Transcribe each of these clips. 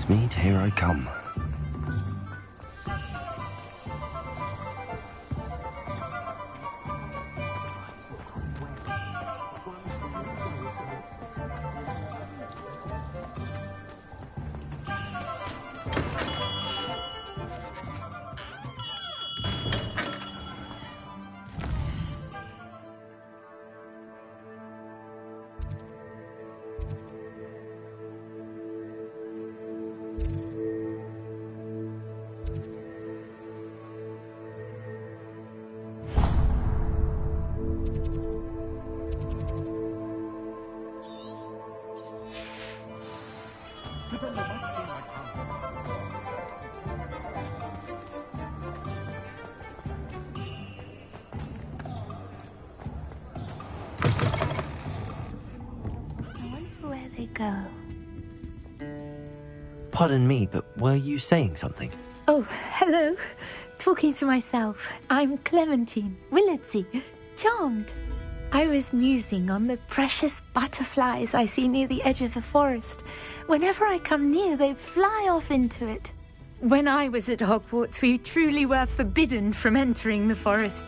Hogsmeade, here I come. Go. Pardon me, but were you saying something? Oh, hello. Talking to myself. I'm Clementine Willardsey. Charmed. I was musing on the precious butterflies I see near the edge of the forest. Whenever I come near, they fly off into it. When I was at Hogwarts, we truly were forbidden from entering the forest.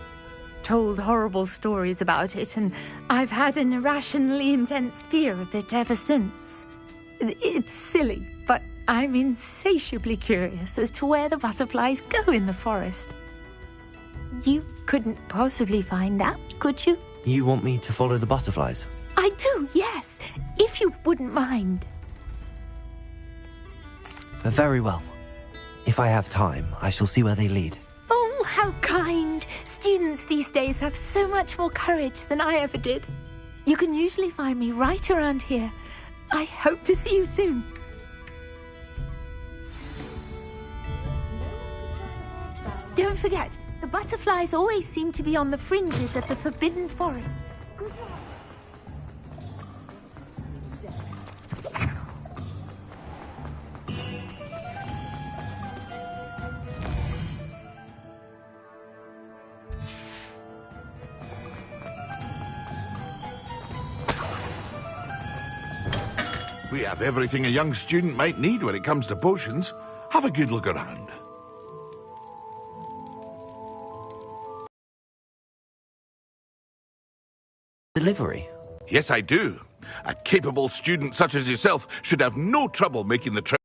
Told horrible stories about it, and I've had an irrationally intense fear of it ever since. It's silly, but I'm insatiably curious as to where the butterflies go in the forest. You couldn't possibly find out, could you? You want me to follow the butterflies? I do, yes, if you wouldn't mind. Very well. If I have time, I shall see where they lead. Oh, how kind. Students these days have so much more courage than I ever did. You can usually find me right around here. I hope to see you soon. Don't forget, the butterflies always seem to be on the fringes of the Forbidden Forest. Good luck. We have everything a young student might need when it comes to potions. Have a good look around. Delivery? Yes, I do. A capable student such as yourself should have no trouble making the trip.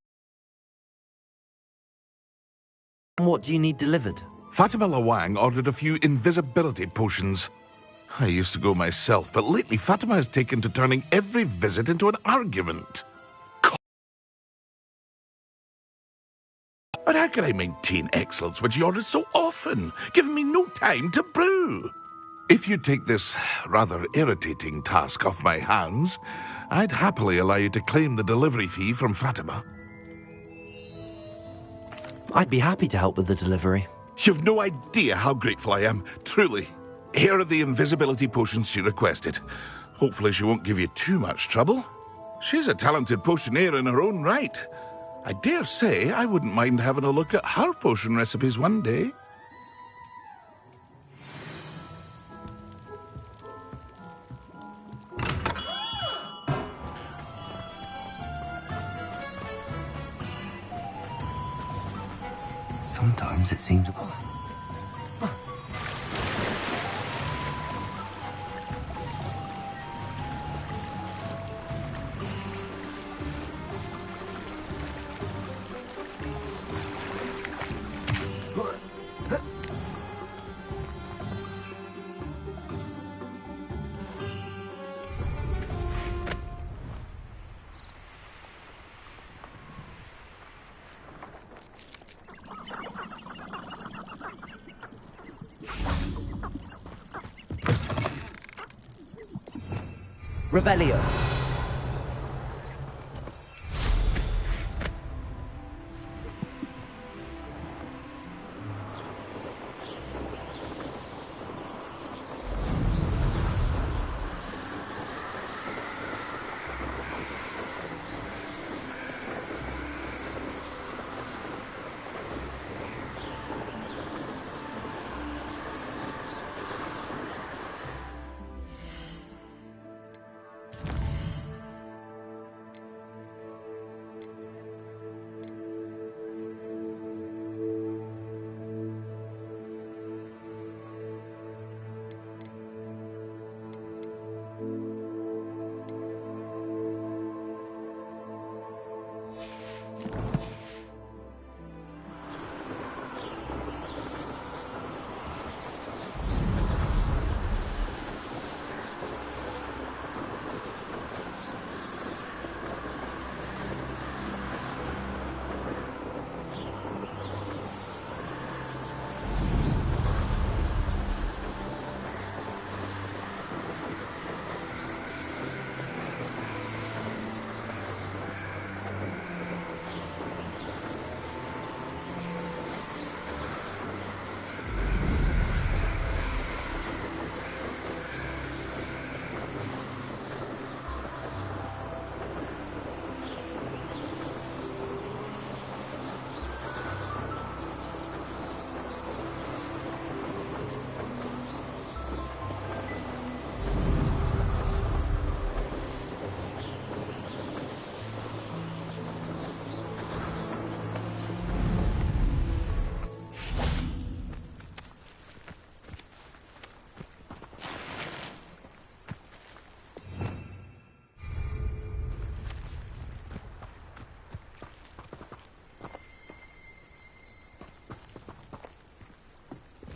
What do you need delivered? Fatima Lawang ordered a few invisibility potions. I used to go myself, but lately Fatima has taken to turning every visit into an argument. But how can I maintain excellence when she orders so often, giving me no time to brew? If you take this rather irritating task off my hands, I'd happily allow you to claim the delivery fee from Fatima. I'd be happy to help with the delivery. You've no idea how grateful I am, truly. Here are the invisibility potions she requested. Hopefully she won't give you too much trouble. She's a talented potioneer in her own right. I dare say I wouldn't mind having a look at her potion recipes one day. Sometimes it seems... Revelio.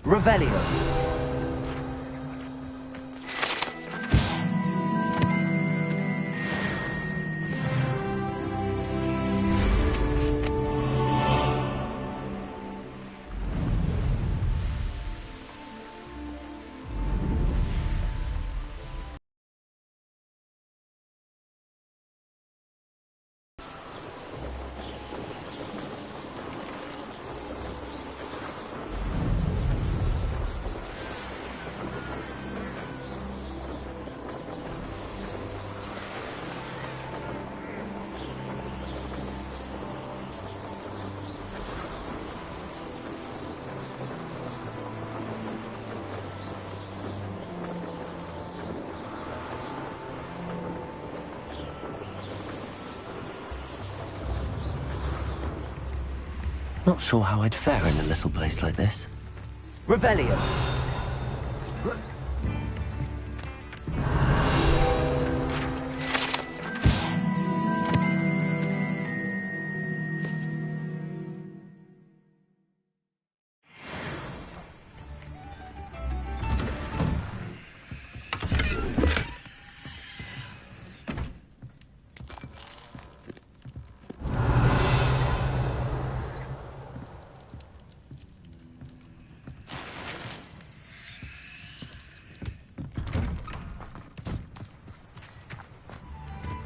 Revelio. Not sure how I'd fare in a little place like this. Revelio.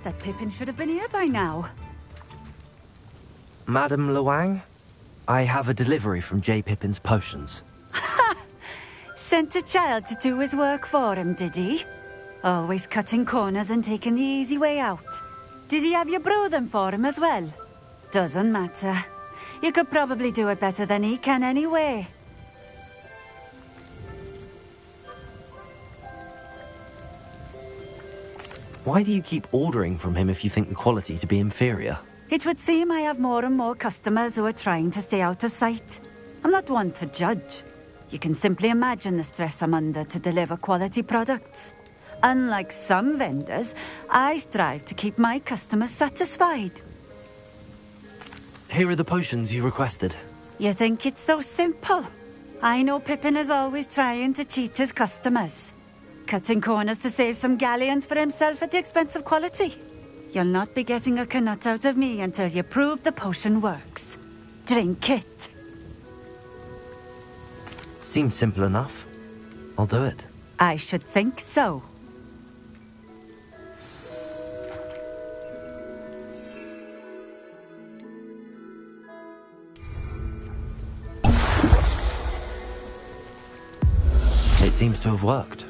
That Pippin should have been here by now. Madame Luang, I have a delivery from J. Pippin's potions. Sent a child to do his work for him, did he? Always cutting corners and taking the easy way out. Did he have you brew them for him as well? Doesn't matter. You could probably do it better than he can anyway. Why do you keep ordering from him if you think the quality to be inferior? It would seem I have more and more customers who are trying to stay out of sight. I'm not one to judge. You can simply imagine the stress I'm under to deliver quality products. Unlike some vendors, I strive to keep my customers satisfied. Here are the potions you requested. You think it's so simple? I know Pippin is always trying to cheat his customers. Cutting corners to save some galleons for himself at the expense of quality. You'll not be getting a canut out of me until you prove the potion works. Drink it. Seems simple enough. I'll do it. I should think so. It seems to have worked.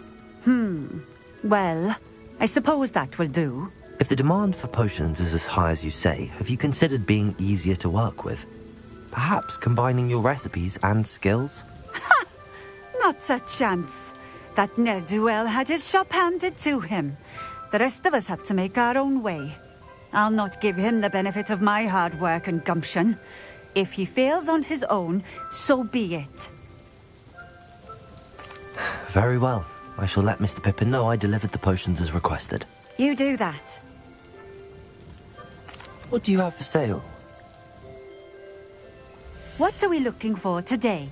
Well, I suppose that will do. If the demand for potions is as high as you say, have you considered being easier to work with? Perhaps combining your recipes and skills? Not a chance. That ne'er-do-well had his shop handed to him. The rest of us have to make our own way. I'll not give him the benefit of my hard work and gumption. If he fails on his own, so be it. Very well. I shall let Mr. Pippin know I delivered the potions as requested. You do that. What do you have for sale? What are we looking for today?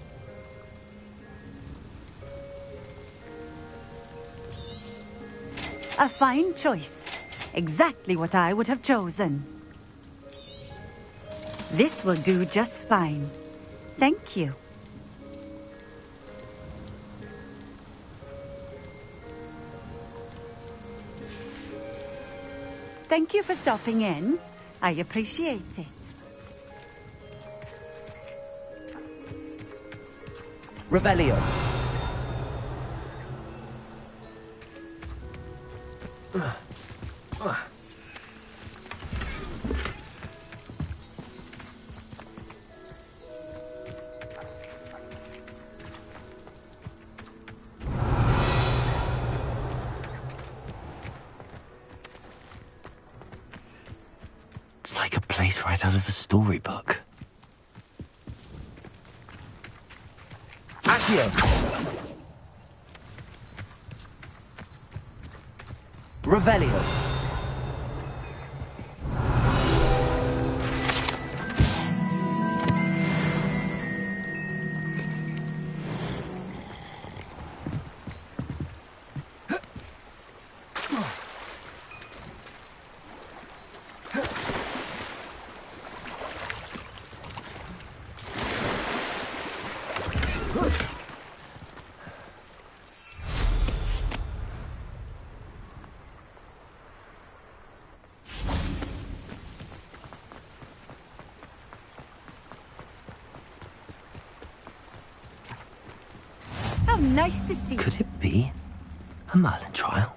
A fine choice. Exactly what I would have chosen. This will do just fine. Thank you. Thank you for stopping in. I appreciate it. Revelio. It's like a place right out of a storybook. Accio! Revelio! nice to see. Could it be a Merlin trial?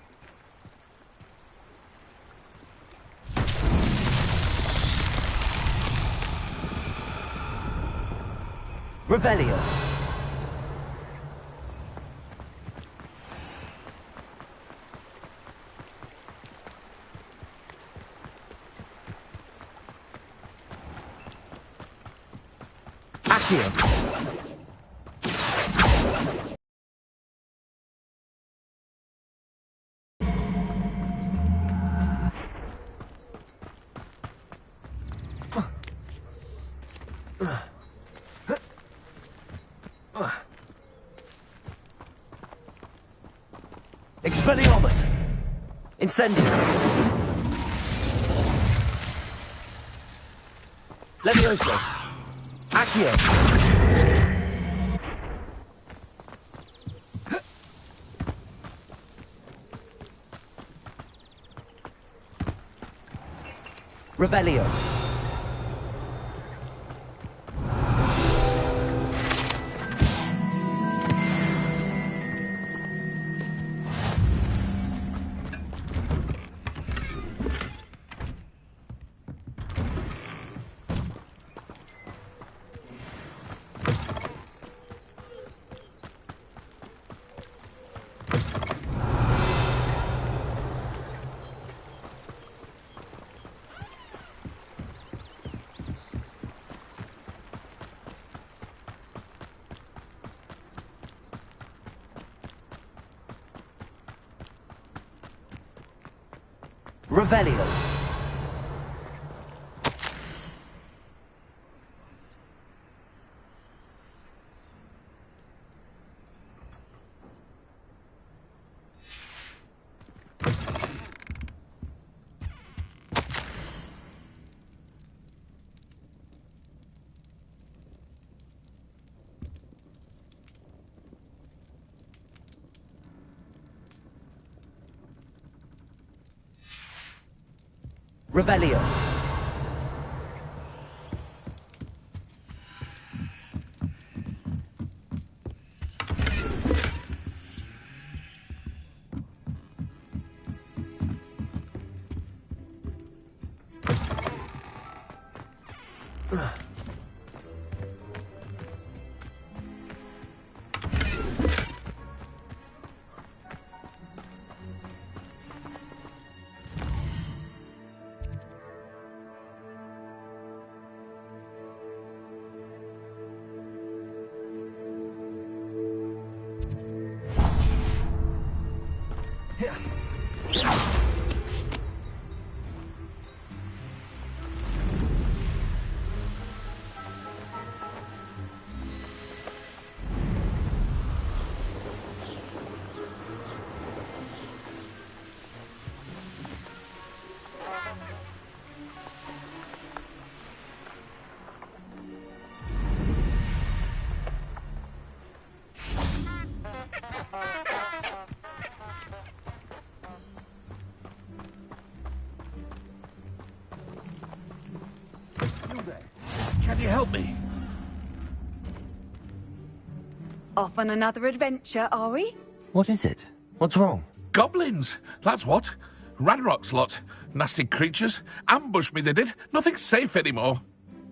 Revelio. Accio. Expelliarmus! Incendio! Levioso! Accio! Revelio! Revelio. Revelio. Can you help me? Off on another adventure, are we? What is it? What's wrong? Goblins, that's what. Ranrock's lot. Nasty creatures. Ambushed me, they did. Nothing's safe anymore.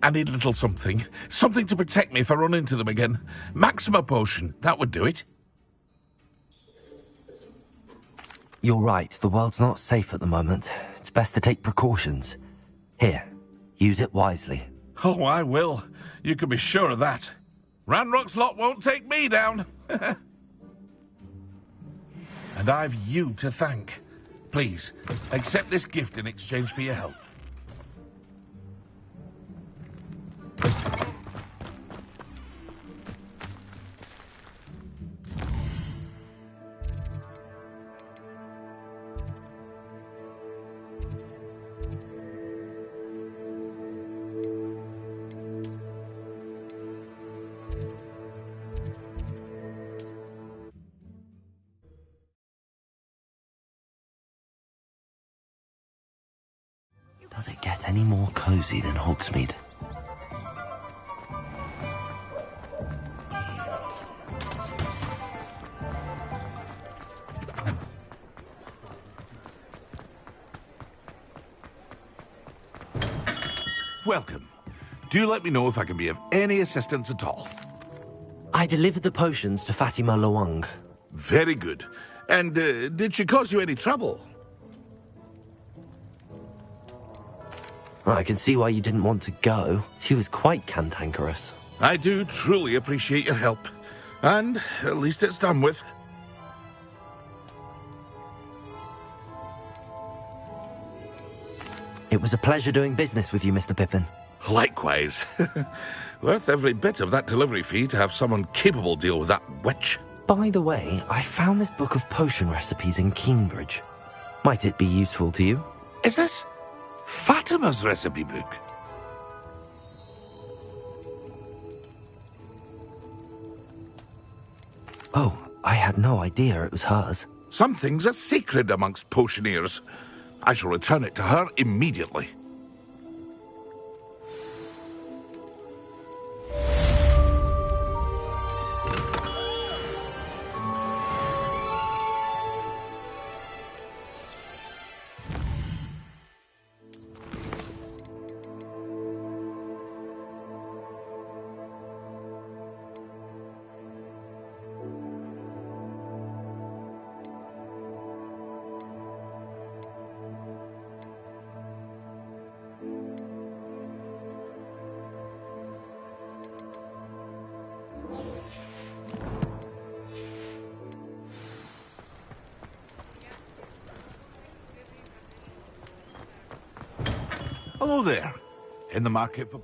I need a little something. Something to protect me if I run into them again. Maxima potion, that would do it. You're right, the world's not safe at the moment. It's best to take precautions. Here, use it wisely. Oh, I will. You can be sure of that. Ranrock's lot won't take me down. And I've you to thank. Please, accept this gift in exchange for your help. Does it get any more cozy than Hogsmeade? welcome. Do let me know if I can be of any assistance at all. I delivered the potions to Fatima Lawang. Very good. And did she cause you any trouble? I can see why you didn't want to go. She was quite cantankerous. I do truly appreciate your help. And at least it's done with. It was a pleasure doing business with you, Mr. Pippin. Likewise. Worth every bit of that delivery fee to have someone capable deal with that witch. By the way, I found this book of potion recipes in Cambridge. Might it be useful to you? Is this Fatima's recipe book? Oh, I had no idea it was hers. Some things are sacred amongst potioneers. I shall return it to her immediately. Hello there. In the market for...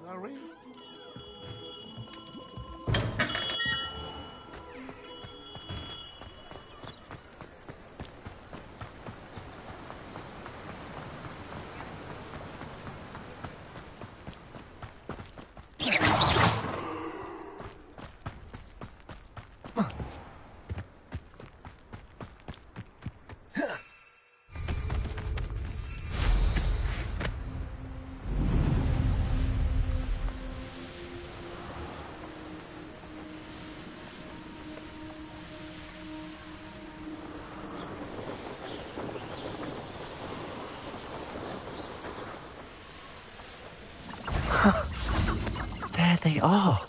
Sorry? There they are.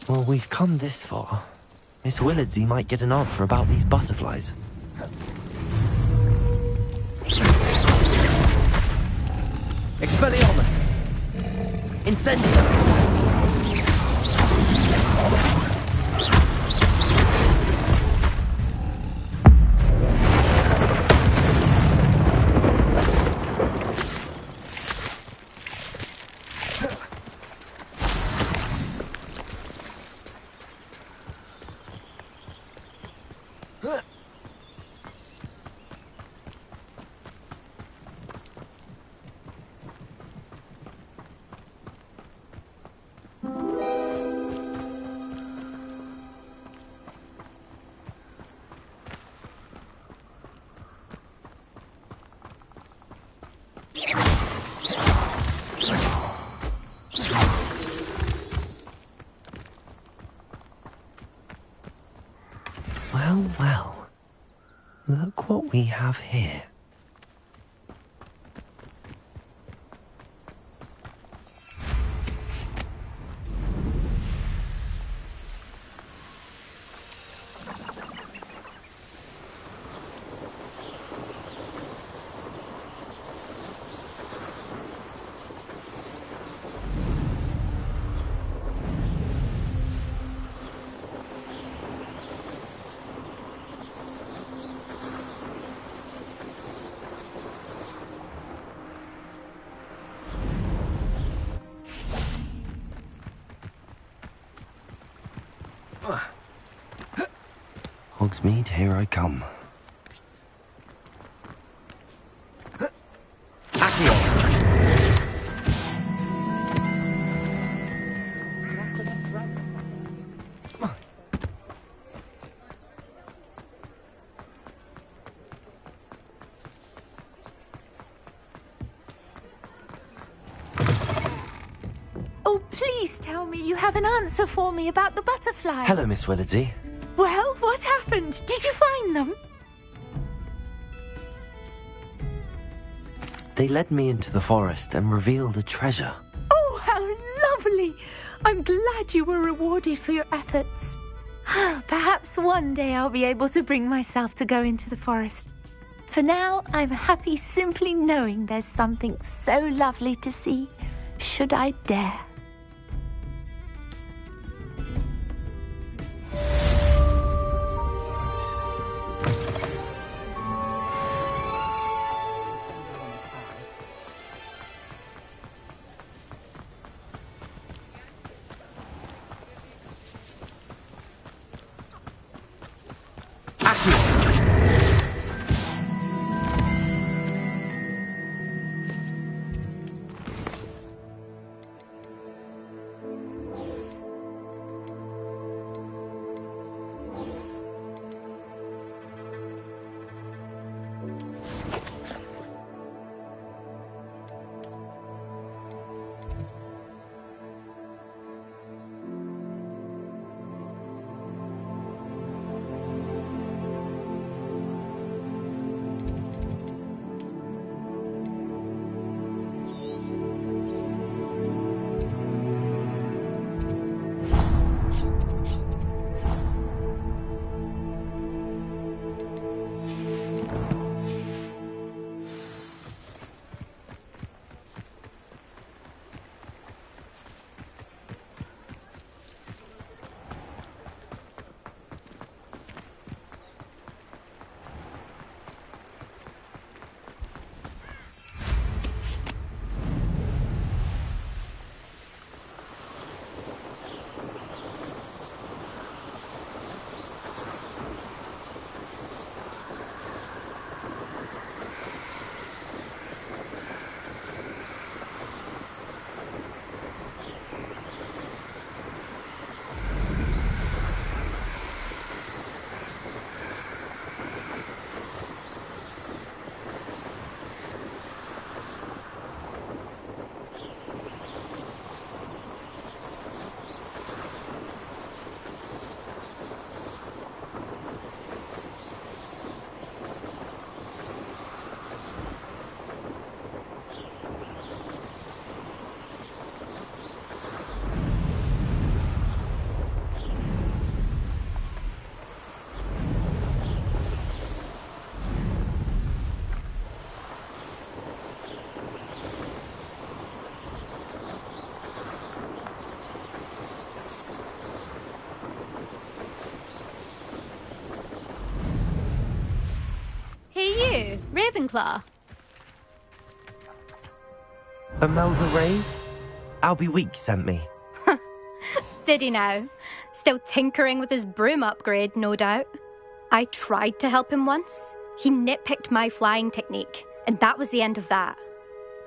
Well, we've come this far. Miss Willardsey might get an answer about these butterflies. Expelliarmus! Incendio! Well, well. Look what we have here. Hogsmeade, here I come. Oh, please tell me you have an answer for me about the butterfly. Hello, Miss Willardsey. Well, what happened? Did you find them? They led me into the forest and revealed a treasure. Oh, how lovely! I'm glad you were rewarded for your efforts. Perhaps one day I'll be able to bring myself to go into the forest. For now, I'm happy simply knowing there's something so lovely to see, should I dare. Hey you, Ravenclaw. Imelda Rays? Albie Week sent me. Did he now? Still tinkering with his broom upgrade, no doubt. I tried to help him once. He nitpicked my flying technique, and that was the end of that.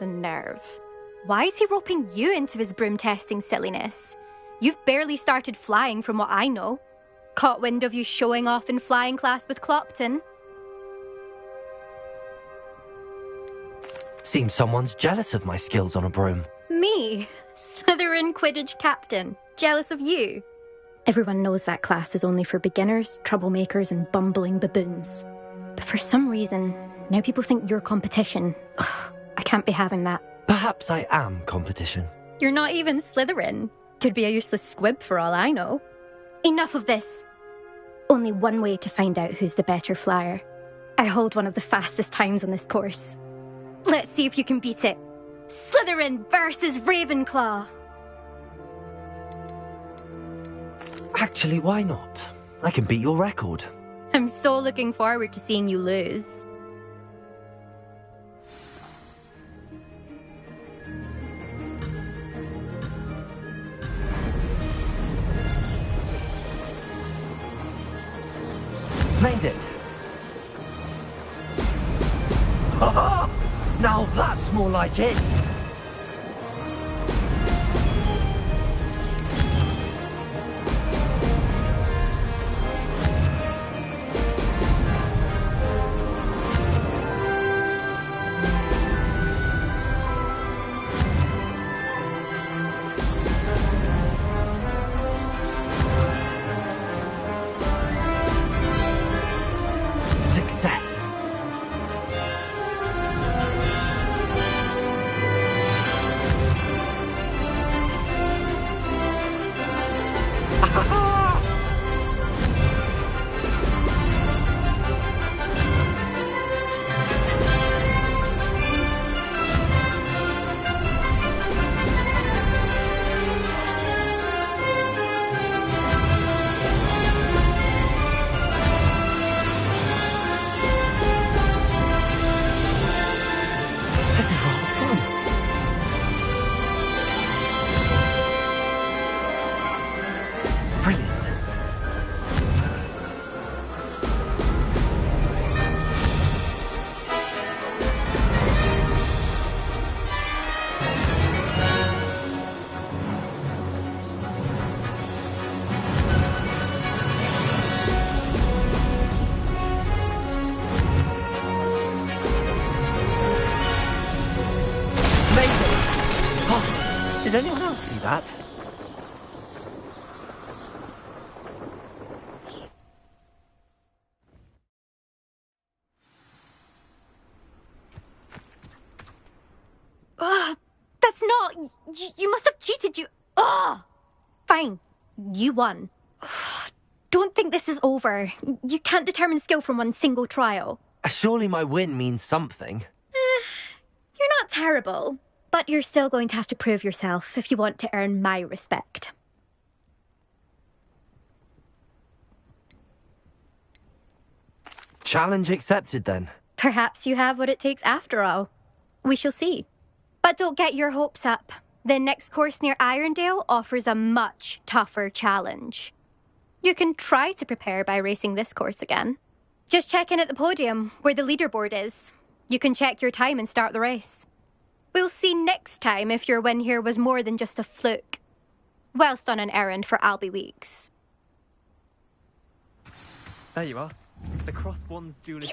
The nerve. Why is he roping you into his broom testing silliness? You've barely started flying from what I know. Caught wind of you showing off in flying class with Clopton. Seems someone's jealous of my skills on a broom. Me? Slytherin Quidditch captain. Jealous of you? Everyone knows that class is only for beginners, troublemakers, and bumbling baboons. But for some reason, now people think you're competition. Ugh, I can't be having that. Perhaps I am competition. You're not even Slytherin. Could be a useless squib for all I know. Enough of this. Only one way to find out who's the better flyer. I hold one of the fastest times on this course. Let's see if you can beat it. Slytherin versus Ravenclaw. Actually, why not? I can beat your record. I'm so looking forward to seeing you lose. Made it! Ah! Now that's more like it! Success! This is rather fun. Brilliant. Made it! Oh, did anyone else see that? That's not... You must have cheated, you... Ugh! Fine. You won. Don't think this is over. You can't determine skill from one single trial. Surely my win means something. You're not terrible, but you're still going to have to prove yourself if you want to earn my respect. Challenge accepted then. Perhaps you have what it takes after all. We shall see. But don't get your hopes up. The next course near Irondale offers a much tougher challenge. You can try to prepare by racing this course again. Just check in at the podium, where the leaderboard is. You can check your time and start the race. We'll see next time if your win here was more than just a fluke. Whilst on an errand for Albie Weeks. There you are. The crossed one's duly...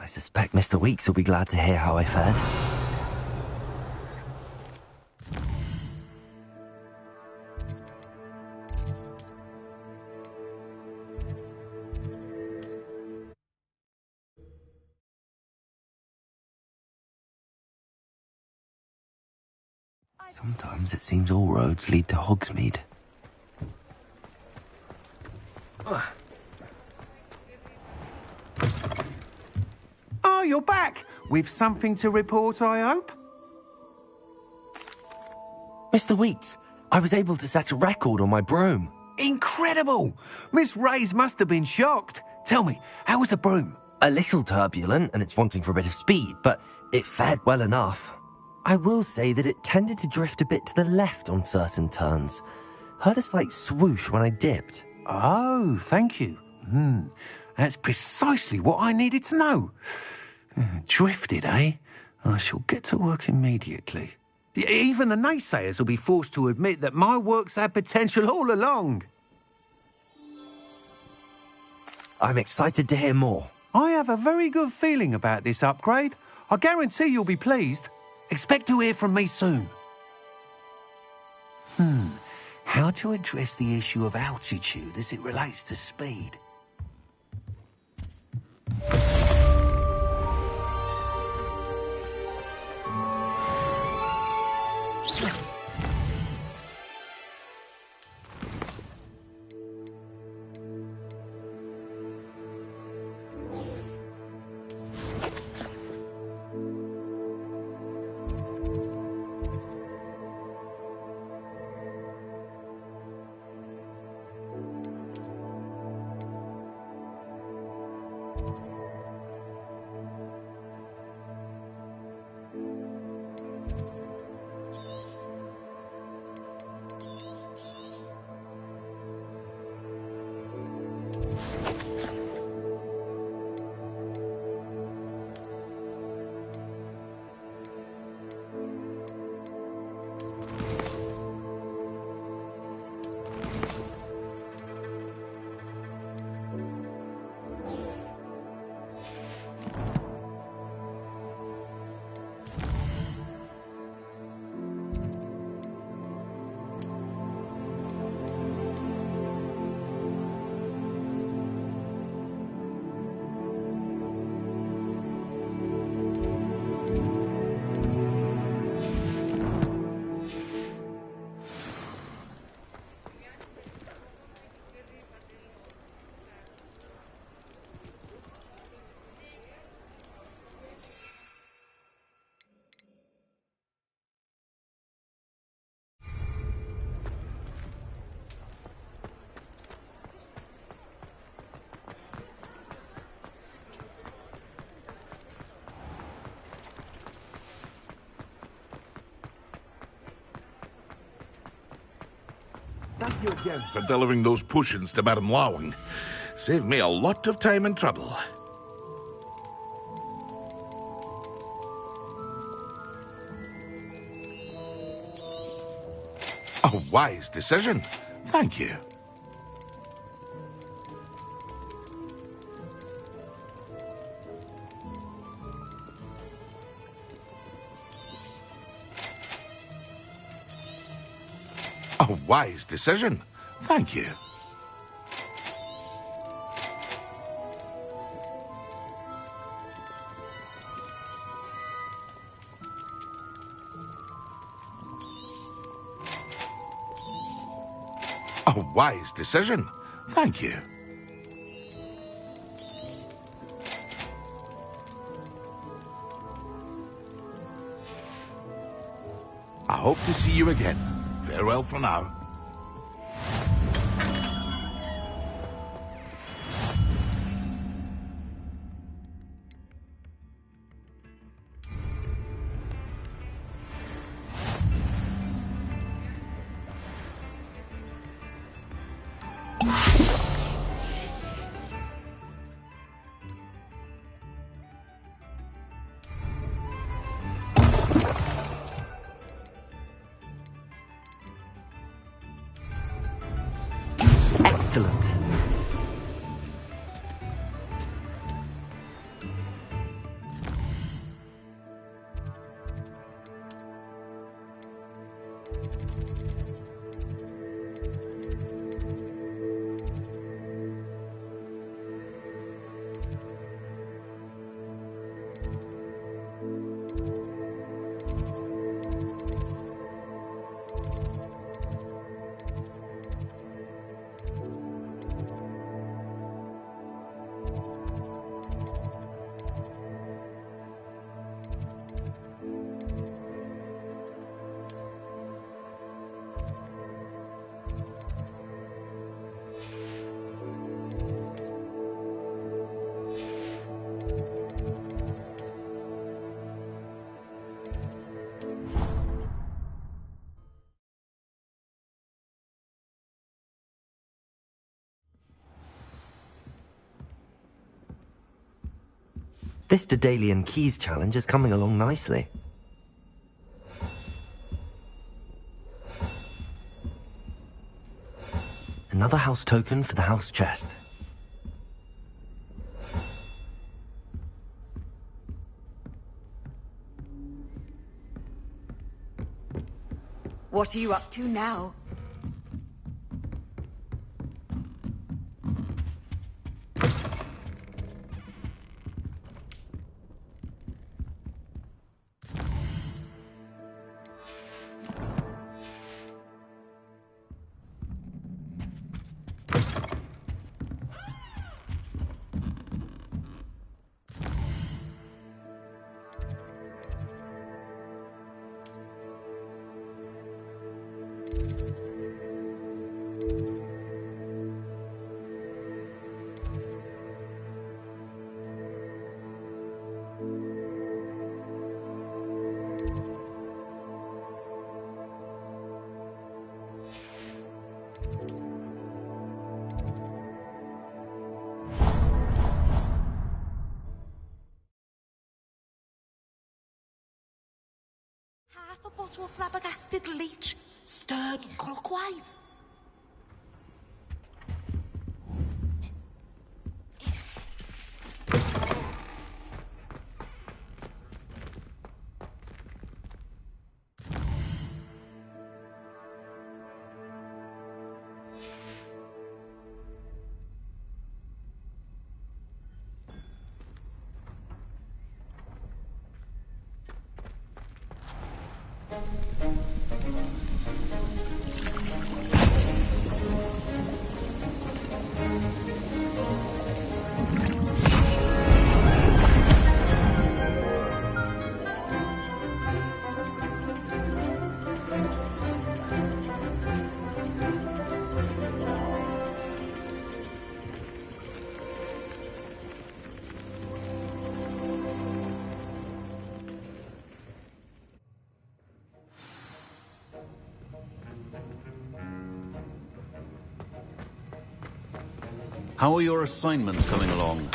I suspect Mr. Weeks will be glad to hear how I fared. Sometimes it seems all roads lead to Hogsmeade. Oh, you're back! With something to report, I hope? Mr. Weeks, I was able to set a record on my broom. Incredible! Miss Reyes must have been shocked. Tell me, how was the broom? A little turbulent, and it's wanting for a bit of speed, but it fared well enough. I will say that it tended to drift a bit to the left on certain turns. Heard a slight swoosh when I dipped. Oh, thank you. That's precisely what I needed to know. Drifted, eh? I shall get to work immediately. Even the naysayers will be forced to admit that my work's had potential all along. I'm excited to hear more. I have a very good feeling about this upgrade. I guarantee you'll be pleased. Expect to hear from me soon. How to address the issue of altitude as it relates to speed. Thank you again for delivering those potions to Madame Lawing. Saved me a lot of time and trouble. A wise decision. Thank you. A wise decision. Thank you. A wise decision. Thank you. I hope to see you again. Farewell for now. Excellent. This Daedalian Keys challenge is coming along nicely. Another house token for the house chest. What are you up to now? Half a bottle of flabbergasted leech, stirred clockwise. How are your assignments coming along?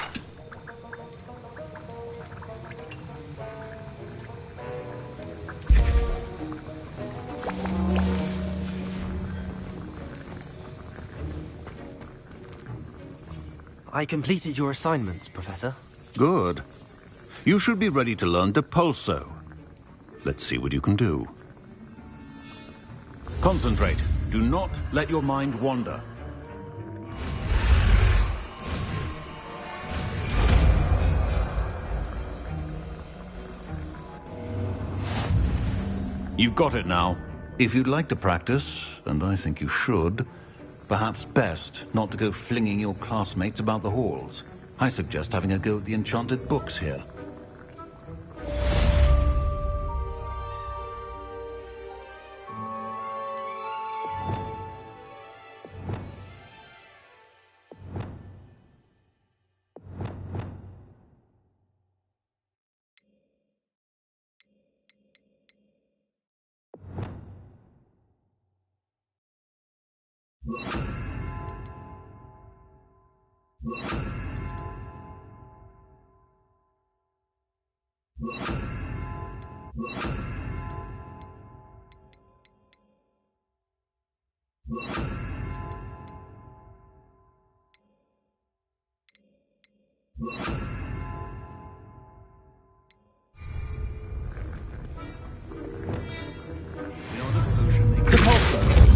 I completed your assignments, Professor. Good. You should be ready to learn Depulso. Let's see what you can do. Concentrate. Do not let your mind wander. You've got it now. If you'd like to practice, and I think you should, perhaps best not to go flinging your classmates about the halls. I suggest having a go at the enchanted books here.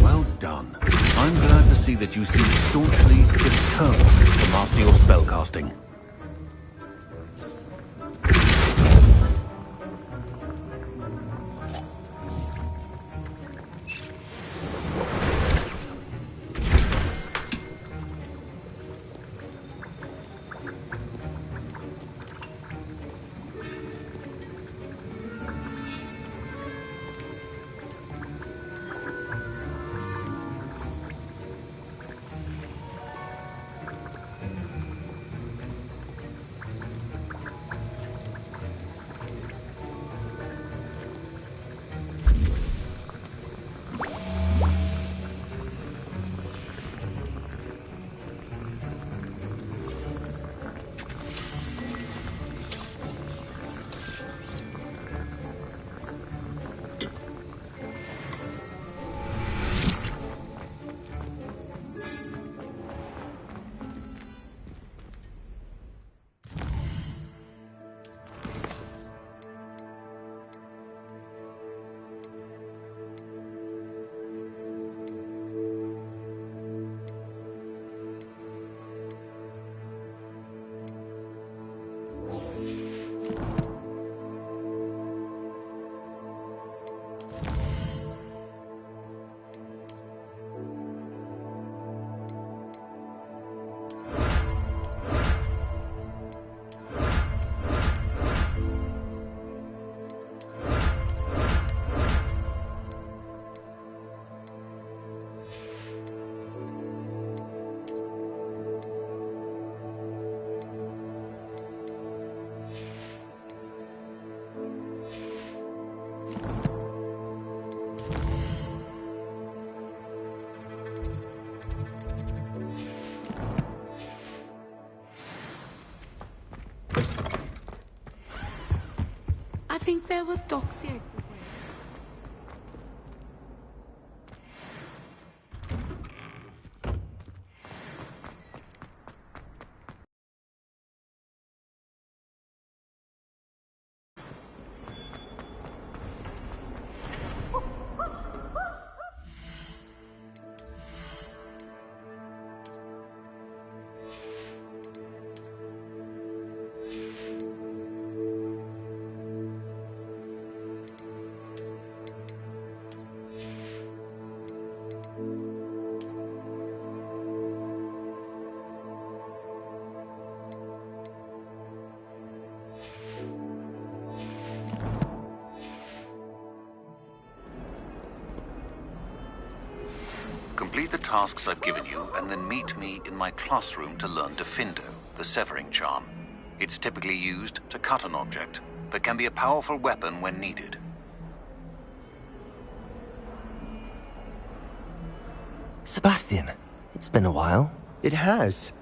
Well done. I'm glad to see that you seem staunchly determined to master your spellcasting. think there were dogs here. Complete the tasks I've given you, and then meet me in my classroom to learn Defindo, the severing charm. It's typically used to cut an object, but can be a powerful weapon when needed. Sebastian, it's been a while. It has.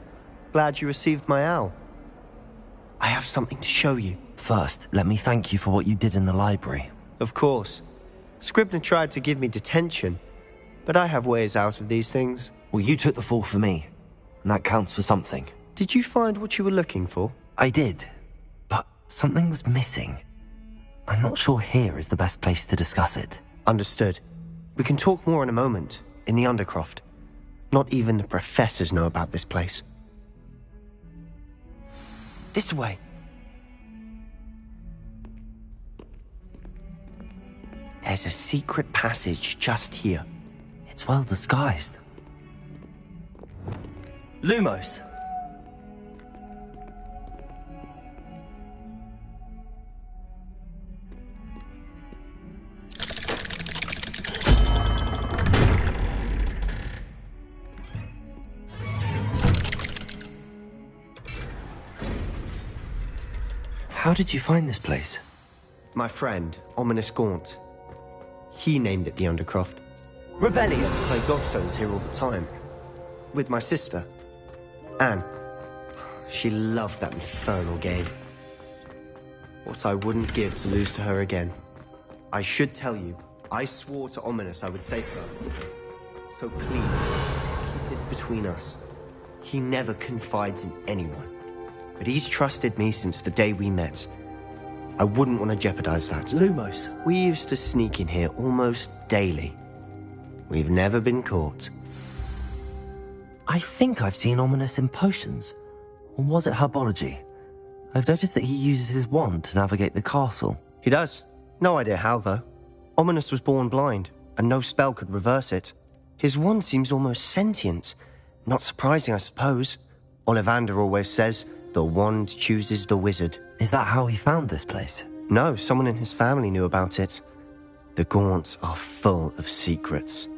Glad you received my owl. I have something to show you. First, let me thank you for what you did in the library. Of course. Scribner tried to give me detention, but I have ways out of these things. Well, you took the fall for me, and that counts for something. Did you find what you were looking for? I did, but something was missing. I'm not sure here is the best place to discuss it. Understood. We can talk more in a moment, in the Undercroft. Not even the professors know about this place. This way. There's a secret passage just here. It's well disguised. Lumos! How did you find this place? My friend, Ominous Gaunt. He named it the Undercroft. Revelio! I used to play gobstones here all the time. With my sister, Anne. She loved that infernal game. What I wouldn't give to lose to her again. I should tell you, I swore to Ominous I would safeguard this place. So please, keep this between us. He never confides in anyone. But he's trusted me since the day we met. I wouldn't want to jeopardize that. Lumos. We used to sneak in here almost daily. We've never been caught. I think I've seen Ominous in potions. Or was it herbology? I've noticed that he uses his wand to navigate the castle. He does. No idea how, though. Ominous was born blind, and no spell could reverse it. His wand seems almost sentient. Not surprising, I suppose. Ollivander always says, the wand chooses the wizard. Is that how he found this place? No, someone in his family knew about it. The Gaunts are full of secrets.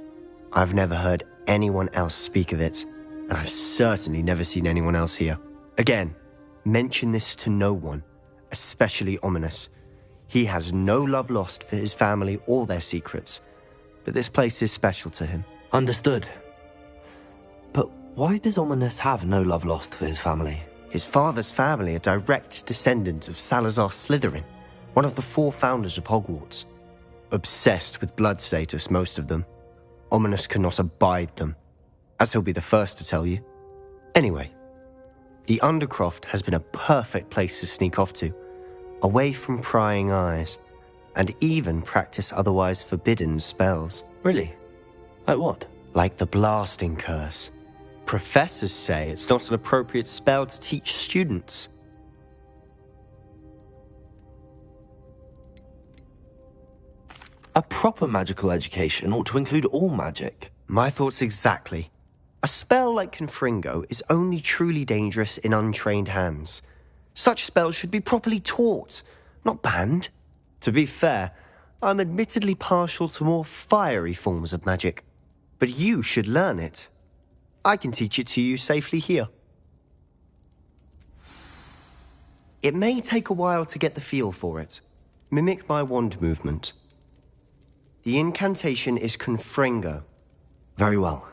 I've never heard anyone else speak of it, and I've certainly never seen anyone else here. Again, mention this to no one, especially Ominous. He has no love lost for his family or their secrets, but this place is special to him. Understood. But why does Ominous have no love lost for his family? His father's family are direct descendants of Salazar Slytherin, one of the 4 founders of Hogwarts. Obsessed with blood status, most of them. Ominous cannot abide them, as he'll be the first to tell you. Anyway, the Undercroft has been a perfect place to sneak off to, away from prying eyes, and even practice otherwise forbidden spells. Really? Like what? Like the blasting curse. Professors say it's not an appropriate spell to teach students. A proper magical education ought to include all magic. My thoughts exactly. A spell like Confringo is only truly dangerous in untrained hands. Such spells should be properly taught, not banned. To be fair, I'm admittedly partial to more fiery forms of magic. But you should learn it. I can teach it to you safely here. It may take a while to get the feel for it. Mimic my wand movement. The incantation is Confringo. Very well.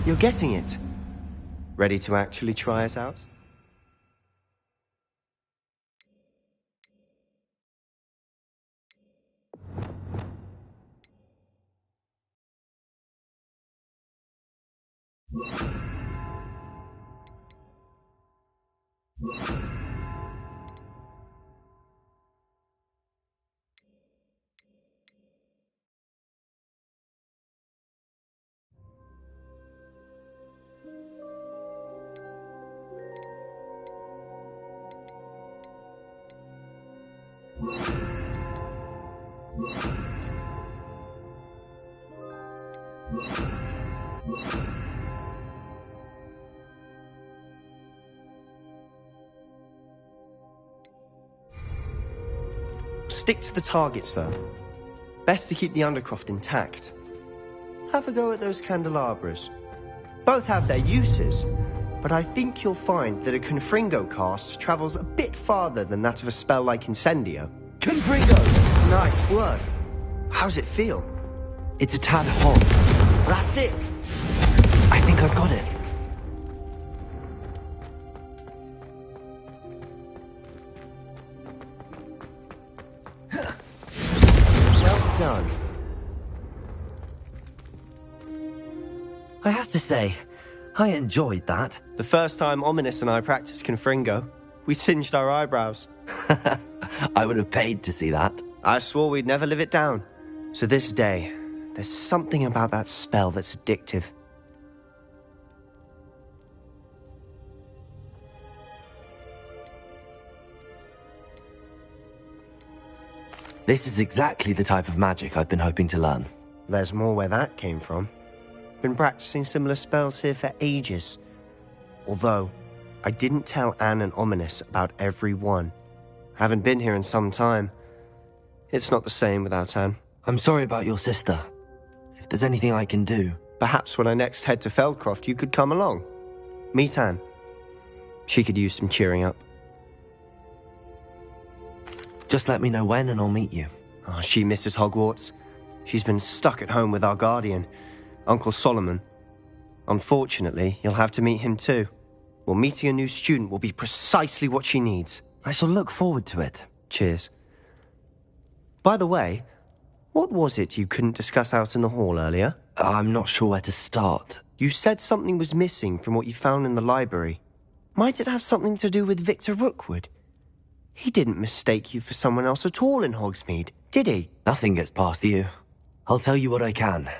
You're getting it. Ready to actually try it out? Stick to the targets, though. Best to keep the Undercroft intact. Have a go at those candelabras. Both have their uses, but I think you'll find that a Confringo cast travels a bit farther than that of a spell like Incendio. Confringo! Nice work. How's it feel? It's a tad hot. That's it! I think I've got it. Well done. I have to say, I enjoyed that. The first time Ominous and I practiced Confringo, we singed our eyebrows. I would have paid to see that. I swore we'd never live it down. So this day, there's something about that spell that's addictive. This is exactly the type of magic I've been hoping to learn. There's more where that came from. Been practicing similar spells here for ages. Although, I didn't tell Anne and Ominous about every one. Haven't been here in some time. It's not the same without Anne. I'm sorry about your sister. If there's anything I can do... Perhaps when I next head to Feldcroft, you could come along. Meet Anne. She could use some cheering up. Just let me know when and I'll meet you. Oh, she misses Hogwarts. She's been stuck at home with our guardian, Uncle Solomon. Unfortunately, you'll have to meet him too. Well, meeting a new student will be precisely what she needs. I shall look forward to it. Cheers. By the way, what was it you couldn't discuss out in the hall earlier? I'm not sure where to start. You said something was missing from what you found in the library. Might it have something to do with Victor Rookwood? He didn't mistake you for someone else at all in Hogsmeade, did he? Nothing gets past you. I'll tell you what I can.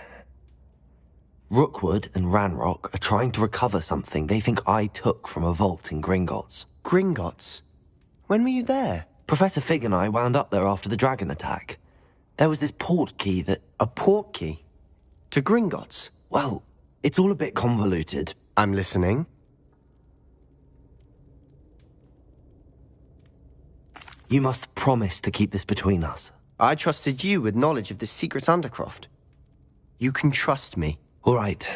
Rookwood and Ranrock are trying to recover something they think I took from a vault in Gringotts. Gringotts? When were you there? Professor Fig and I wound up there after the dragon attack. There was this port key that... A port key? To Gringotts? Well, it's all a bit convoluted. I'm listening. You must promise to keep this between us. I trusted you with knowledge of the secret Undercroft. You can trust me. All right.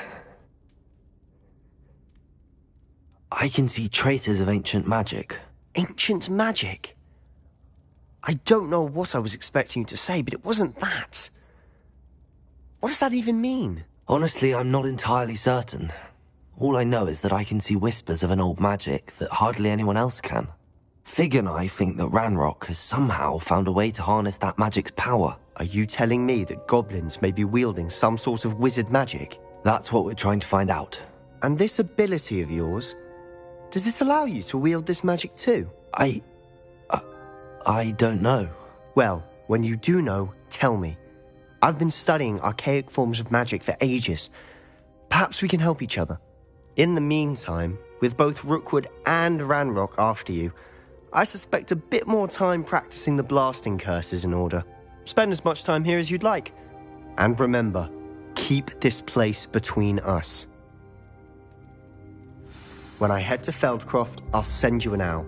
I can see traces of ancient magic. Ancient magic? I don't know what I was expecting you to say, but it wasn't that. What does that even mean? Honestly, I'm not entirely certain. All I know is that I can see whispers of an old magic that hardly anyone else can. Fig and I think that Ranrock has somehow found a way to harness that magic's power. Are you telling me that goblins may be wielding some sort of wizard magic? That's what we're trying to find out. And this ability of yours, does it allow you to wield this magic too? I don't know. Well, when you do know, tell me. I've been studying archaic forms of magic for ages. Perhaps we can help each other. In the meantime, with both Rookwood and Ranrock after you, I suspect a bit more time practicing the blasting curse is in order. Spend as much time here as you'd like. And remember, keep this place between us. When I head to Feldcroft, I'll send you an owl.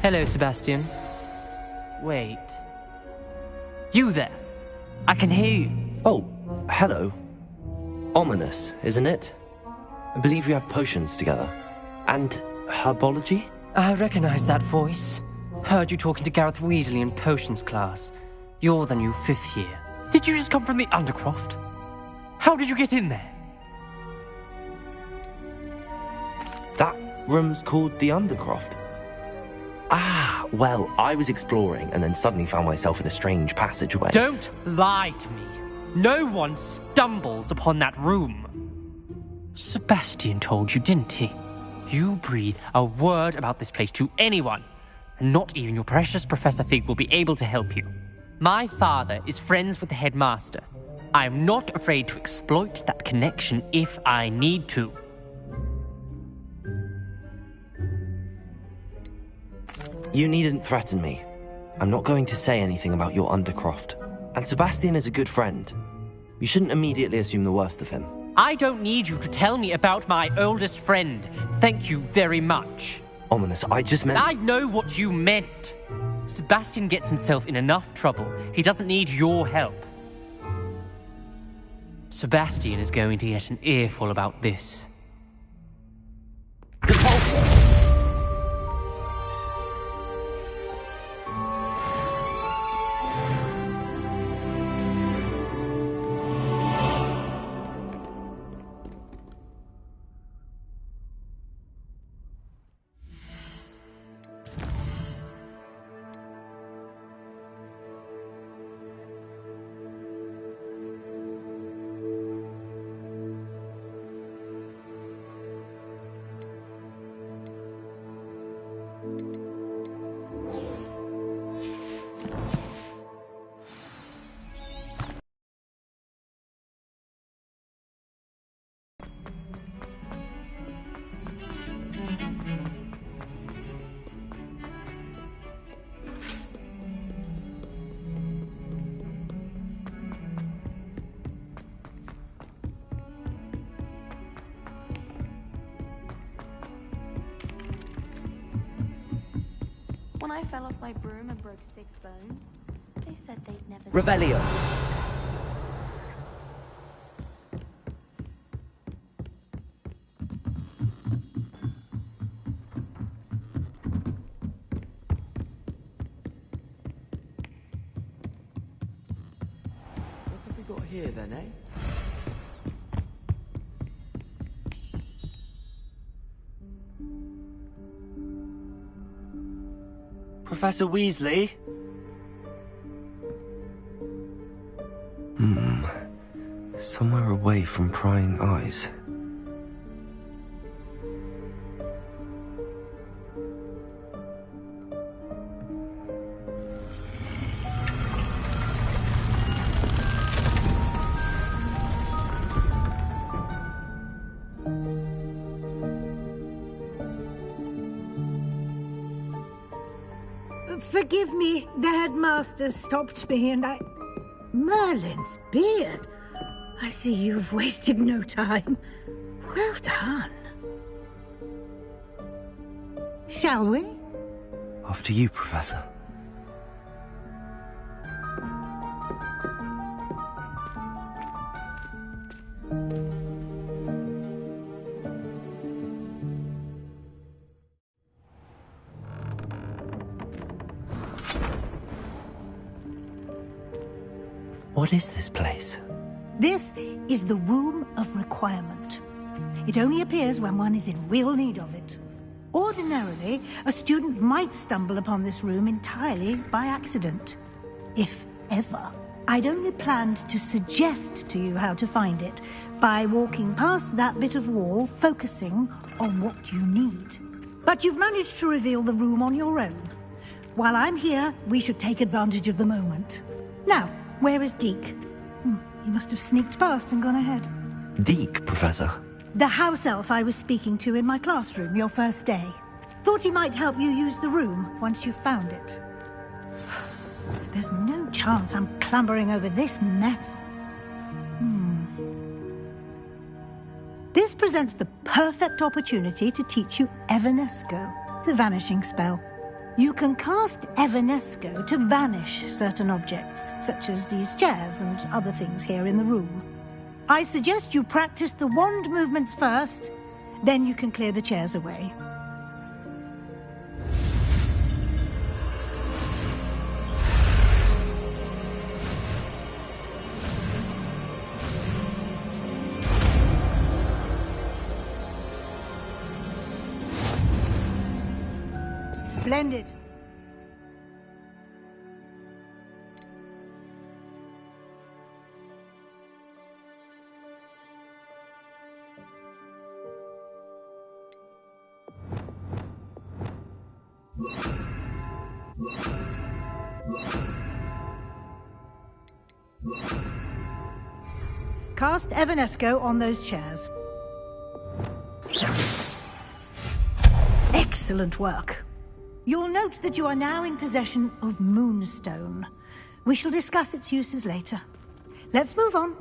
Hello, Sebastian. Wait. You there? I can hear you. Oh, hello. Ominous, isn't it? I believe you have potions together. And herbology? I recognize that voice. Heard you talking to Gareth Weasley in potions class. You're the new 5th year. Did you just come from the Undercroft? How did you get in there? That room's called the Undercroft. Ah, well, I was exploring and then suddenly found myself in a strange passageway. Don't lie to me. No one stumbles upon that room. Sebastian told you, didn't he? You breathe a word about this place to anyone, and not even your precious Professor Fig will be able to help you. My father is friends with the headmaster. I am not afraid to exploit that connection if I need to. You needn't threaten me. I'm not going to say anything about your Undercroft. And Sebastian is a good friend. You shouldn't immediately assume the worst of him. I don't need you to tell me about my oldest friend. Thank you very much. Ominous, I just meant... I know what you meant. Sebastian gets himself in enough trouble. He doesn't need your help. Sebastian is going to get an earful about this. When I fell off my broom and broke 6 bones, they said they'd never... Revelio. What have we got here then, eh? Professor Weasley? Somewhere away from prying eyes. Forgive me, the headmaster stopped me and I... Merlin's beard. I see you've wasted no time. Well done. Shall we? After you, Professor. What is this place? This is the Room of Requirement. It only appears when one is in real need of it. Ordinarily, a student might stumble upon this room entirely by accident. If ever. I'd only planned to suggest to you how to find it by walking past that bit of wall, focusing on what you need. But you've managed to reveal the room on your own. While I'm here, we should take advantage of the moment. Now, where is Deke? He must have sneaked past and gone ahead. Deke, Professor? The house elf I was speaking to in my classroom your first day. Thought he might help you use the room once you've found it. There's no chance I'm clambering over this mess. This presents the perfect opportunity to teach you Evanesco, the vanishing spell. You can cast Evanesco to vanish certain objects, such as these chairs and other things here in the room. I suggest you practice the wand movements first, then you can clear the chairs away. Splendid. Cast Evanesco on those chairs. Excellent work. You'll note that you are now in possession of Moonstone. We shall discuss its uses later. Let's move on.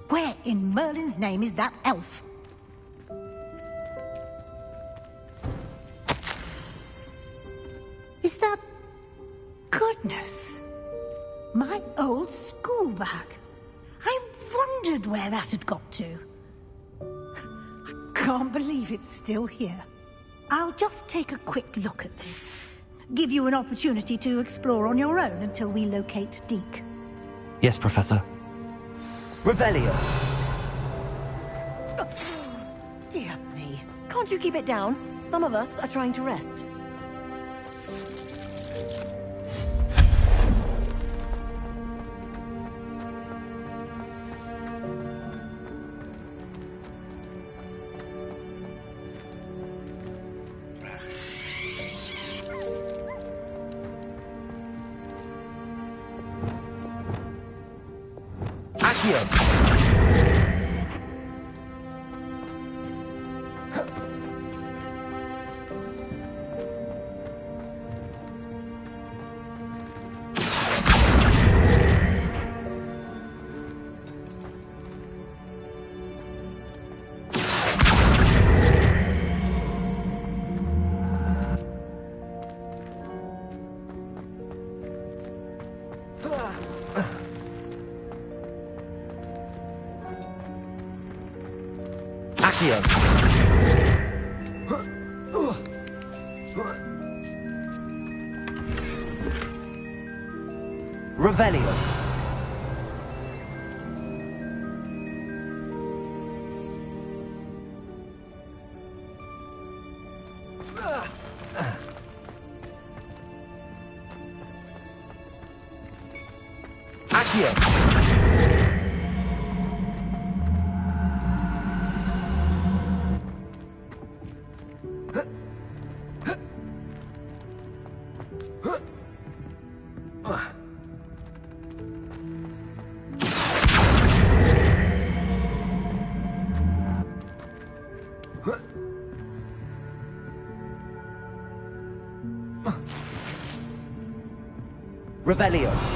Where in Merlin's name is that elf? Is that... Goodness! My old school bag. I wondered where that had got to. Can't believe it's still here. I'll just take a quick look at this. Give you an opportunity to explore on your own until we locate Deke. Yes, Professor. Revelio! Dear me. Can't you keep it down? Some of us are trying to rest. Revelio. Accio. Revelio.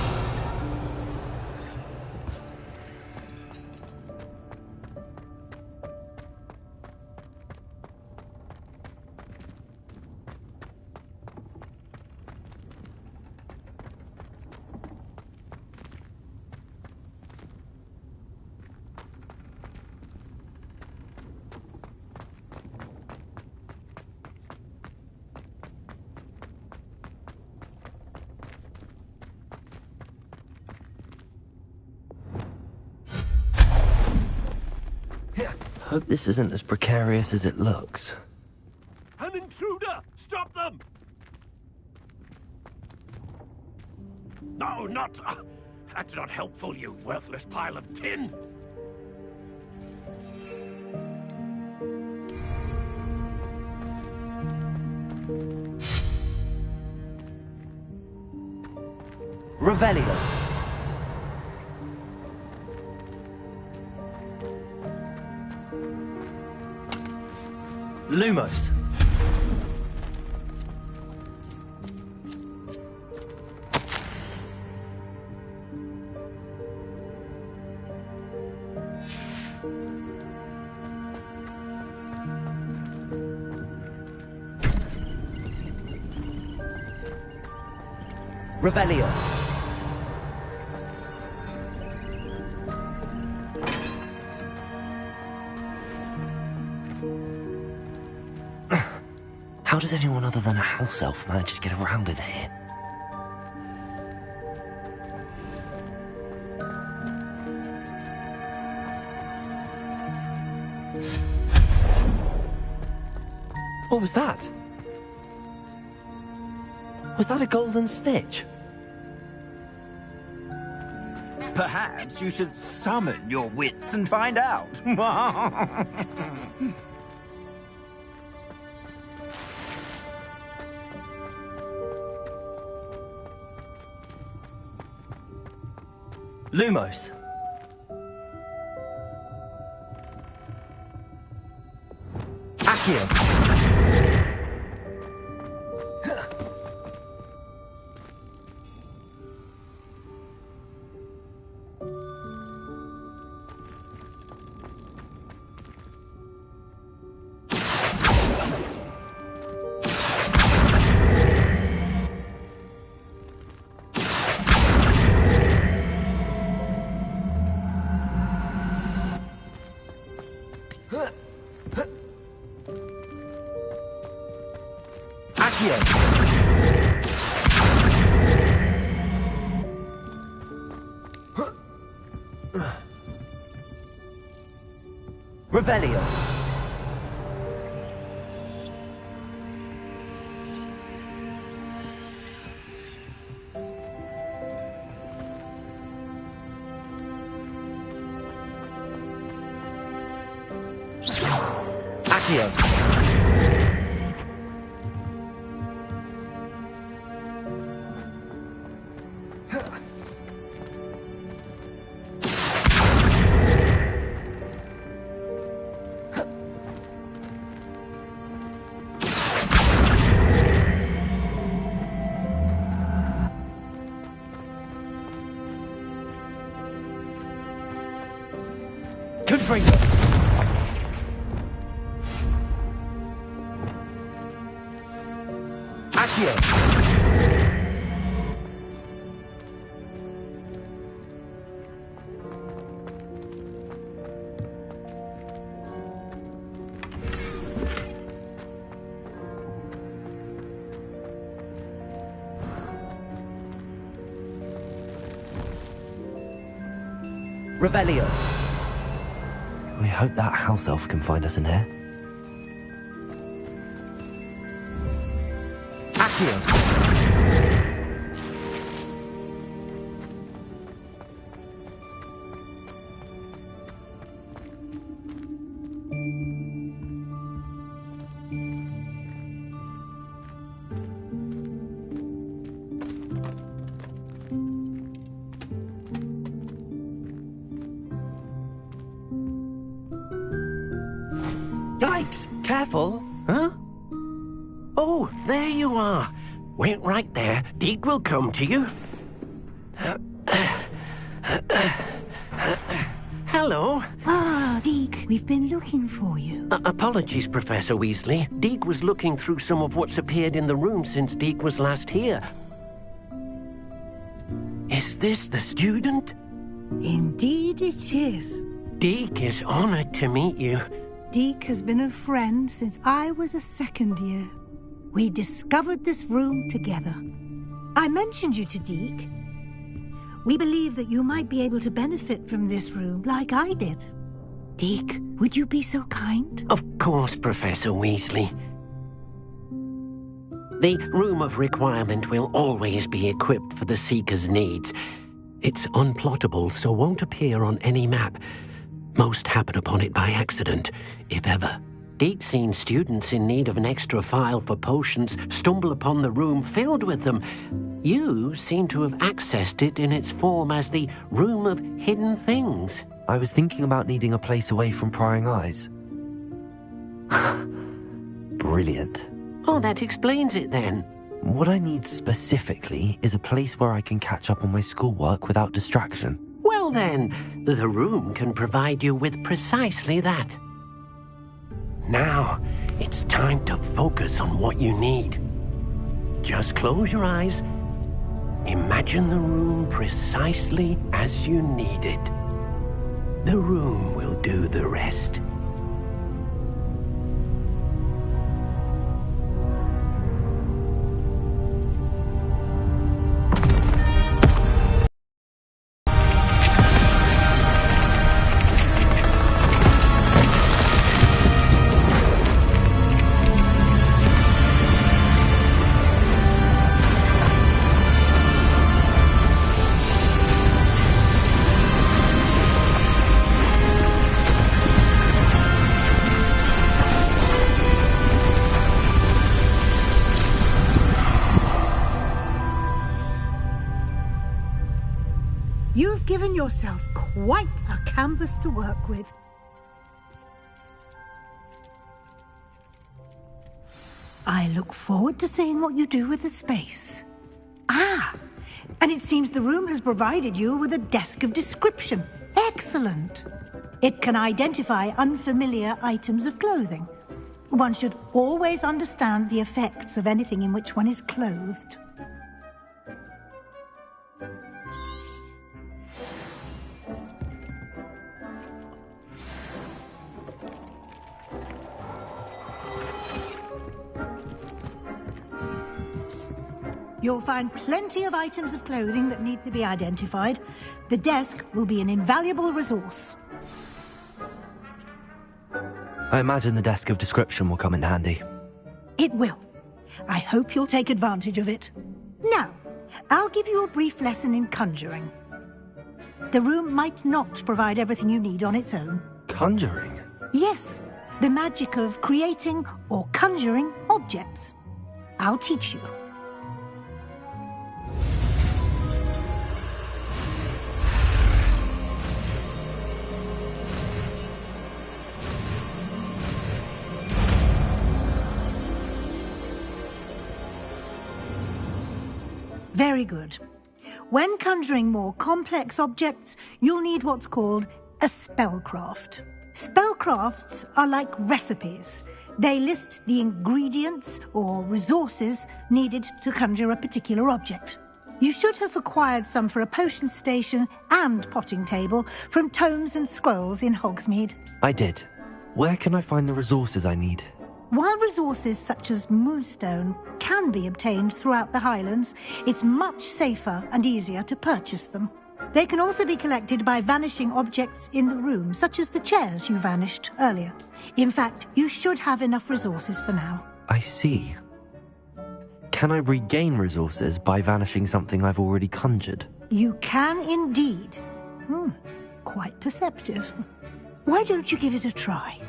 Hope this isn't as precarious as it looks. An intruder! Stop them! No, not... that's not helpful, you worthless pile of tin! Revelio. Lumos. Revelio. How does anyone other than a house elf manage to get around in here? What was that? Was that a golden snitch? Perhaps you should summon your wits and find out. Lumos. Accio. Revelio. Accio. Confringo. Accio. Revelio. We hope that house elf can find us in here. Accio. Yikes! Careful. Huh? Oh, there you are. Wait right there. Deke will come to you. Hello. Ah, Deke, we've been looking for you. Apologies, Professor Weasley. Deke was looking through some of what's appeared in the room since Deke was last here. Is this the student? Indeed it is. Deke is honored to meet you. Deke has been a friend since I was a second year. We discovered this room together. I mentioned you to Deke. We believe that you might be able to benefit from this room like I did. Deke, would you be so kind? Of course, Professor Weasley. The Room of Requirement will always be equipped for the Seeker's needs. It's unplottable, so won't appear on any map. Most happen upon it by accident, if ever. Deke's seen students in need of an extra file for potions stumble upon the room filled with them. You seem to have accessed it in its form as the Room of Hidden Things. I was thinking about needing a place away from prying eyes. Brilliant. Oh, that explains it then. What I need specifically is a place where I can catch up on my schoolwork without distraction. Well then, the room can provide you with precisely that. Now, it's time to focus on what you need. Just close your eyes. imagine the room precisely as you need it. The room will do the rest. You've given yourself quite a canvas to work with. I look forward to seeing what you do with the space. Ah, and it seems the room has provided you with a desk of description. Excellent. It can identify unfamiliar items of clothing. One should always understand the effects of anything in which one is clothed. You'll find plenty of items of clothing that need to be identified. The desk will be an invaluable resource. I imagine the desk of description will come in handy. It will. I hope you'll take advantage of it. Now, I'll give you a brief lesson in conjuring. The room might not provide everything you need on its own. Conjuring? Yes, the magic of creating or conjuring objects. I'll teach you. Very good. When conjuring more complex objects, you'll need what's called a spellcraft. Spellcrafts are like recipes. They list the ingredients or resources needed to conjure a particular object. You should have acquired some for a potion station and potting table from tomes and scrolls in Hogsmeade. I did. Where can I find the resources I need? While resources such as moonstone can be obtained throughout the Highlands, it's much safer and easier to purchase them. They can also be collected by vanishing objects in the room, such as the chairs you vanished earlier. In fact, you should have enough resources for now. I see. Can I regain resources by vanishing something I've already conjured? You can indeed. Quite perceptive. Why don't you give it a try?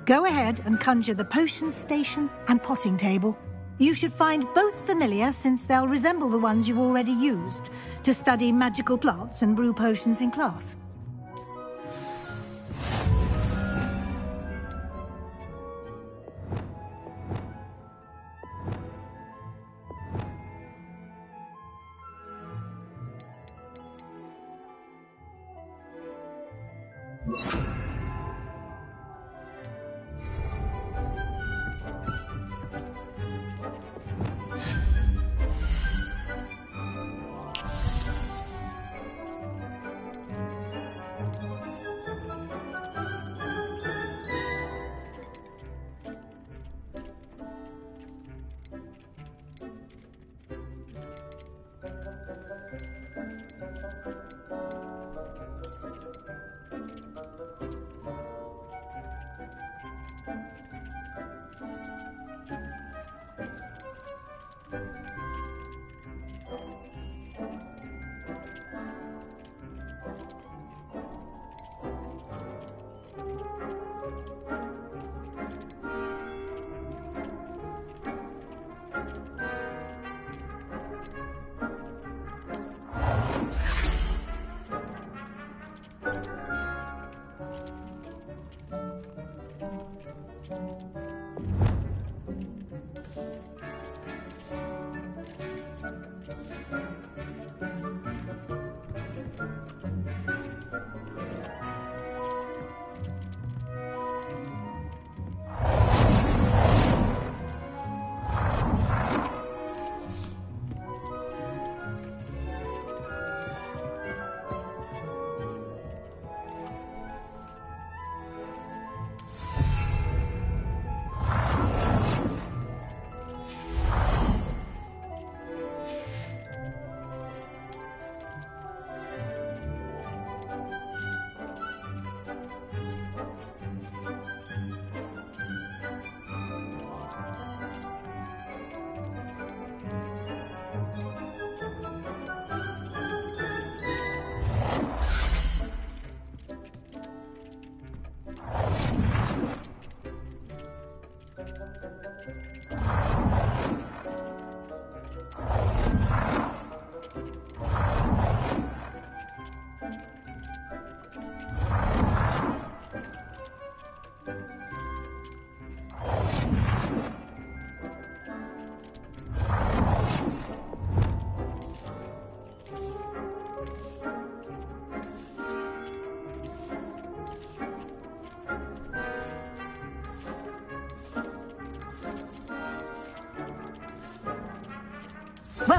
Go ahead and conjure the potion station and potting table. You should find both familiar, since they'll resemble the ones you've already used to study magical plants and brew potions in class.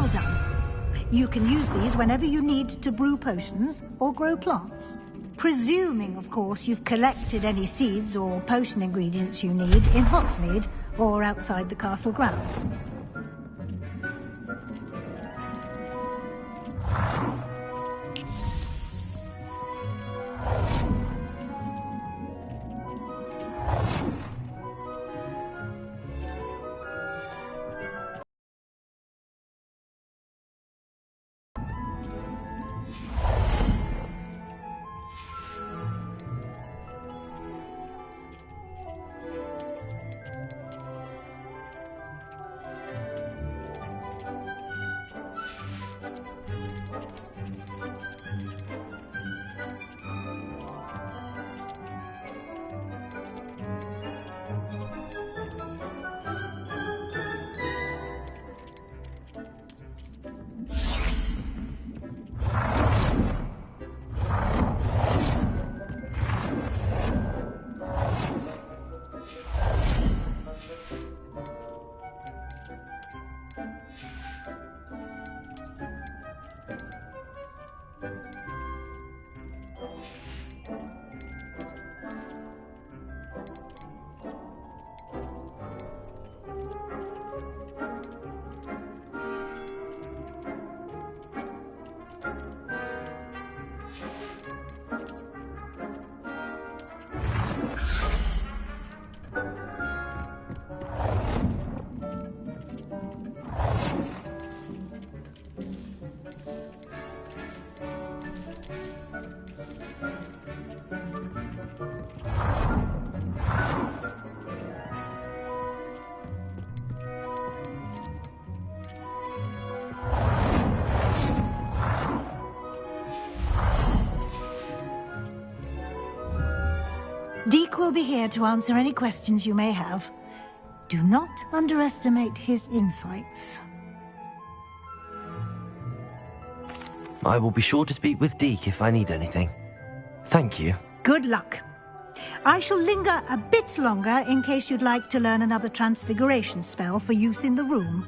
Well done. You can use these whenever you need to brew potions or grow plants. Presuming, of course, you've collected any seeds or potion ingredients you need in Hogsmeade or outside the castle grounds. Deke will be here to answer any questions you may have. Do not underestimate his insights. I will be sure to speak with Deke if I need anything. Thank you. Good luck. I shall linger a bit longer in case you'd like to learn another transfiguration spell for use in the room.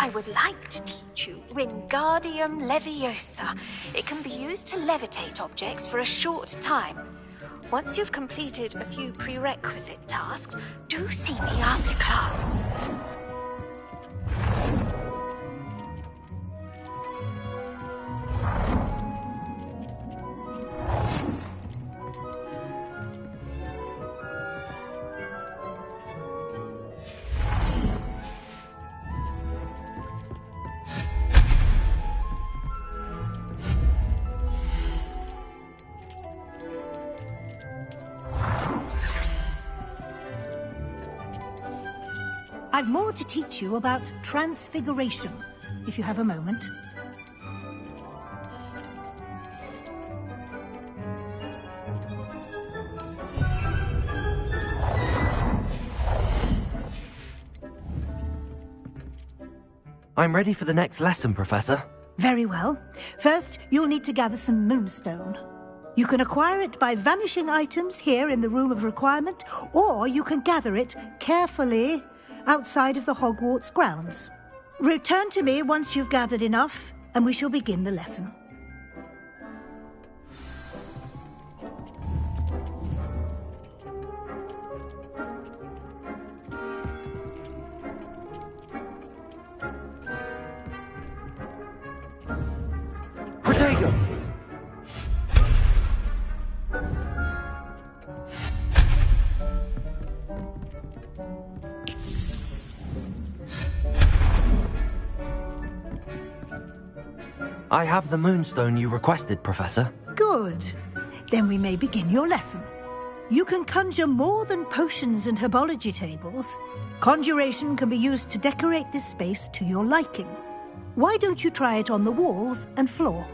I would like to teach you Wingardium Leviosa. It can be used to levitate objects for a short time. Once you've completed a few prerequisite tasks, do see me after class. I've more to teach you about transfiguration, if you have a moment. I'm ready for the next lesson, Professor. Very well. First, you'll need to gather some moonstone. You can acquire it by vanishing items here in the Room of Requirement, or you can gather it carefully outside of the Hogwarts grounds. Return to me once you've gathered enough, and we shall begin the lesson. I have the moonstone you requested, Professor. Good. Then we may begin your lesson. You can conjure more than potions and herbology tables. Conjuration can be used to decorate this space to your liking. Why don't you try it on the walls and floor?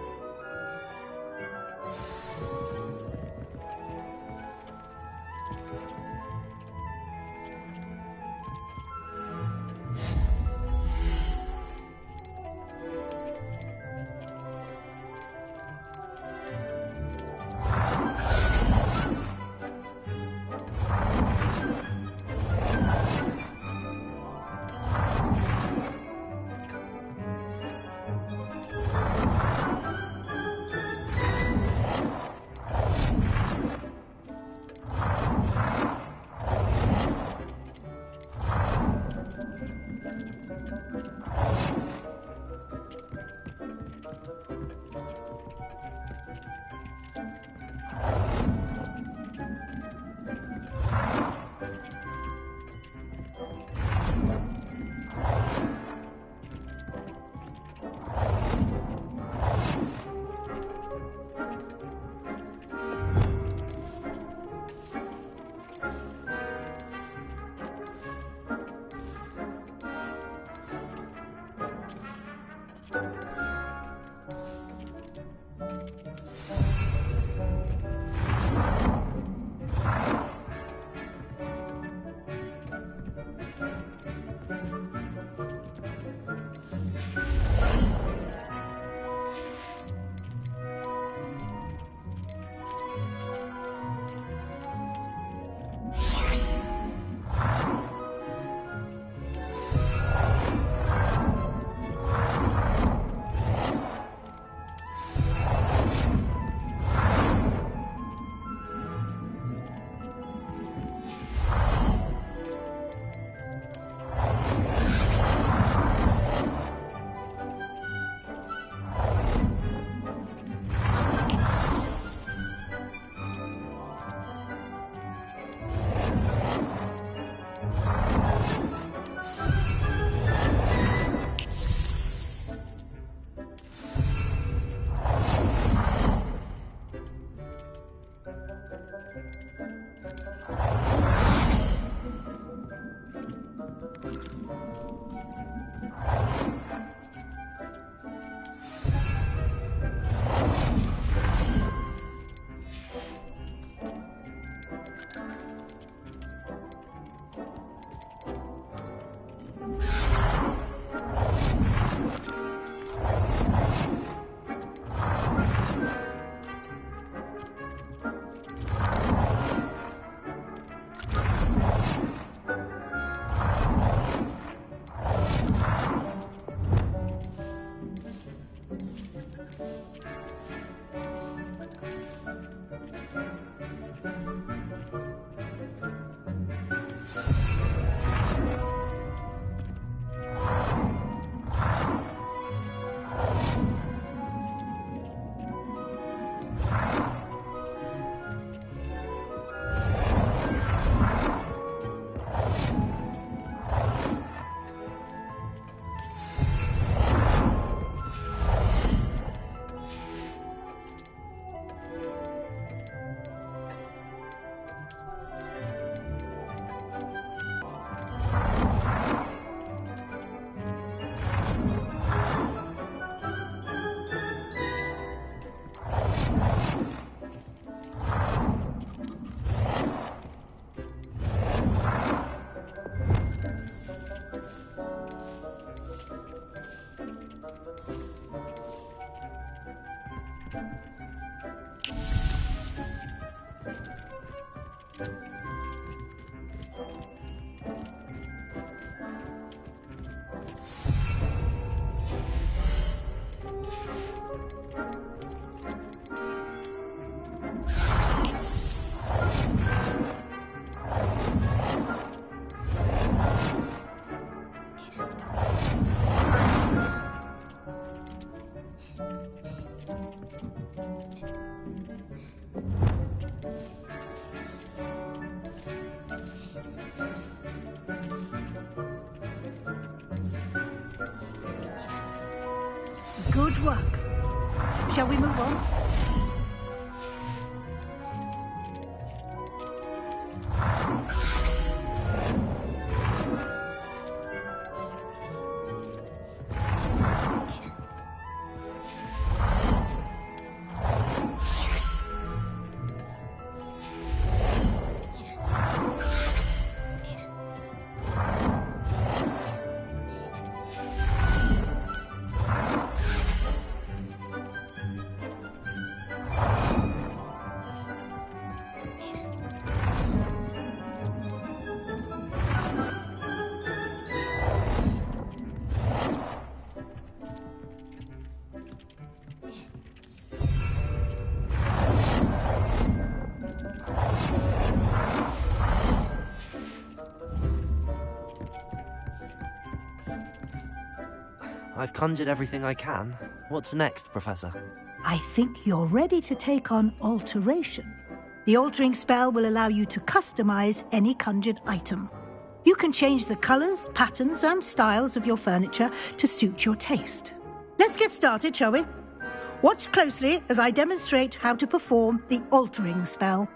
Good work. Shall we move on? I've conjured everything I can. What's next, Professor? I think you're ready to take on alteration. The altering spell will allow you to customize any conjured item. You can change the colors, patterns, and styles of your furniture to suit your taste. Let's get started, shall we? Watch closely as I demonstrate how to perform the altering spell.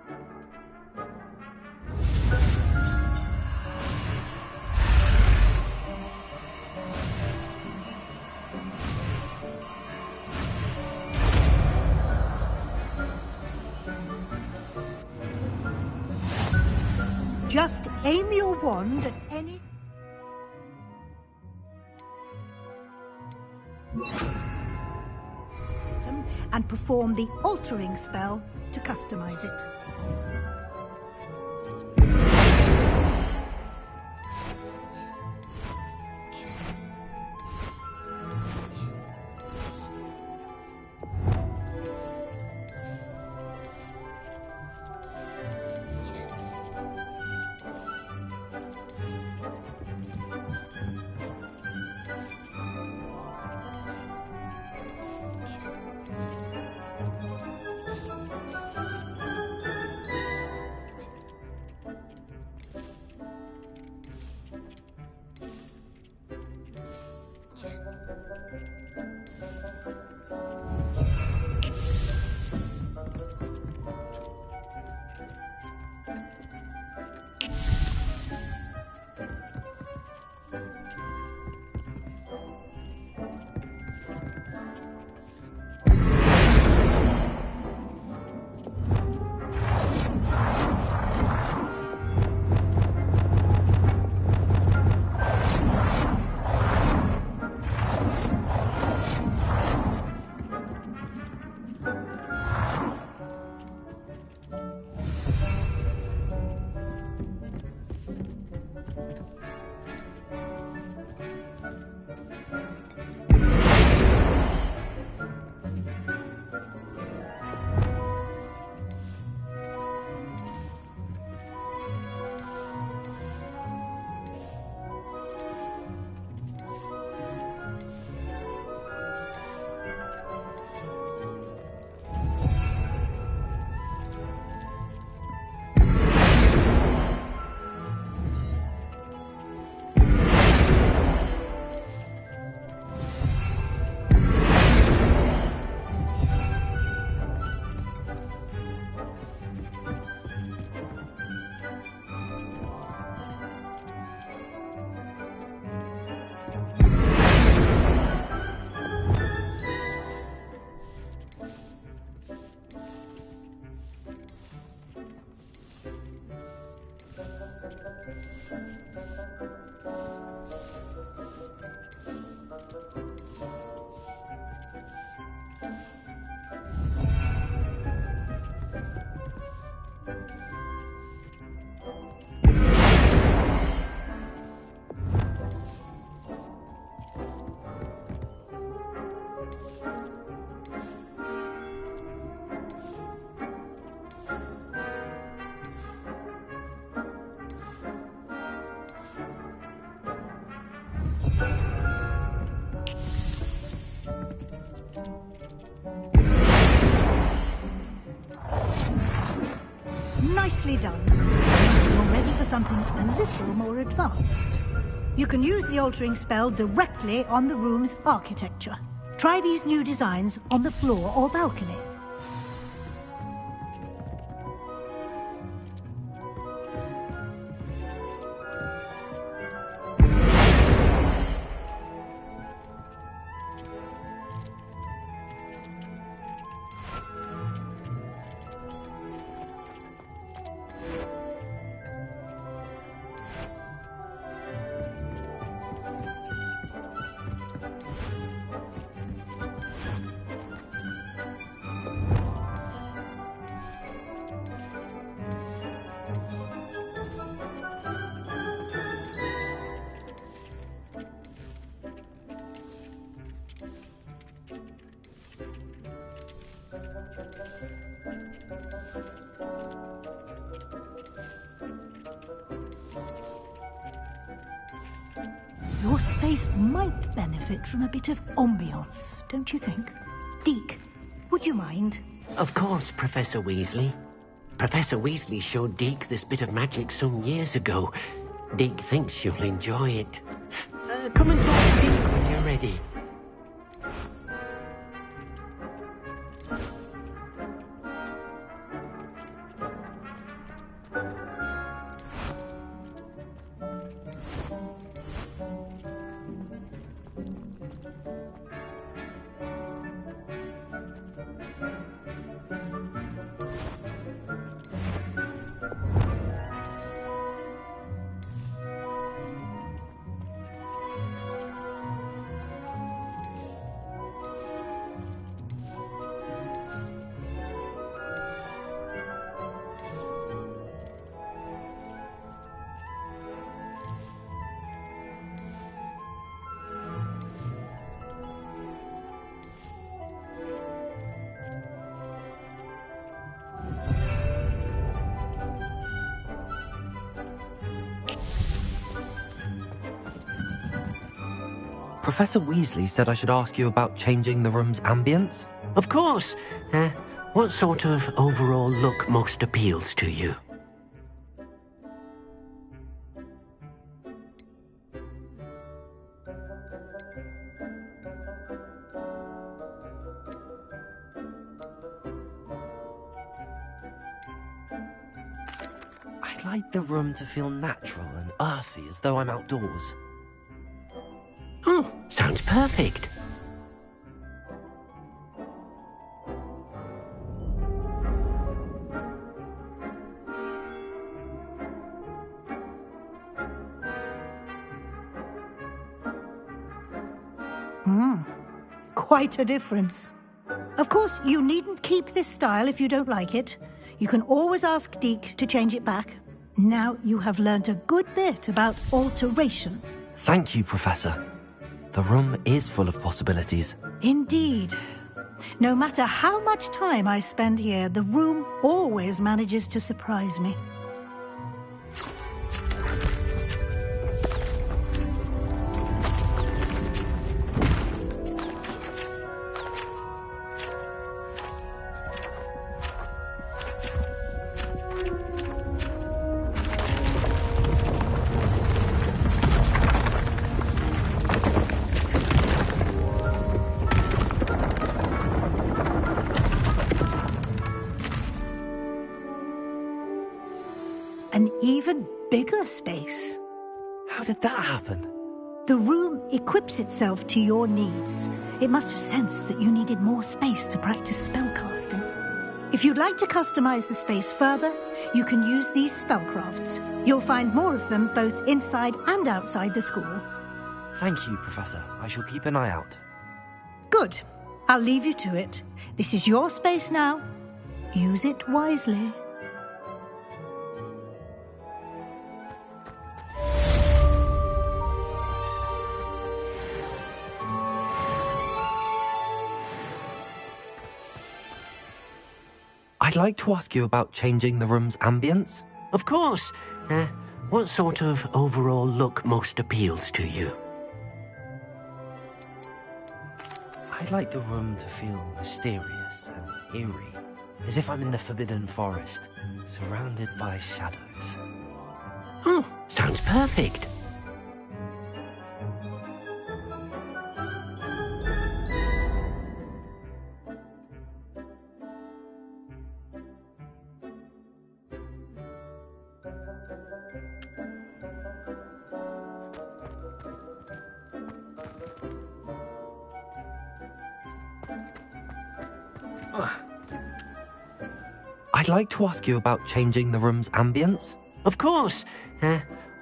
Just aim your wand at any... and perform the altering spell to customize it. Nicely done. You're ready for something a little more advanced. You can use the altering spell directly on the room's architecture. Try these new designs on the floor or balcony. Your space might benefit from a bit of ambiance, don't you think? Deke, would you mind? Of course, Professor Weasley. Professor Weasley showed Deke this bit of magic some years ago. Deke thinks you'll enjoy it. Come and talk to Deke when you're ready. Professor Weasley said I should ask you about changing the room's ambience? Of course. What sort of overall look most appeals to you? I'd like the room to feel natural and earthy, as though I'm outdoors. Oh, sounds perfect. Quite a difference. Of course, you needn't keep this style if you don't like it. You can always ask Deke to change it back. Now you have learnt a good bit about alteration. Thank you, Professor. The room is full of possibilities. Indeed. No matter how much time I spend here, the room always manages to surprise me. An even bigger space. How did that happen? The room equips itself to your needs. It must have sensed that you needed more space to practice spellcasting. If you'd like to customize the space further, you can use these spellcrafts. You'll find more of them both inside and outside the school. Thank you, Professor. I shall keep an eye out. Good. I'll leave you to it. This is your space now. Use it wisely. I'd like to ask you about changing the room's ambience. Of course. What sort of overall look most appeals to you? I'd like the room to feel mysterious and eerie, as if I'm in the Forbidden Forest, surrounded by shadows. Oh, sounds perfect. I'd like to ask you about changing the room's ambience. Of course.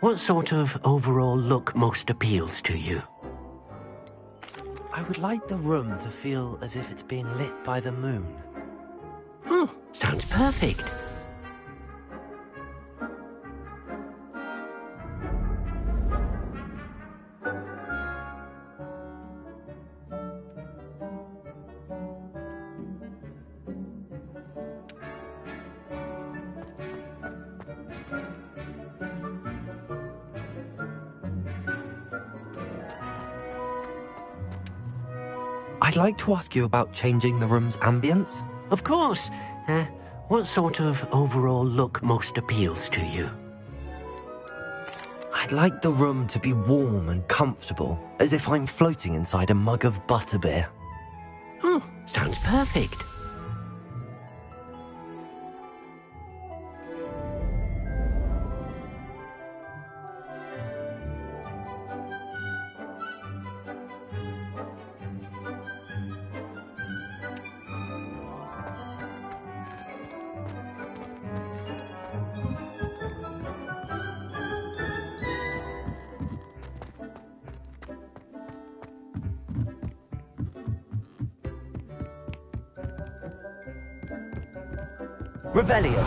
What sort of overall look most appeals to you? I would like the room to feel as if it's being lit by the moon. Sounds perfect. I'd like to ask you about changing the room's ambience. Of course. What sort of overall look most appeals to you? I'd like the room to be warm and comfortable, as if I'm floating inside a mug of butterbeer. Sounds perfect. Revelio.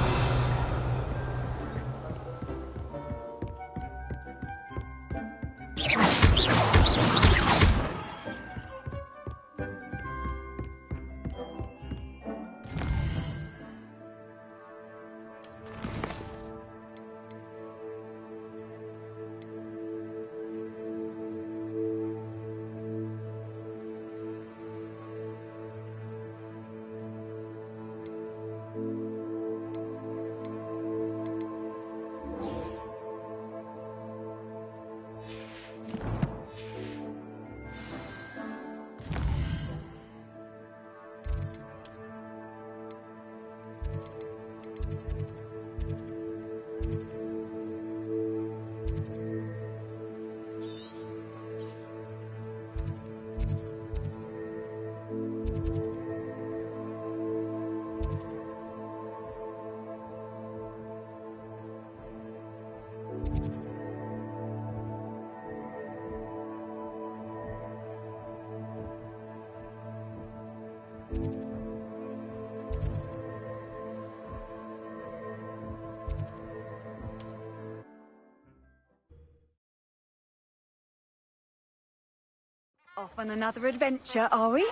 Off on another adventure, are we?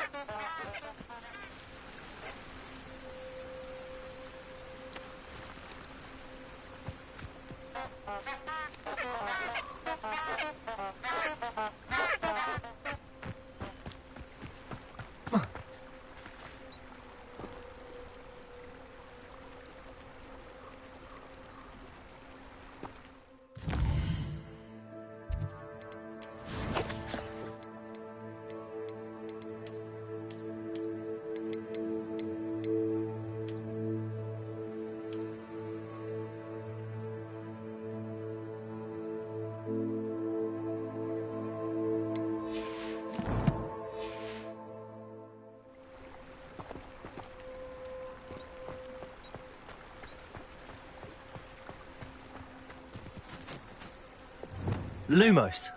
Lumos.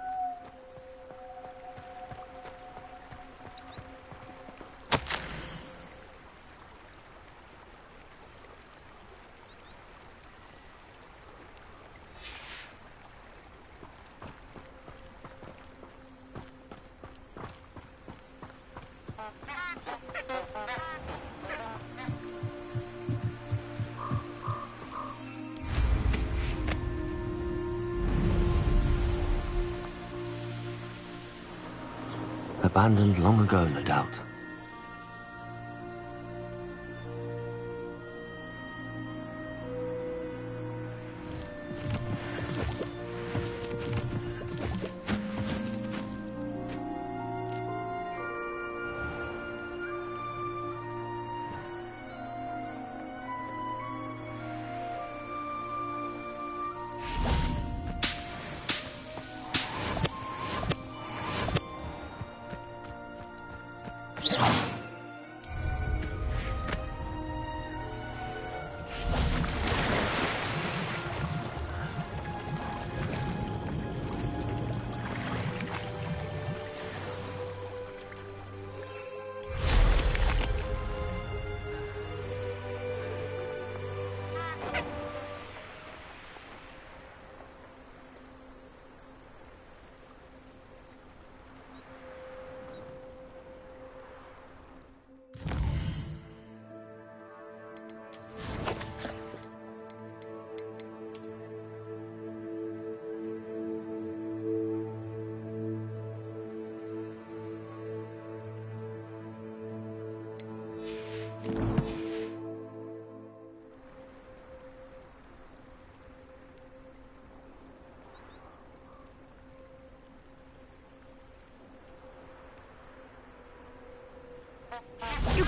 Abandoned long ago, no doubt.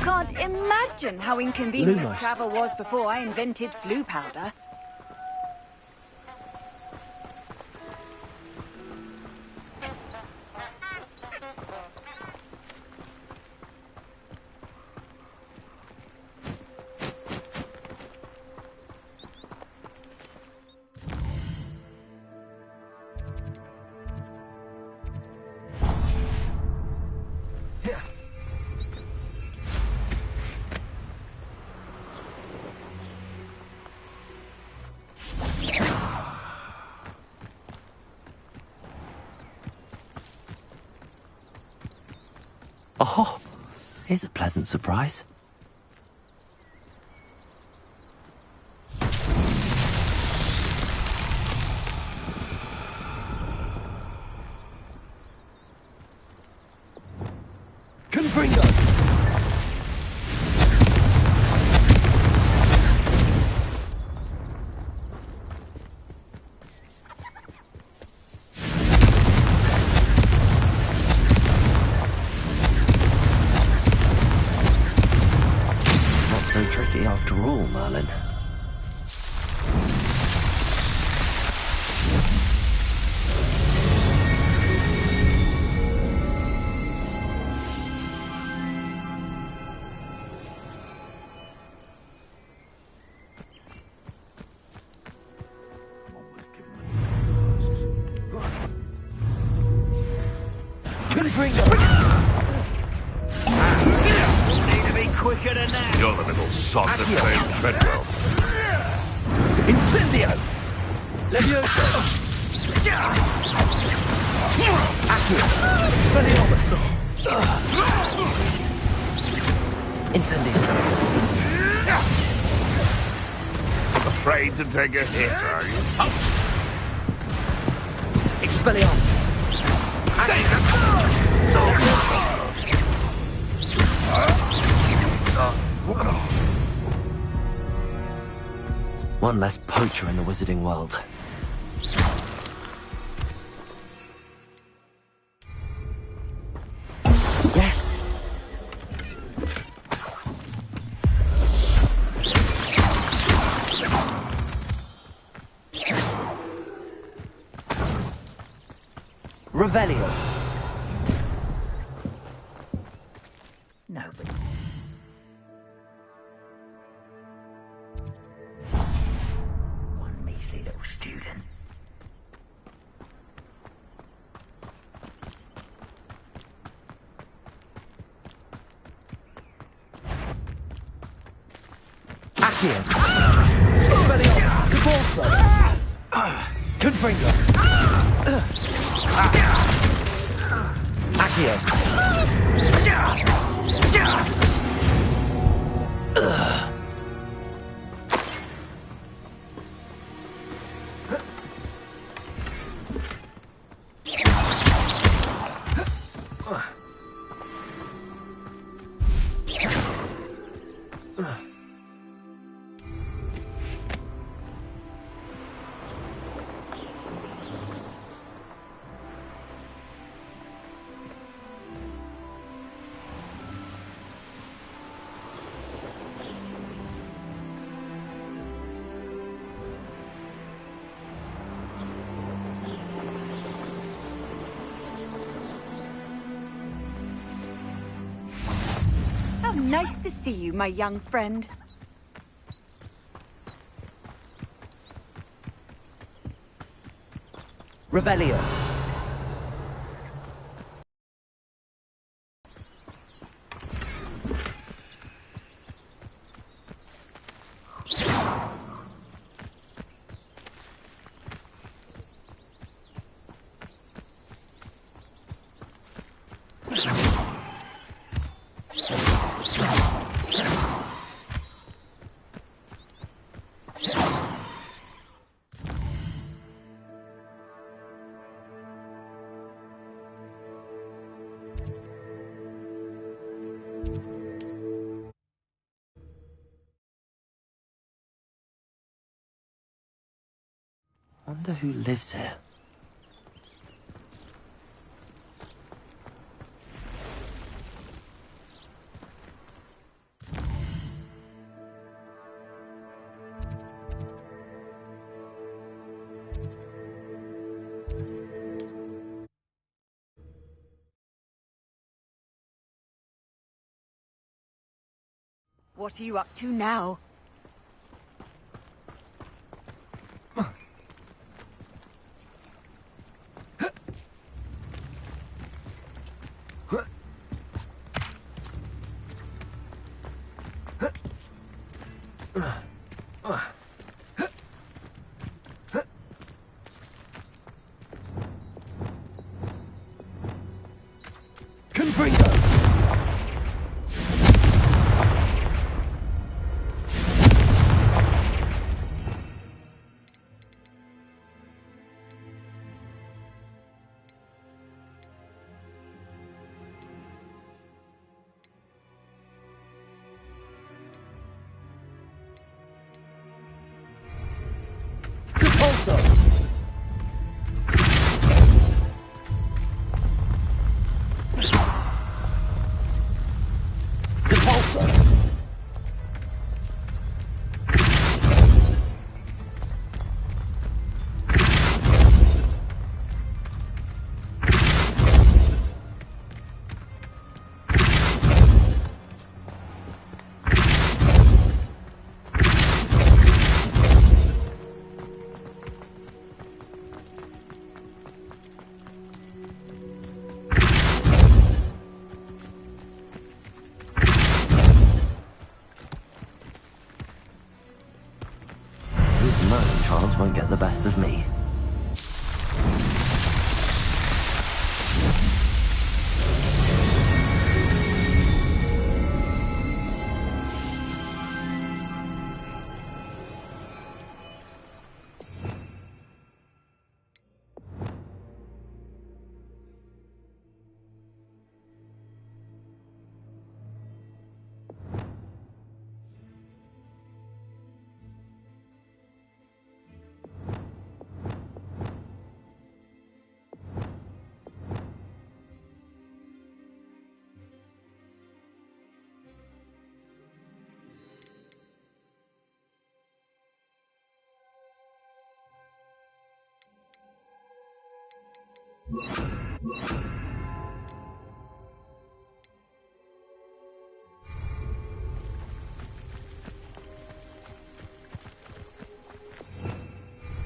can't imagine how inconvenient Lumos. travel was before I invented flu powder. Oh, here's a pleasant surprise. Confringo! So tricky after all, Merlin. Quicker than that! You're the little sod that trained Treadwell. Incendio! Levioso! Accio! Expelliarmus! Incendio! Afraid to take a hit, are you? Expelliarmus! One less poacher in the wizarding world. Yes! Revelio. No, but... One measly little student. Accio. Expelliarmus. Cabalso. Confringo. Accio. How nice to see you, my young friend. Revelio. Wonder who lives here. What are you up to now? Won't get the best of me.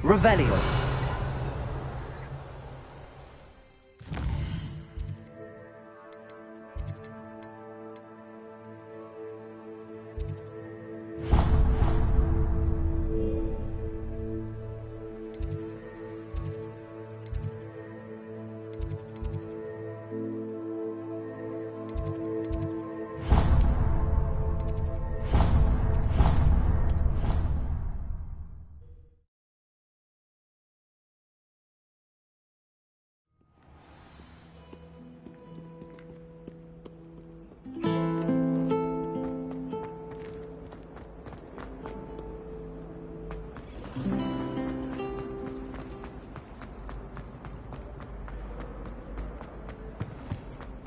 Revelio.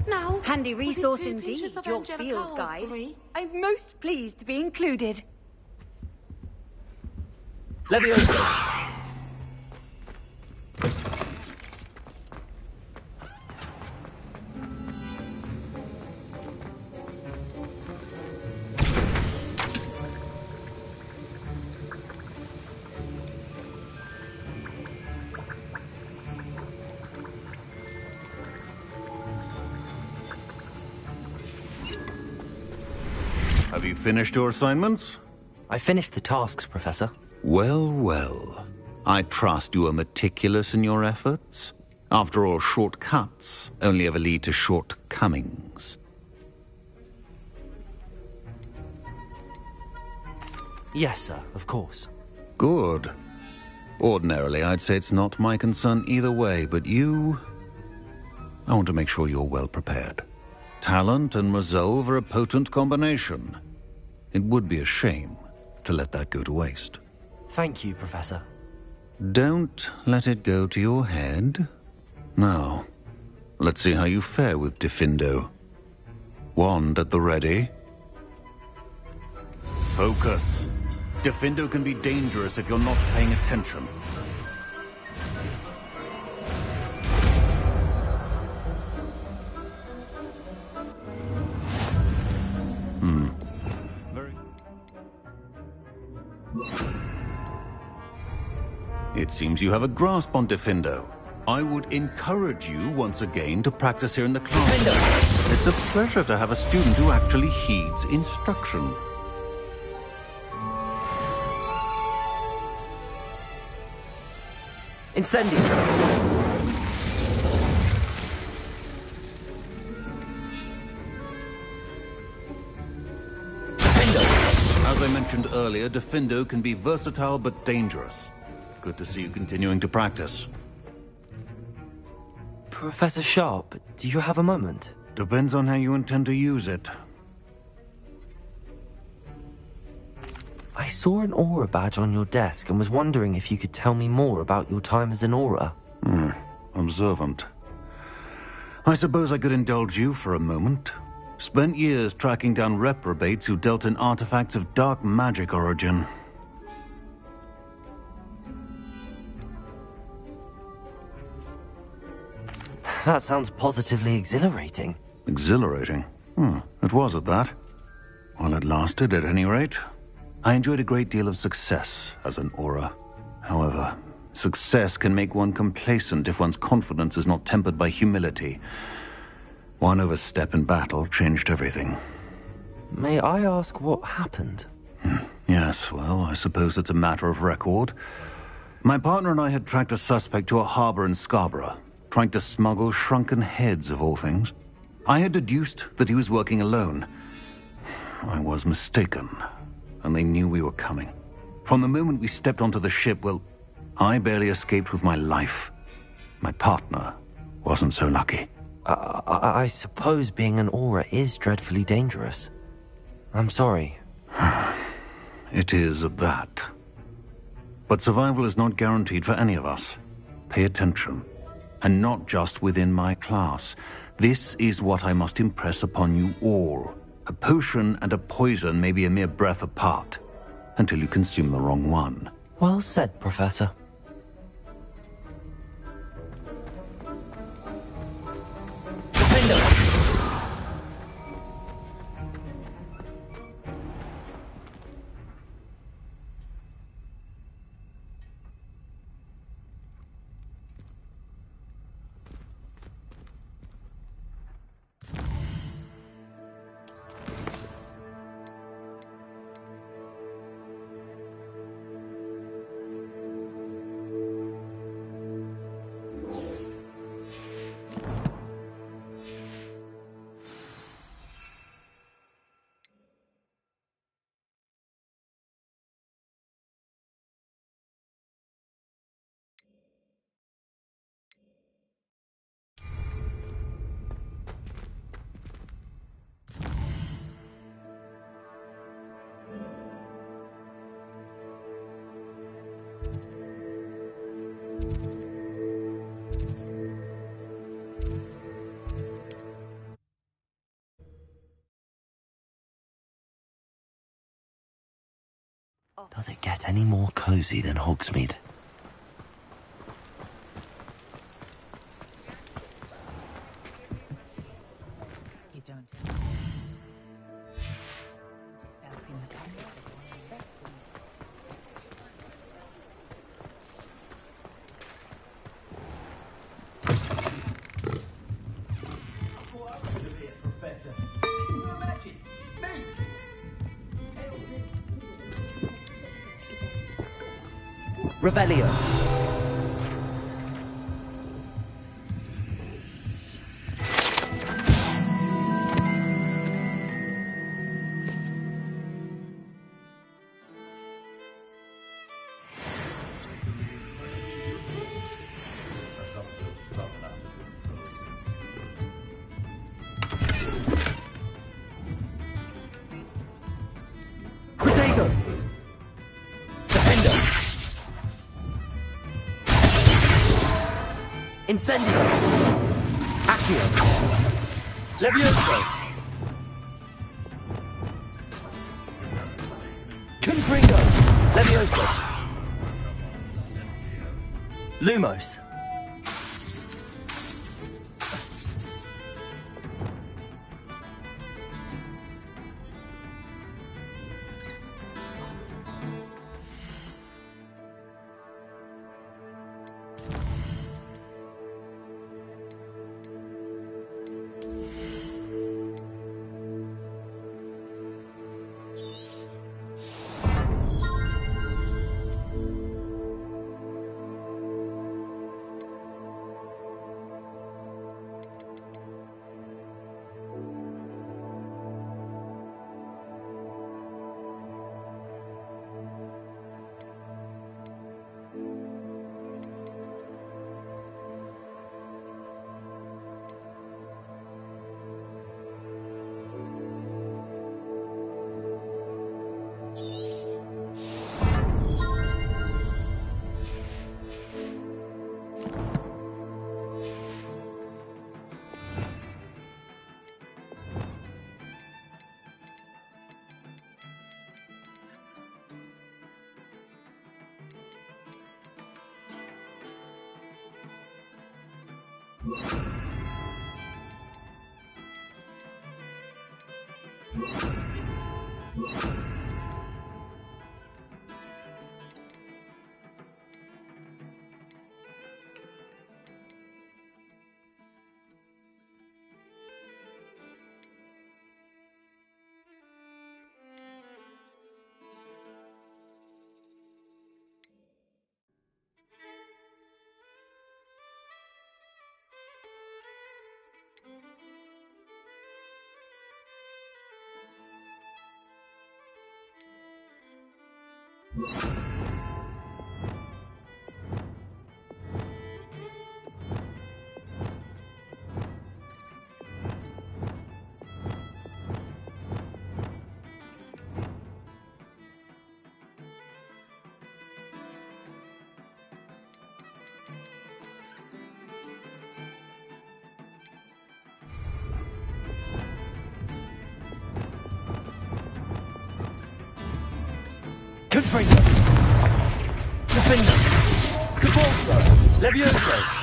Now, handy resource indeed, your field guide. I'm most pleased to be included. Leviosa. Have you finished your assignments? I finished the tasks, Professor. Well, well. I trust you are meticulous in your efforts. After all, shortcuts only ever lead to shortcomings. Yes, sir, of course. Good. Ordinarily, I'd say it's not my concern either way, but you... I want to make sure you're well prepared. Talent and resolve are a potent combination. It would be a shame to let that go to waste. Thank you, Professor. Don't let it go to your head. Now, let's see how you fare with Diffindo. Wand at the ready. Focus. Diffindo can be dangerous if you're not paying attention. Very It seems you have a grasp on Defendo. I would encourage you once again to practice here in the class. It's a pleasure to have a student who actually heeds instruction. Incendio! As I mentioned earlier, Defendo can be versatile but dangerous. Good to see you continuing to practice. Professor Sharp, do you have a moment? Depends on how you intend to use it. I saw an Aura badge on your desk and was wondering if you could tell me more about your time as an Aura. Observant. I suppose I could indulge you for a moment. Spent years tracking down reprobates who dealt in artifacts of dark magic origin. That sounds positively exhilarating. Exhilarating? It was at that. While it lasted, at any rate. I enjoyed a great deal of success as an Aura. However, success can make one complacent if one's confidence is not tempered by humility. One overstep in battle changed everything. May I ask what happened? Yes, well, I suppose it's a matter of record. My partner and I had tracked a suspect to a harbor in Scarborough, trying to smuggle shrunken heads of all things. I had deduced that he was working alone. I was mistaken, and they knew we were coming. From the moment we stepped onto the ship, well, I barely escaped with my life. My partner wasn't so lucky. I suppose being an Aura is dreadfully dangerous. I'm sorry. It is that. But survival is not guaranteed for any of us. Pay attention. And not just within my class. This is what I must impress upon you all. A potion and a poison may be a mere breath apart, until you consume the wrong one. Well said, Professor. Does it get any more cozy than Hogsmeade? You don't. Revelio. Protego. Defendo. Incendio. Accio. Levioso. Confringo. Levioso. Lumos. Confringo! Defender! Cabalso! Levioso!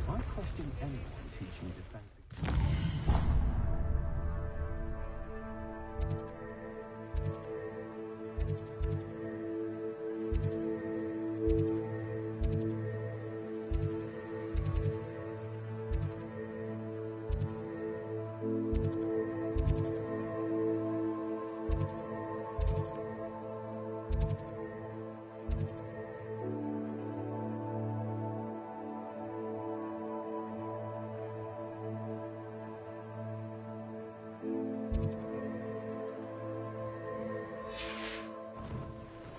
I question anyone teaching defense.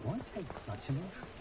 Why take such an interest?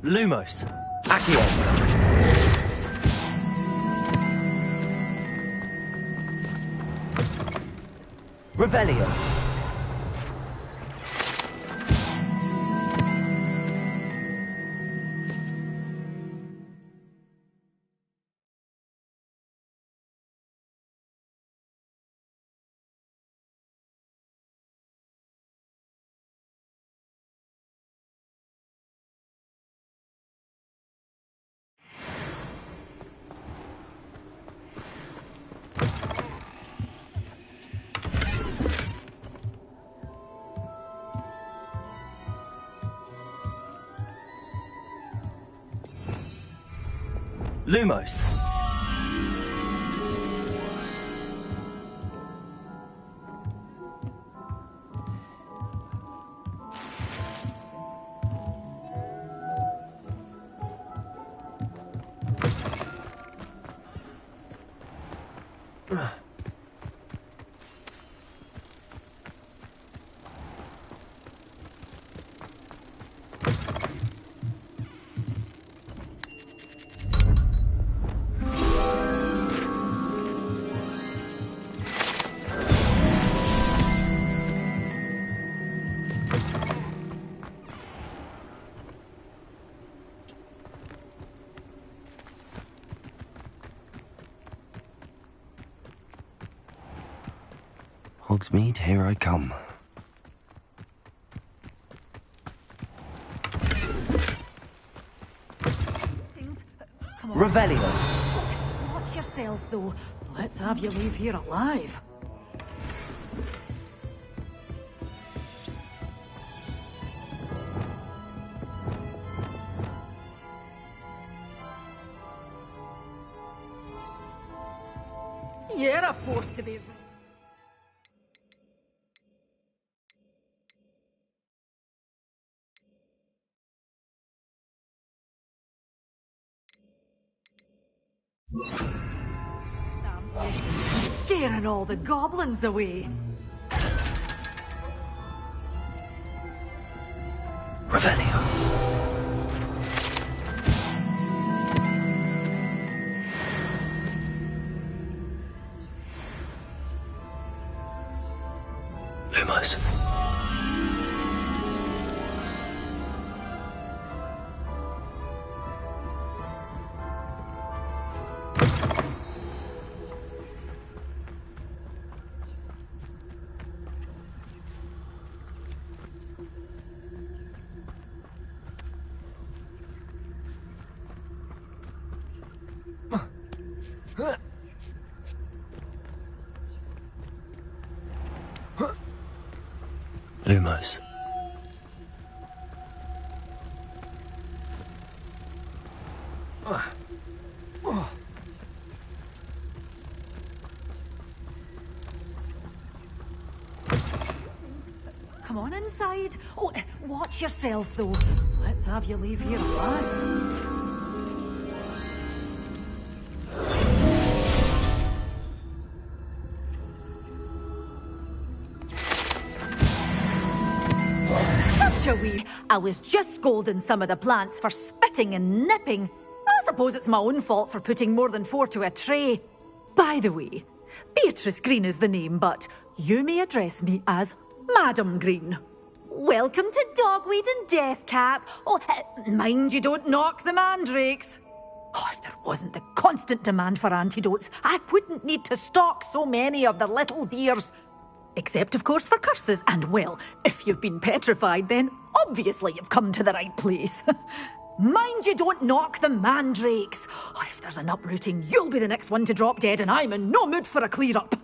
Lumos. Accio. Revelio. Lumos. Hogsmeade, here I come. Revelio. Watch yourself, though. Let's have you leave here alive. You're a force to be... Scaring all the goblins away. Revelio. Lumos. Lumos. Come on inside. Oh, watch yourself, though. Let's have you leave here alive. I was just scolding some of the plants for spitting and nipping. I suppose it's my own fault for putting more than 4 to a tray. By the way, Beatrice Green is the name, but you may address me as Madam Green. Welcome to Dogweed and Deathcap. Oh, mind you don't knock the mandrakes. Oh, if there wasn't the constant demand for antidotes, I wouldn't need to stock so many of the little dears. Except, of course, for curses. And, well, if you've been petrified, then obviously you've come to the right place. Mind you don't knock the mandrakes. Oh, if there's an uprooting, you'll be the next one to drop dead, and I'm in no mood for a clear-up.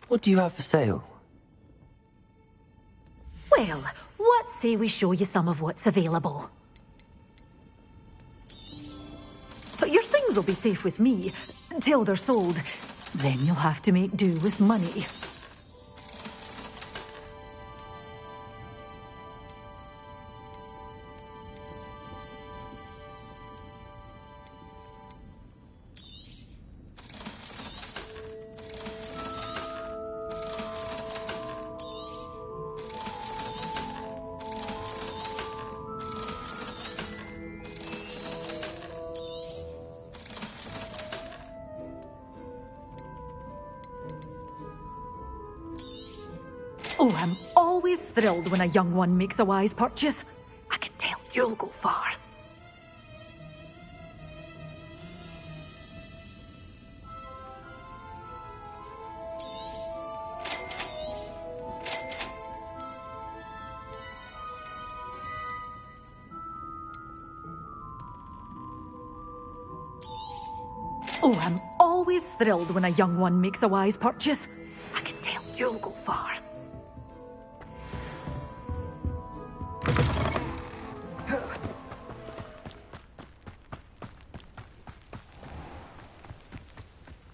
What do you have for sale? Well, what say we show you some of what's available? But your things will be safe with me, till they're sold. Then you'll have to make do with money. Oh, I'm always thrilled when a young one makes a wise purchase. I can tell you'll go far. Oh, I'm always thrilled when a young one makes a wise purchase. I can tell you'll go far.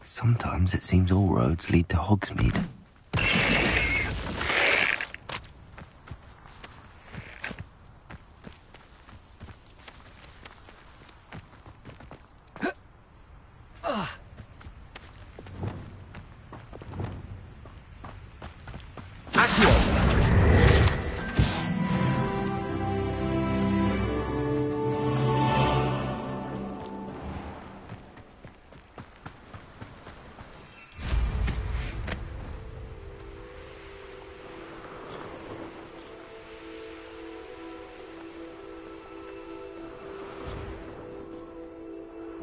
Sometimes it seems all roads lead to Hogsmeade.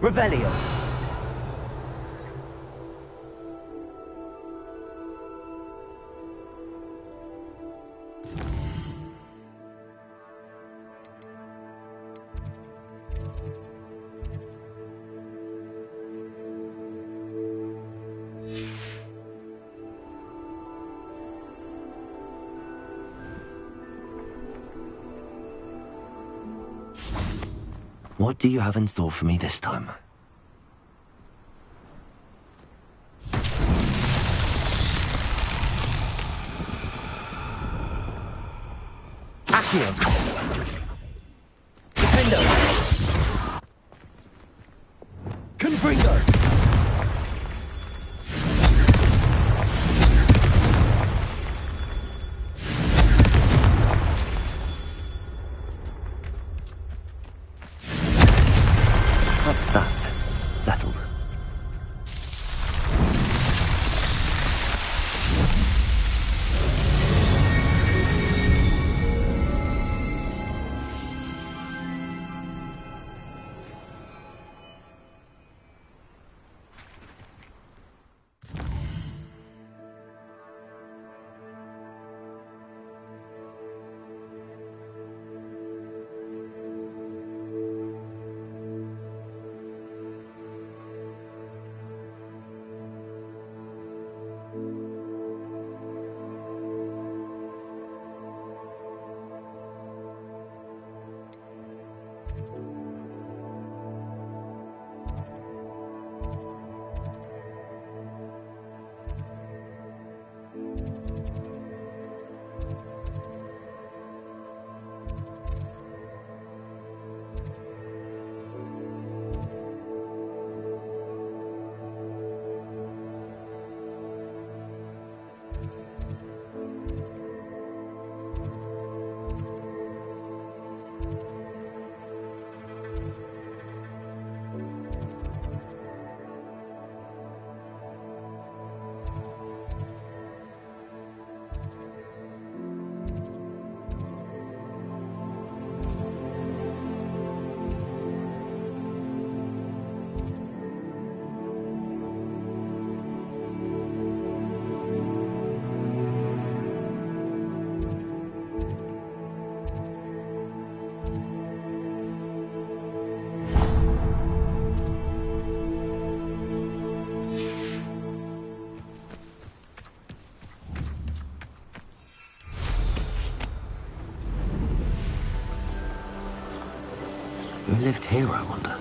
Revelio. What do you have in store for me this time? Accio! Defendo! Confringo! That's that. Settled. Who lived here, I wonder?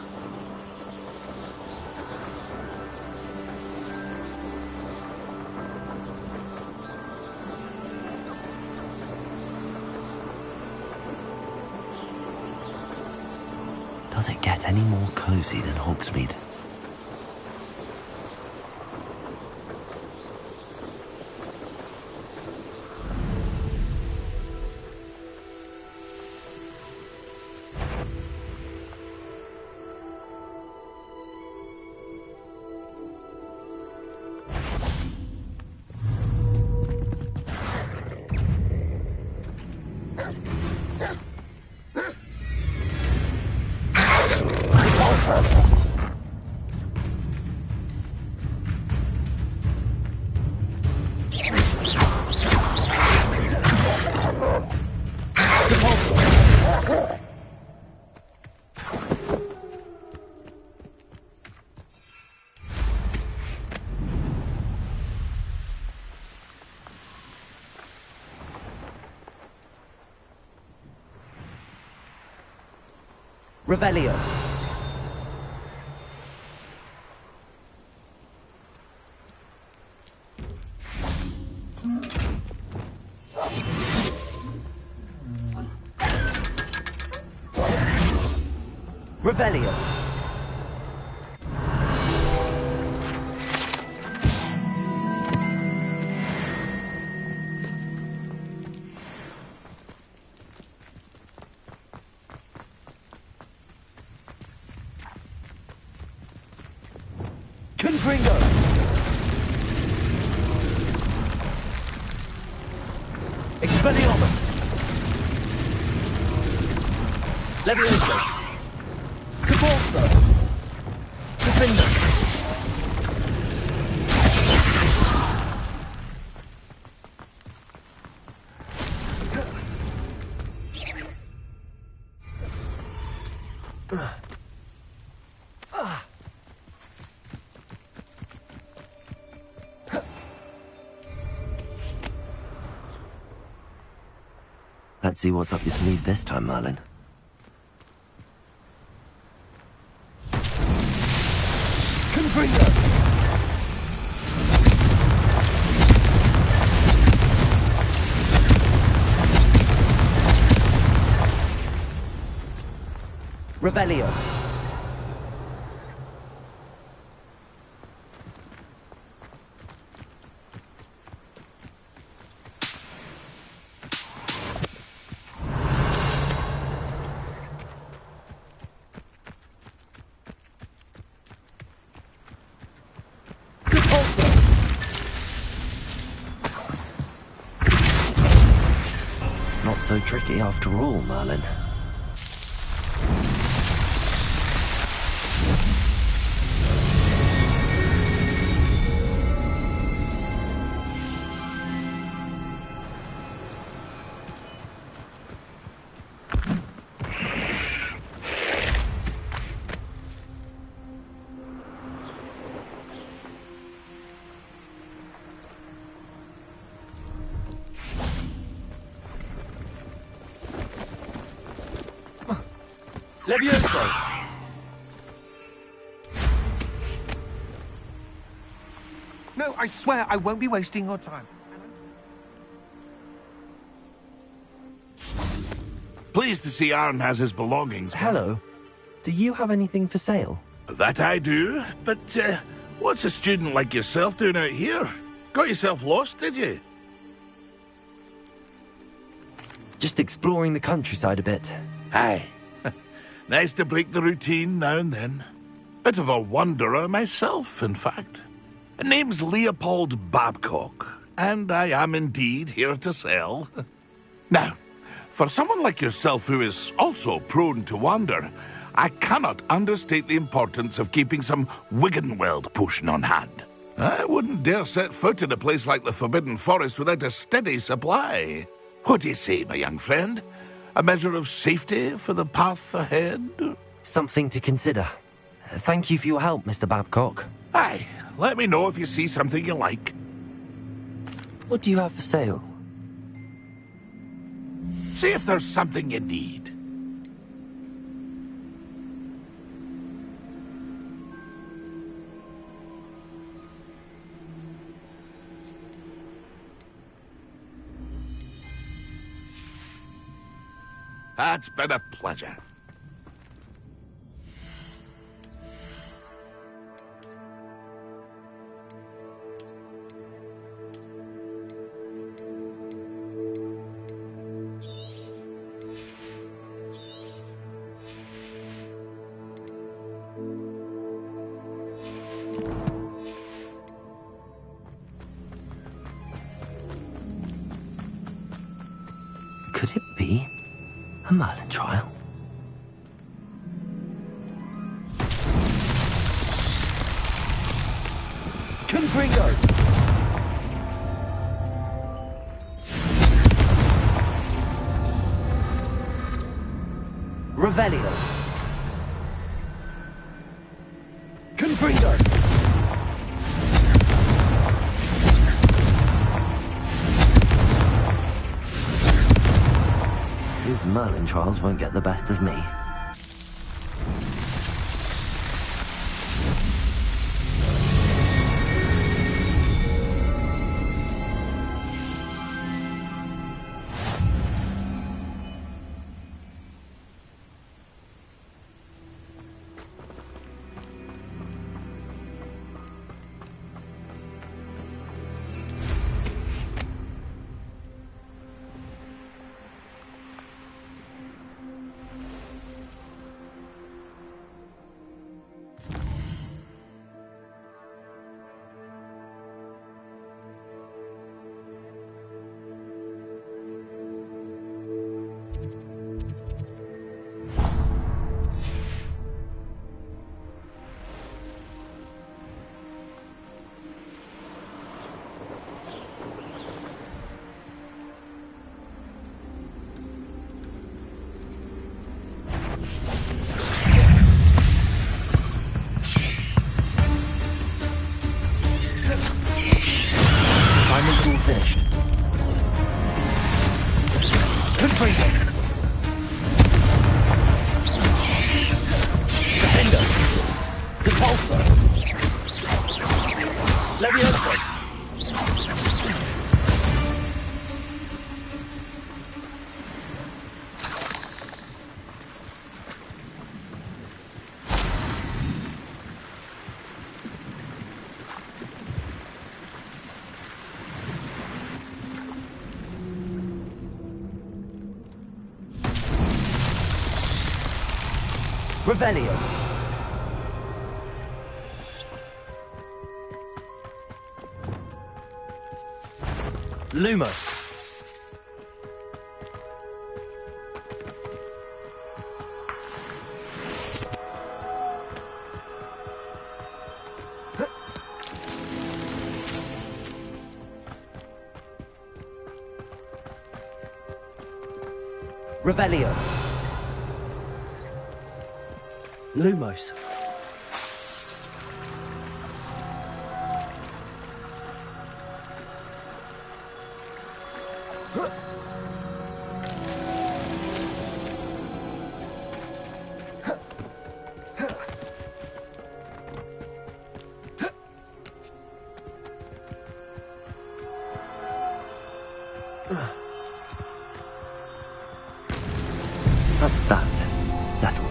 Does it get any more cozy than Hogsmeade? Revelio. Revelio. Confringo! Expelliarmus! Levioso! Cabalso! Gryffindor! Let's see what's up your sleeve this time, Merlin. Confringo! Revelio. Not so tricky after all, Merlin. Levioso! No, I swear I won't be wasting your time. Pleased to see Arn has his belongings. Hello. Do you have anything for sale? That I do, but what's a student like yourself doing out here? Got yourself lost, did you? Just exploring the countryside a bit. Aye. Nice to break the routine now and then. Bit of a wanderer myself, in fact. Name's Leopold Babcock, and I am indeed here to sell. Now, for someone like yourself who is also prone to wander, I cannot understate the importance of keeping some Wiggenweld potion on hand. I wouldn't dare set foot in a place like the Forbidden Forest without a steady supply. What do you say, my young friend? A measure of safety for the path ahead? Something to consider. Thank you for your help, Mr. Babcock. Aye, let me know if you see something you like. What do you have for sale? See if there's something you need. It's been a pleasure. Could it be a Merlin trial? Confringo! Revelio! Confringo! His Merlin trials won't get the best of me. finished. Confringo. Defender. Depulsor. Levioso. Revelio. Lumos. Revelio. Lumos. That's that. Settled.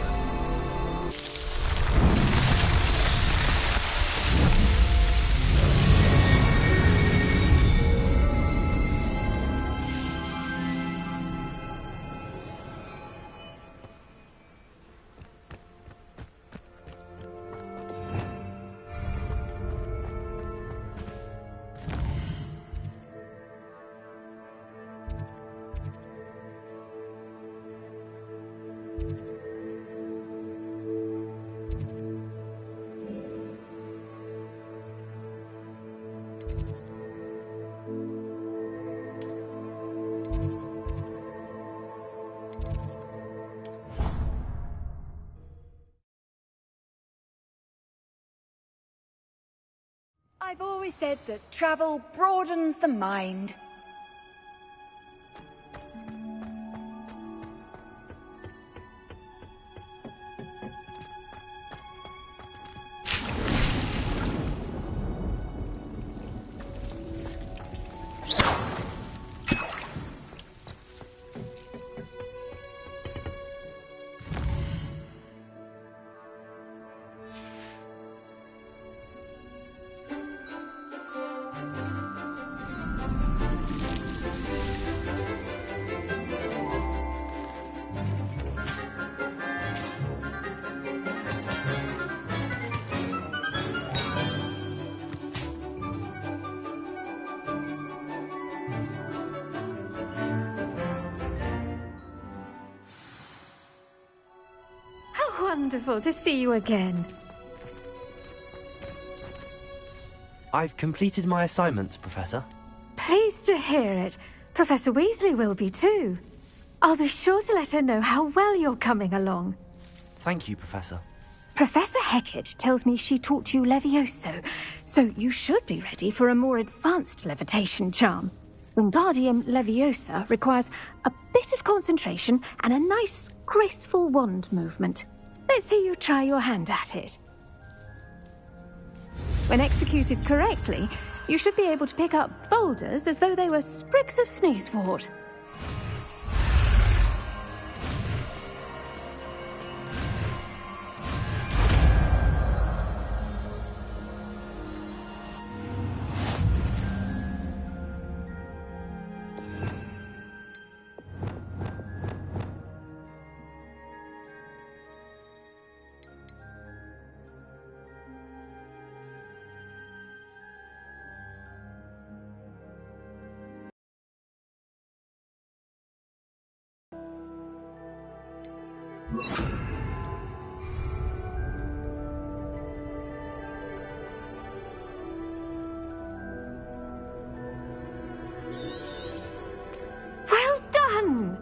I've always said that travel broadens the mind. Wonderful to see you again. I've completed my assignments, Professor. Pleased to hear it. Professor Weasley will be too. I'll be sure to let her know how well you're coming along. Thank you, Professor. Professor Hecat tells me she taught you Levioso, so you should be ready for a more advanced levitation charm. Wingardium Leviosa requires a bit of concentration and a nice, graceful wand movement. Let's see you try your hand at it. When executed correctly, you should be able to pick up boulders as though they were sprigs of sneezewort. Well done!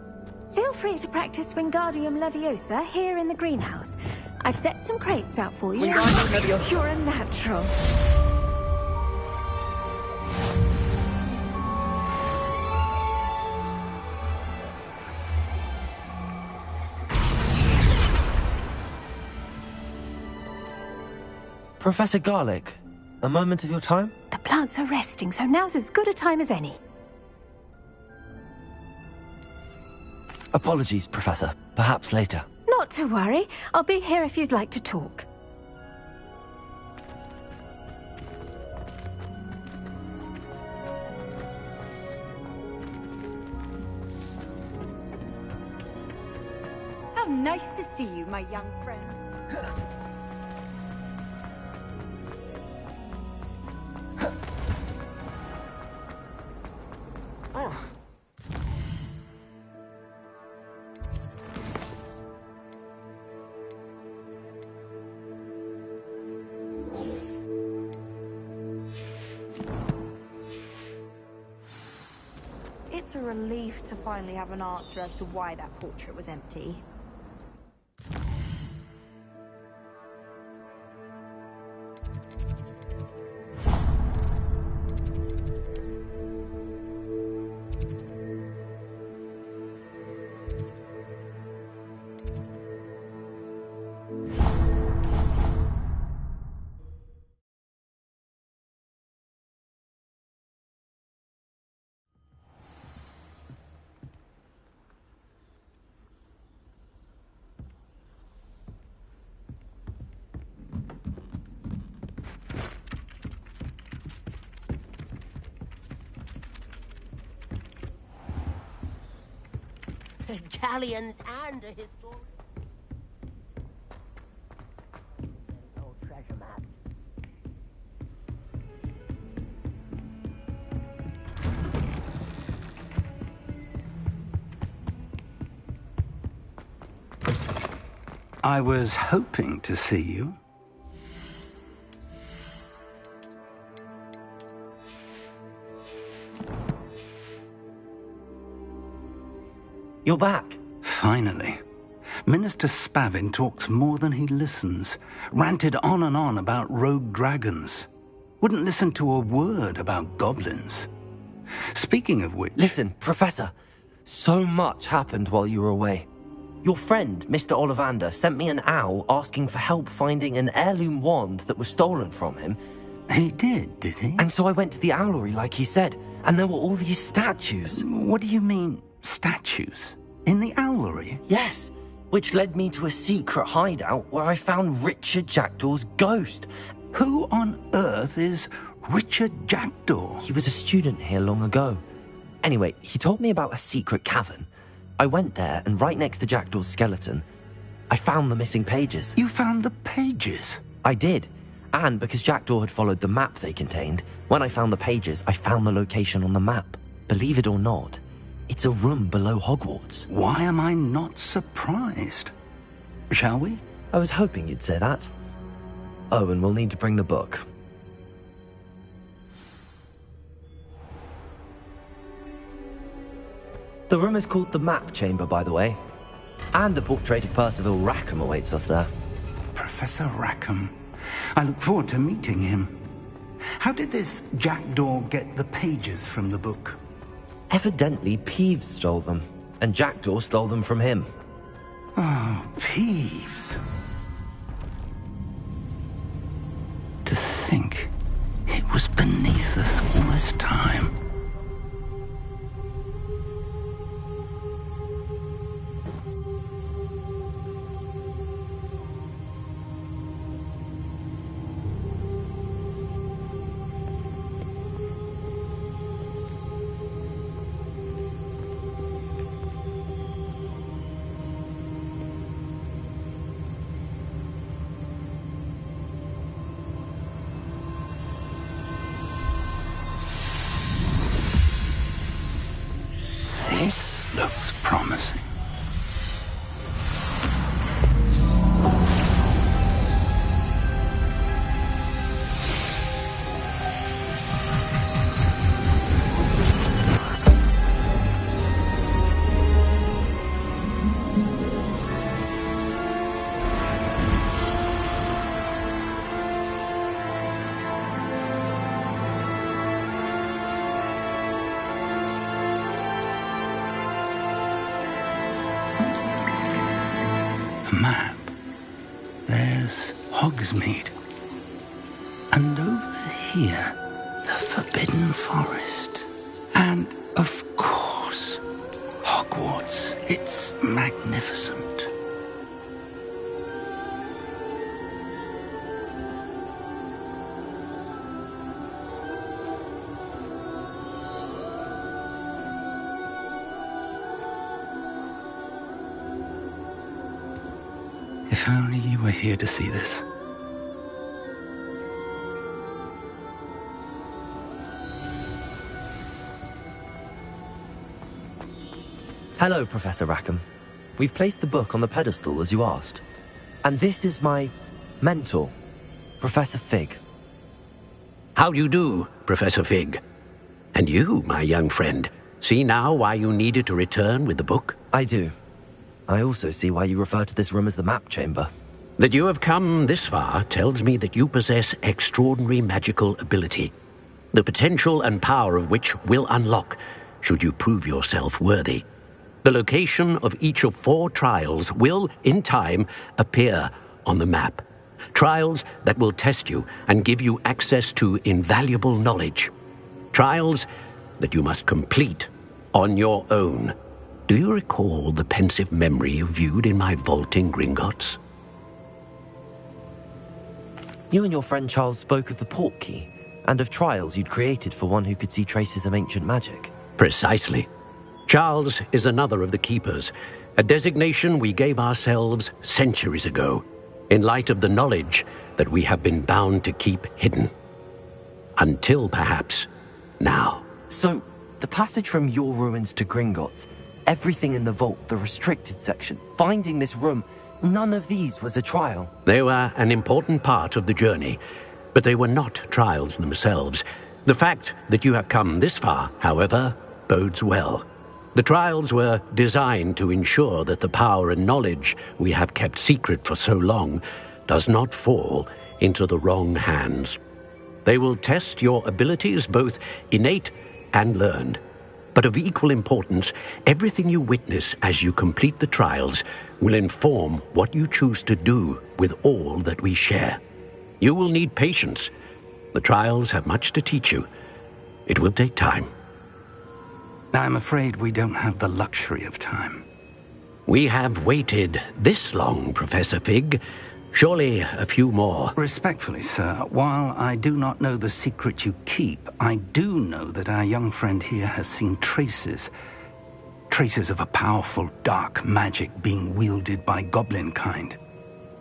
Feel free to practice Wingardium Leviosa here in the greenhouse. I've set some crates out for you. Wingardium Leviosa. You're a natural. Professor Garlic, a moment of your time? The plants are resting, so now's as good a time as any. Apologies, Professor. Perhaps later. Not to worry. I'll be here if you'd like to talk. How nice to see you, my young friend. It's a relief to finally have an answer as to why that portrait was empty. Galleons and a historian. No treasure maps. I was hoping to see you. You're back. Finally. Minister Spavin talks more than he listens. Ranted on and on about rogue dragons. Wouldn't listen to a word about goblins. Speaking of which... Listen, Professor. So much happened while you were away. Your friend, Mr. Ollivander, sent me an owl asking for help finding an heirloom wand that was stolen from him. He did he? And so I went to the owlery like he said, and there were all these statues. What do you mean, statues? In the owlery? Yes, which led me to a secret hideout where I found Richard Jackdaw's ghost. Who on earth is Richard Jackdaw? He was a student here long ago. Anyway, he told me about a secret cavern. I went there, and right next to Jackdaw's skeleton, I found the missing pages. You found the pages? I did. And because Jackdaw had followed the map they contained, when I found the pages, I found the location on the map. Believe it or not, it's a room below Hogwarts. Why am I not surprised? Shall we? I was hoping you'd say that. Oh, and we'll need to bring the book. The room is called the Map Chamber, by the way. And a portrait of Percival Rackham awaits us there. Professor Rackham. I look forward to meeting him. How did this Jackdaw get the pages from the book? Evidently, Peeves stole them, and Jackdaw stole them from him. Oh, Peeves. To think it was beneath us all this time. This looks promising. Map. There's Hogsmeade. And over here, the Forbidden Forest. And, of course, Hogwarts. It's magnificent. If only you were here to see this. Hello, Professor Rackham. We've placed the book on the pedestal as you asked. And this is my mentor, Professor Fig. How do you do, Professor Fig? And you, my young friend, see now why you needed to return with the book? I do. I also see why you refer to this room as the map chamber. That you have come this far tells me that you possess extraordinary magical ability, the potential and power of which will unlock should you prove yourself worthy. The location of each of 4 trials will, in time, appear on the map. Trials that will test you and give you access to invaluable knowledge. Trials that you must complete on your own. Do you recall the pensive memory you viewed in my vault in Gringotts? You and your friend Charles spoke of the portkey, and of trials you'd created for one who could see traces of ancient magic. Precisely. Charles is another of the Keepers, a designation we gave ourselves centuries ago, in light of the knowledge that we have been bound to keep hidden. Until, perhaps, now. So, the passage from your ruins to Gringotts, everything in the vault, the restricted section, finding this room, none of these was a trial. They were an important part of the journey, but they were not trials themselves. The fact that you have come this far, however, bodes well. The trials were designed to ensure that the power and knowledge we have kept secret for so long does not fall into the wrong hands. They will test your abilities, both innate and learned. But of equal importance, everything you witness as you complete the trials will inform what you choose to do with all that we share. You will need patience. The trials have much to teach you. It will take time. I'm afraid we don't have the luxury of time. We have waited this long, Professor Fig. Surely a few more. Respectfully, sir, while I do not know the secret you keep, I do know that our young friend here has seen traces of a powerful dark magic being wielded by goblin kind.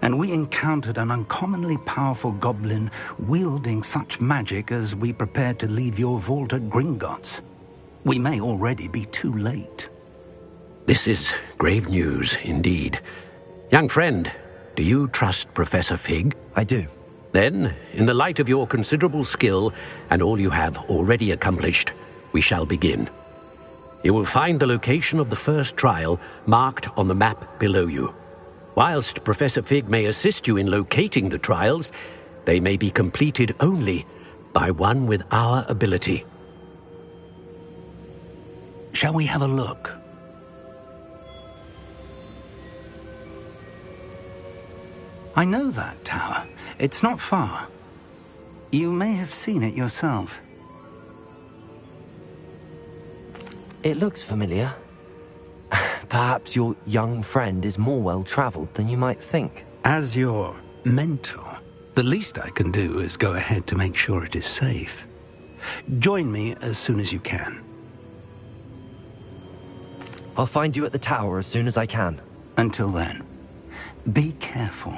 And we encountered an uncommonly powerful goblin wielding such magic as we prepared to leave your vault at Gringotts. We may already be too late. This is grave news, indeed. Young friend, do you trust Professor Fig? I do. Then, in the light of your considerable skill and all you have already accomplished, we shall begin. You will find the location of the first trial marked on the map below you. Whilst Professor Fig may assist you in locating the trials, they may be completed only by one with our ability. Shall we have a look? I know that tower. It's not far. You may have seen it yourself. It looks familiar. Perhaps your young friend is more well-traveled than you might think. As your mentor, the least I can do is go ahead to make sure it is safe. Join me as soon as you can. I'll find you at the tower as soon as I can. Until then, be careful.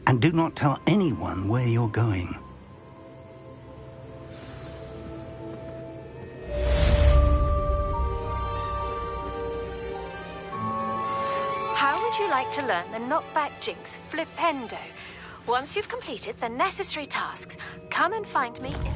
And do not tell anyone where you're going. How would you like to learn the knockback jinx flipendo? Once you've completed the necessary tasks, come and find me in...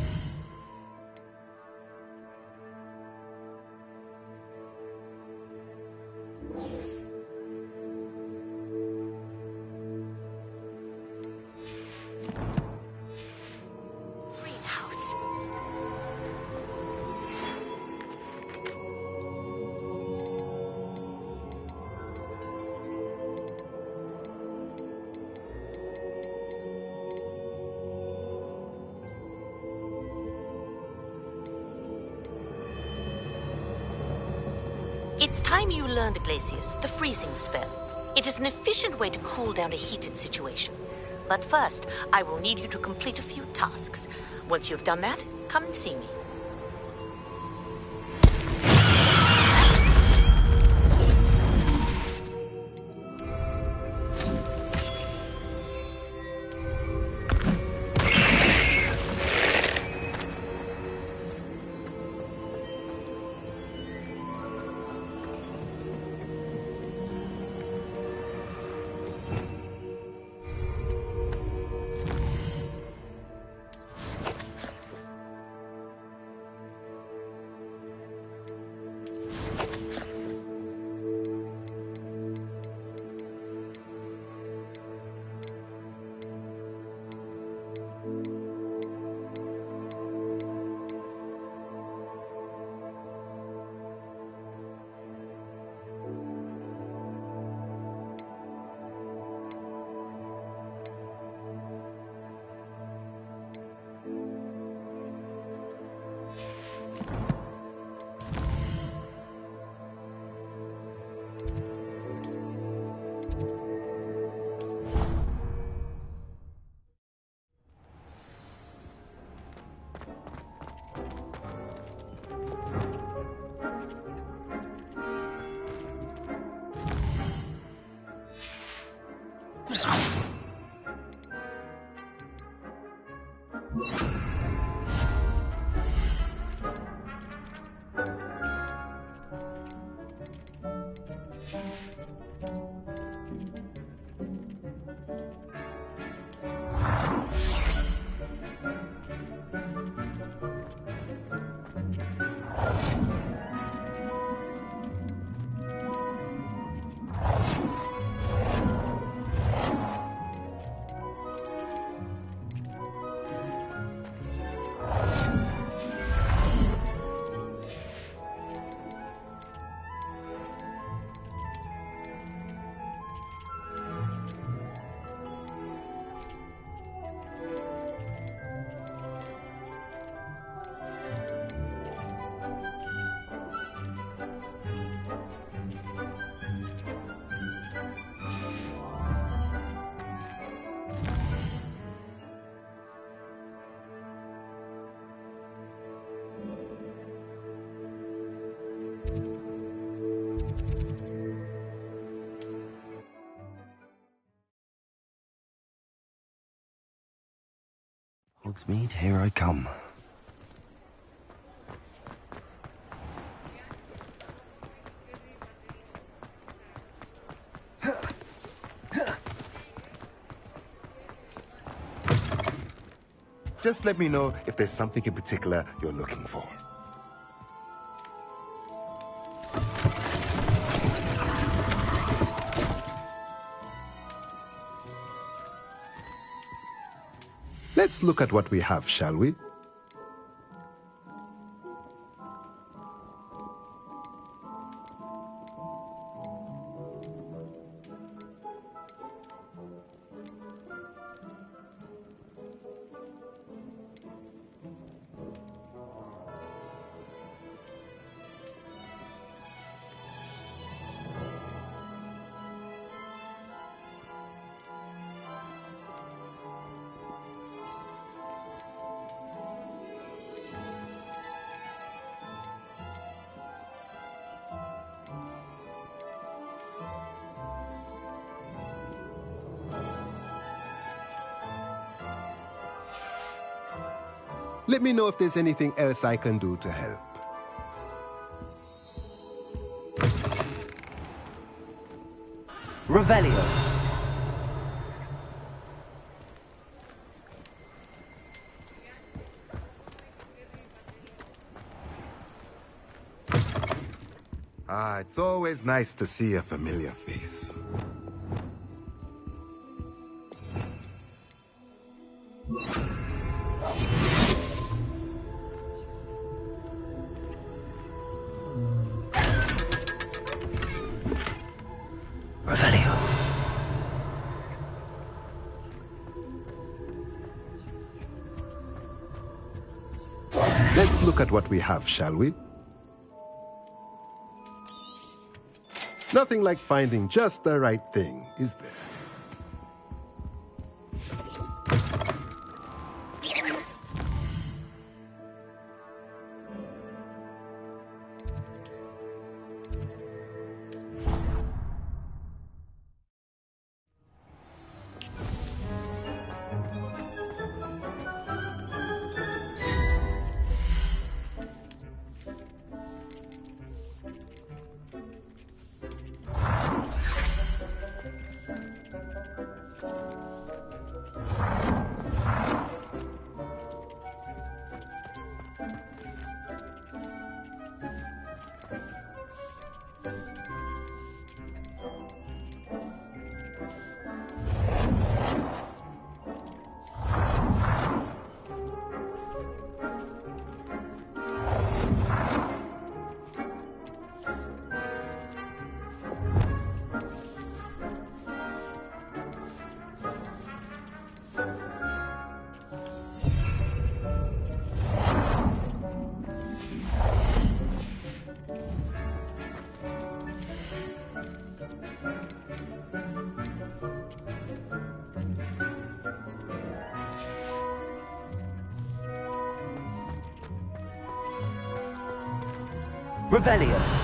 greenhouse. It's time you learned, Glacius, the freezing spell. It is an efficient way to cool down a heated situation. But first, I will need you to complete a few tasks. Once you've done that, come and see me. Hogsmeade, here I come. Just let me know if there's something in particular you're looking for. Let's look at what we have, shall we? Let me know if there's anything else I can do to help. Revelio. Ah, it's always nice to see a familiar face. Revelio. Let's look at what we have, shall we? Nothing like finding just the right thing, is there? Revelio.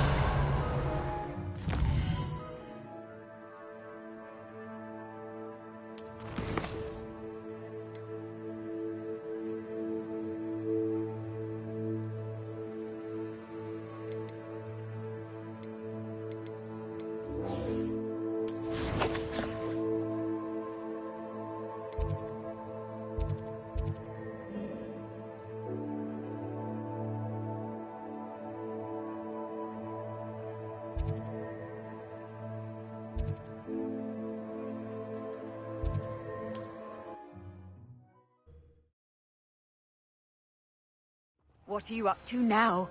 What are you up to now?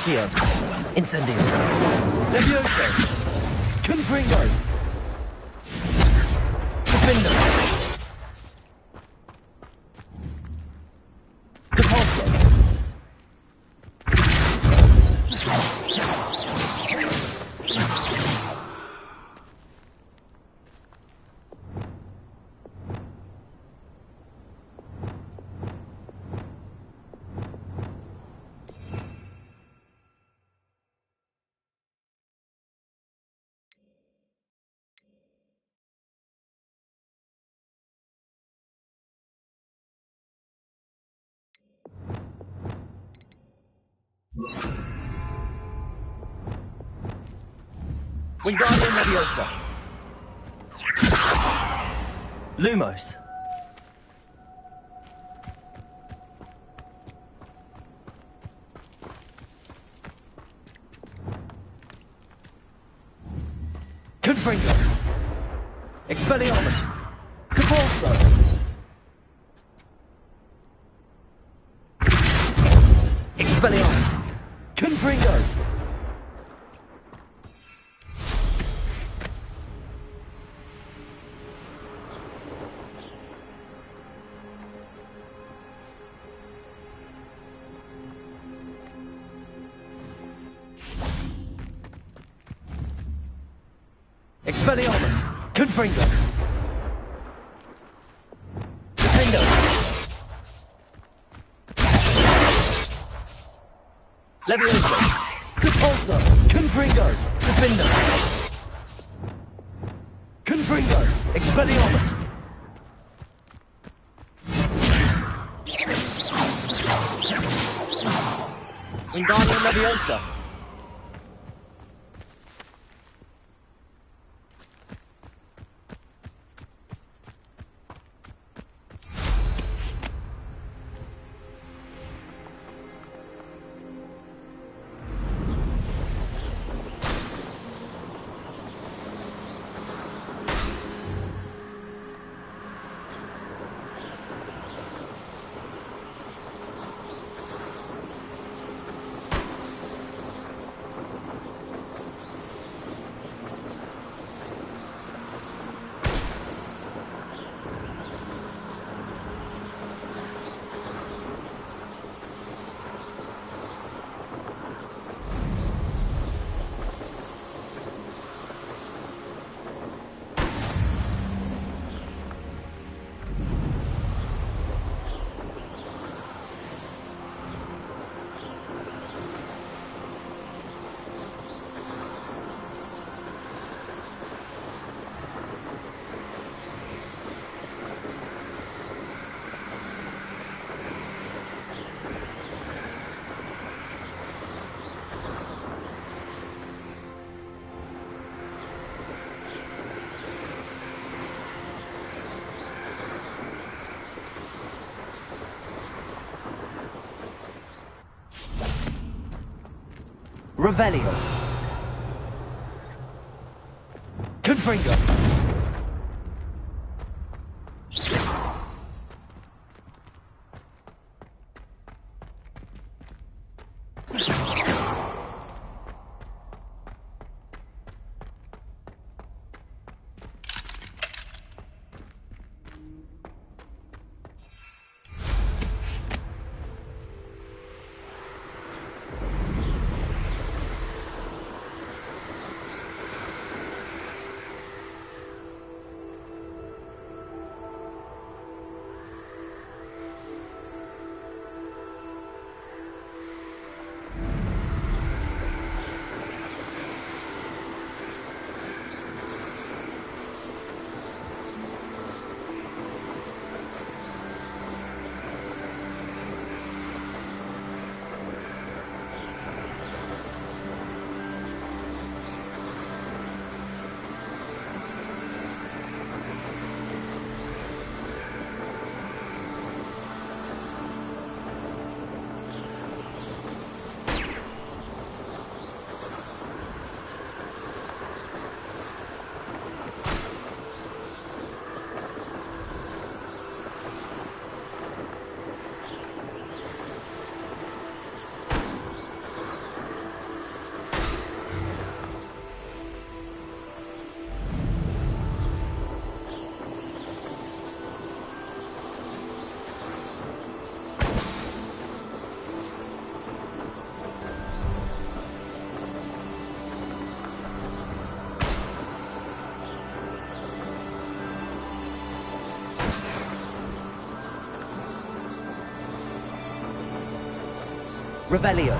Accio. Incendio. Levioso. Confringo. Defendo. Depulso. Wingardium Leviosa. Lumos. Confringo. Expelliarmus. Depulso. Expelliarmus. Confringo. Expelliarmus. Confringo. Defendo. Levioso. Depulso. Confringo. Defendo. Confringo. Expelliarmus! Wingardium Leviosa! Revelio. Confringo. Revelio.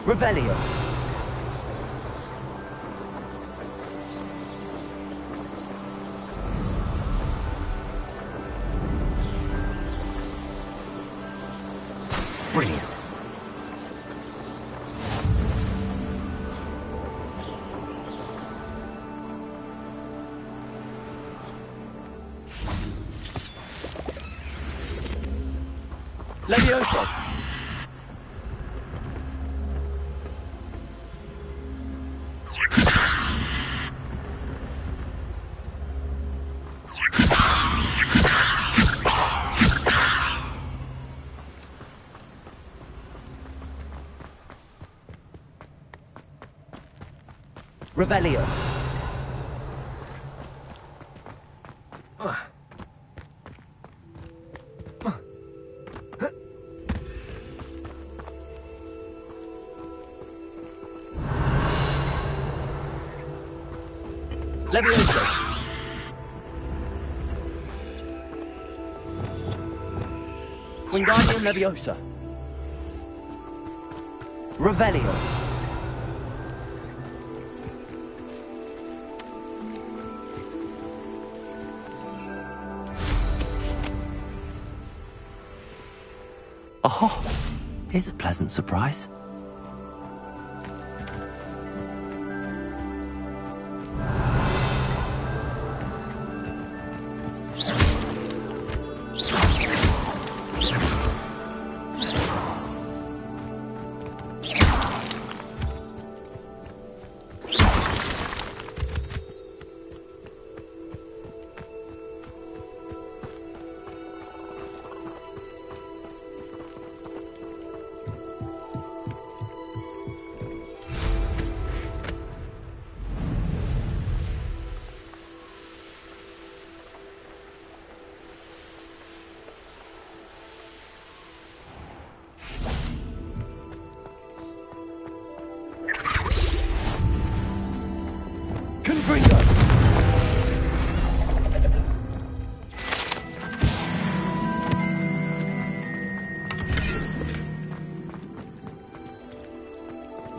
Revelio. Brilliant. Leviosa. Revelio. Leviosa! Wingardium Leviosa! Revelio! Oh, here's a pleasant surprise.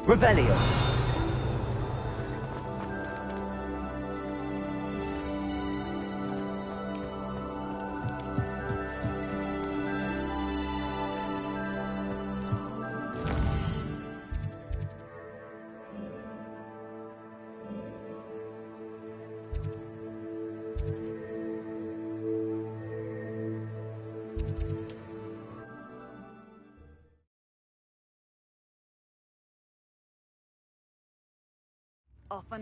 Revelio.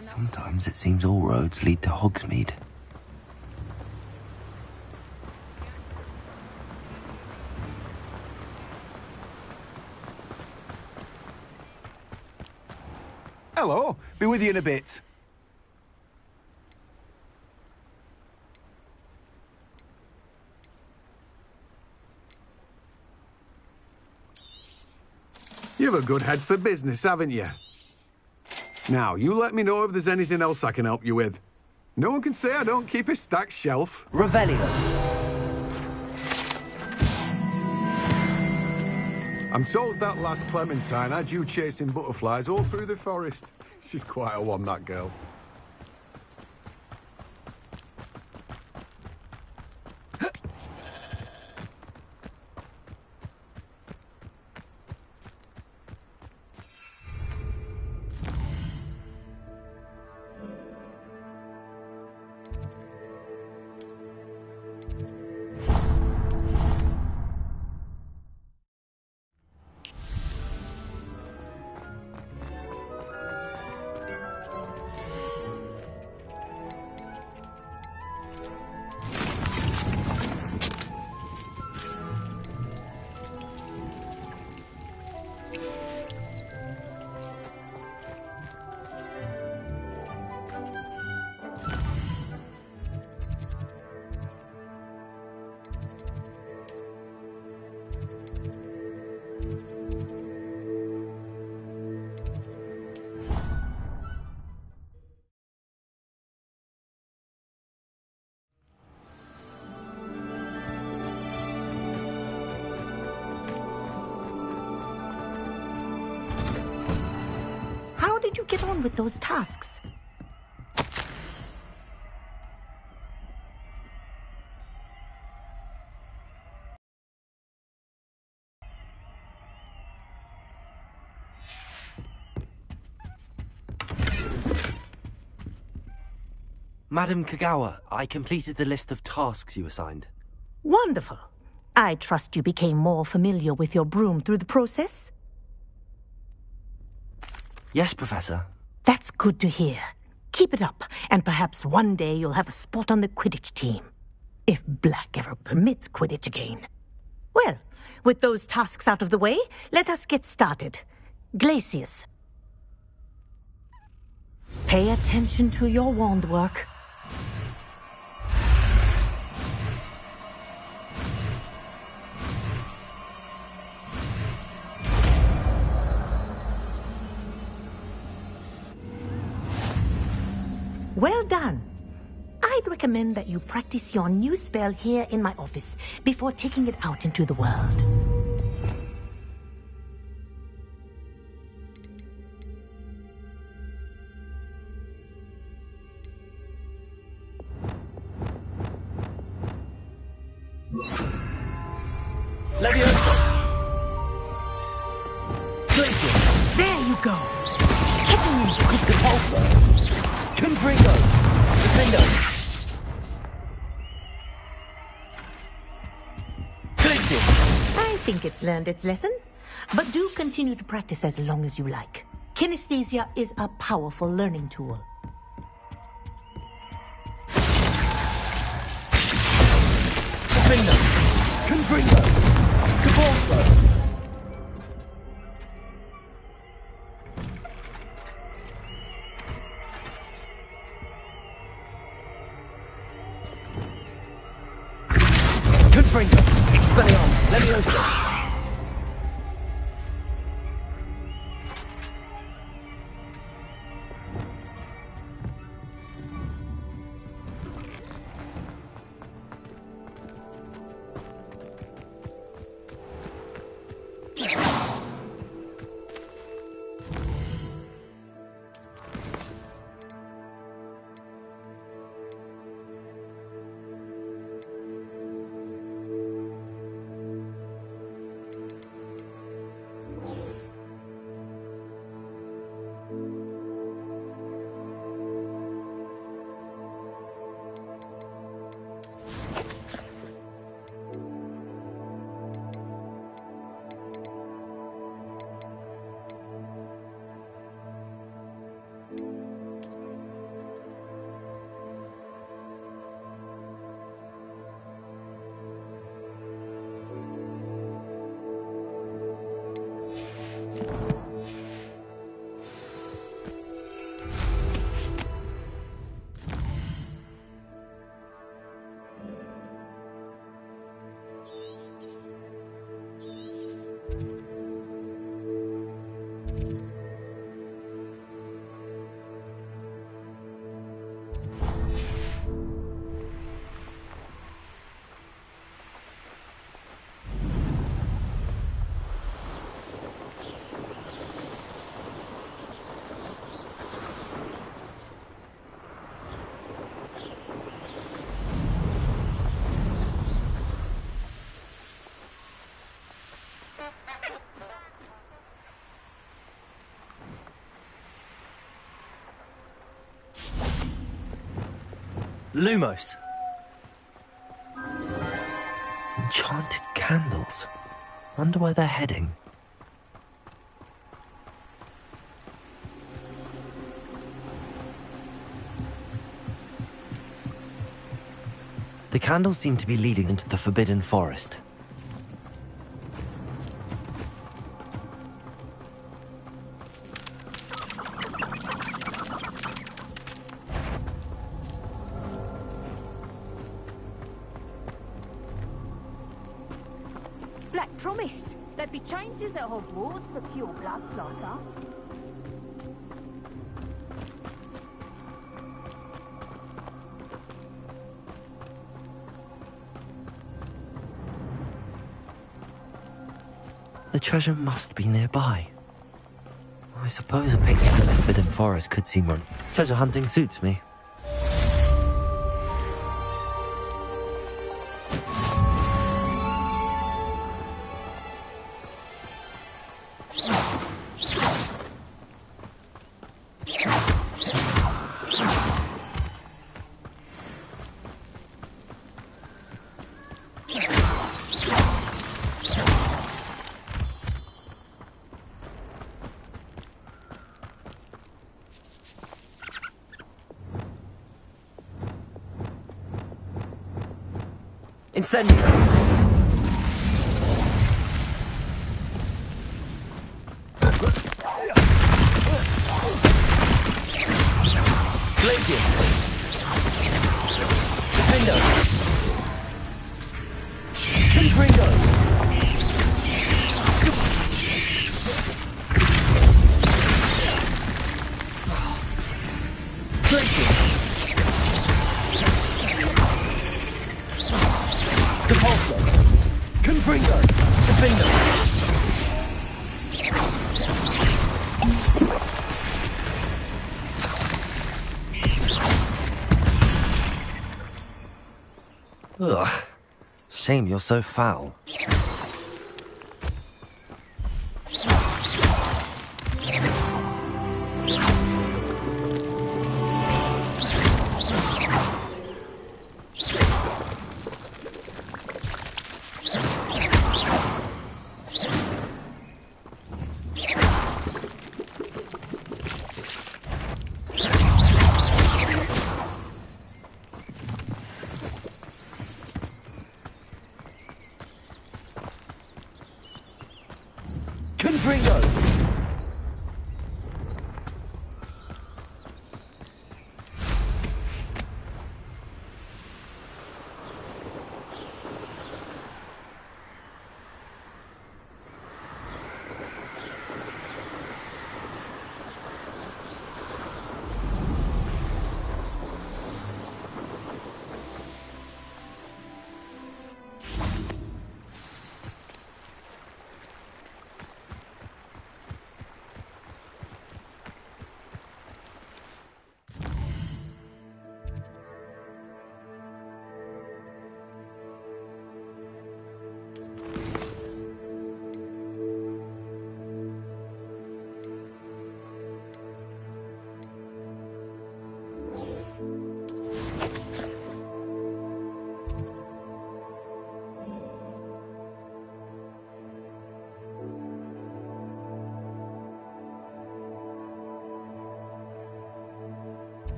Sometimes it seems all roads lead to Hogsmeade. Hello, be with you in a bit. You've a good head for business, haven't you? Now, you let me know if there's anything else I can help you with. No one can say I don't keep a stacked shelf. Revelio. I'm told that last Clementine had you chasing butterflies all through the forest. She's quite a one, that girl. How did you get on with those tasks? Madam Kagawa, I completed the list of tasks you assigned. Wonderful. I trust you became more familiar with your broom through the process? Yes, Professor. That's good to hear. Keep it up, and perhaps one day you'll have a spot on the Quidditch team. If Black ever permits Quidditch again. Well, with those tasks out of the way, let us get started. Glacius. Pay attention to your wand work. Well done. I'd recommend that you practice your new spell here in my office before taking it out into the world. Leviosa! Glacier! There you go! Quick Repulsor! Confringo! Defendo! Glacier! I think it's learned its lesson, but do continue to practice as long as you like. Kinesthesia is a powerful learning tool. Defendo! Confringo! Repulsor! Confringo! Expelliarmus! Leviosa! Lumos. Enchanted candles. Wonder where they're heading. The candles seem to be leading into the Forbidden Forest. Black promised there'd be changes at Hogwarts for pure blood like us. The treasure must be nearby. I suppose a picnic at the Forbidden Forest could seem wrong. Treasure hunting suits me. Incendio! Glacius! Defendo! Confringo! Glacius! Ugh. Shame you're so foul.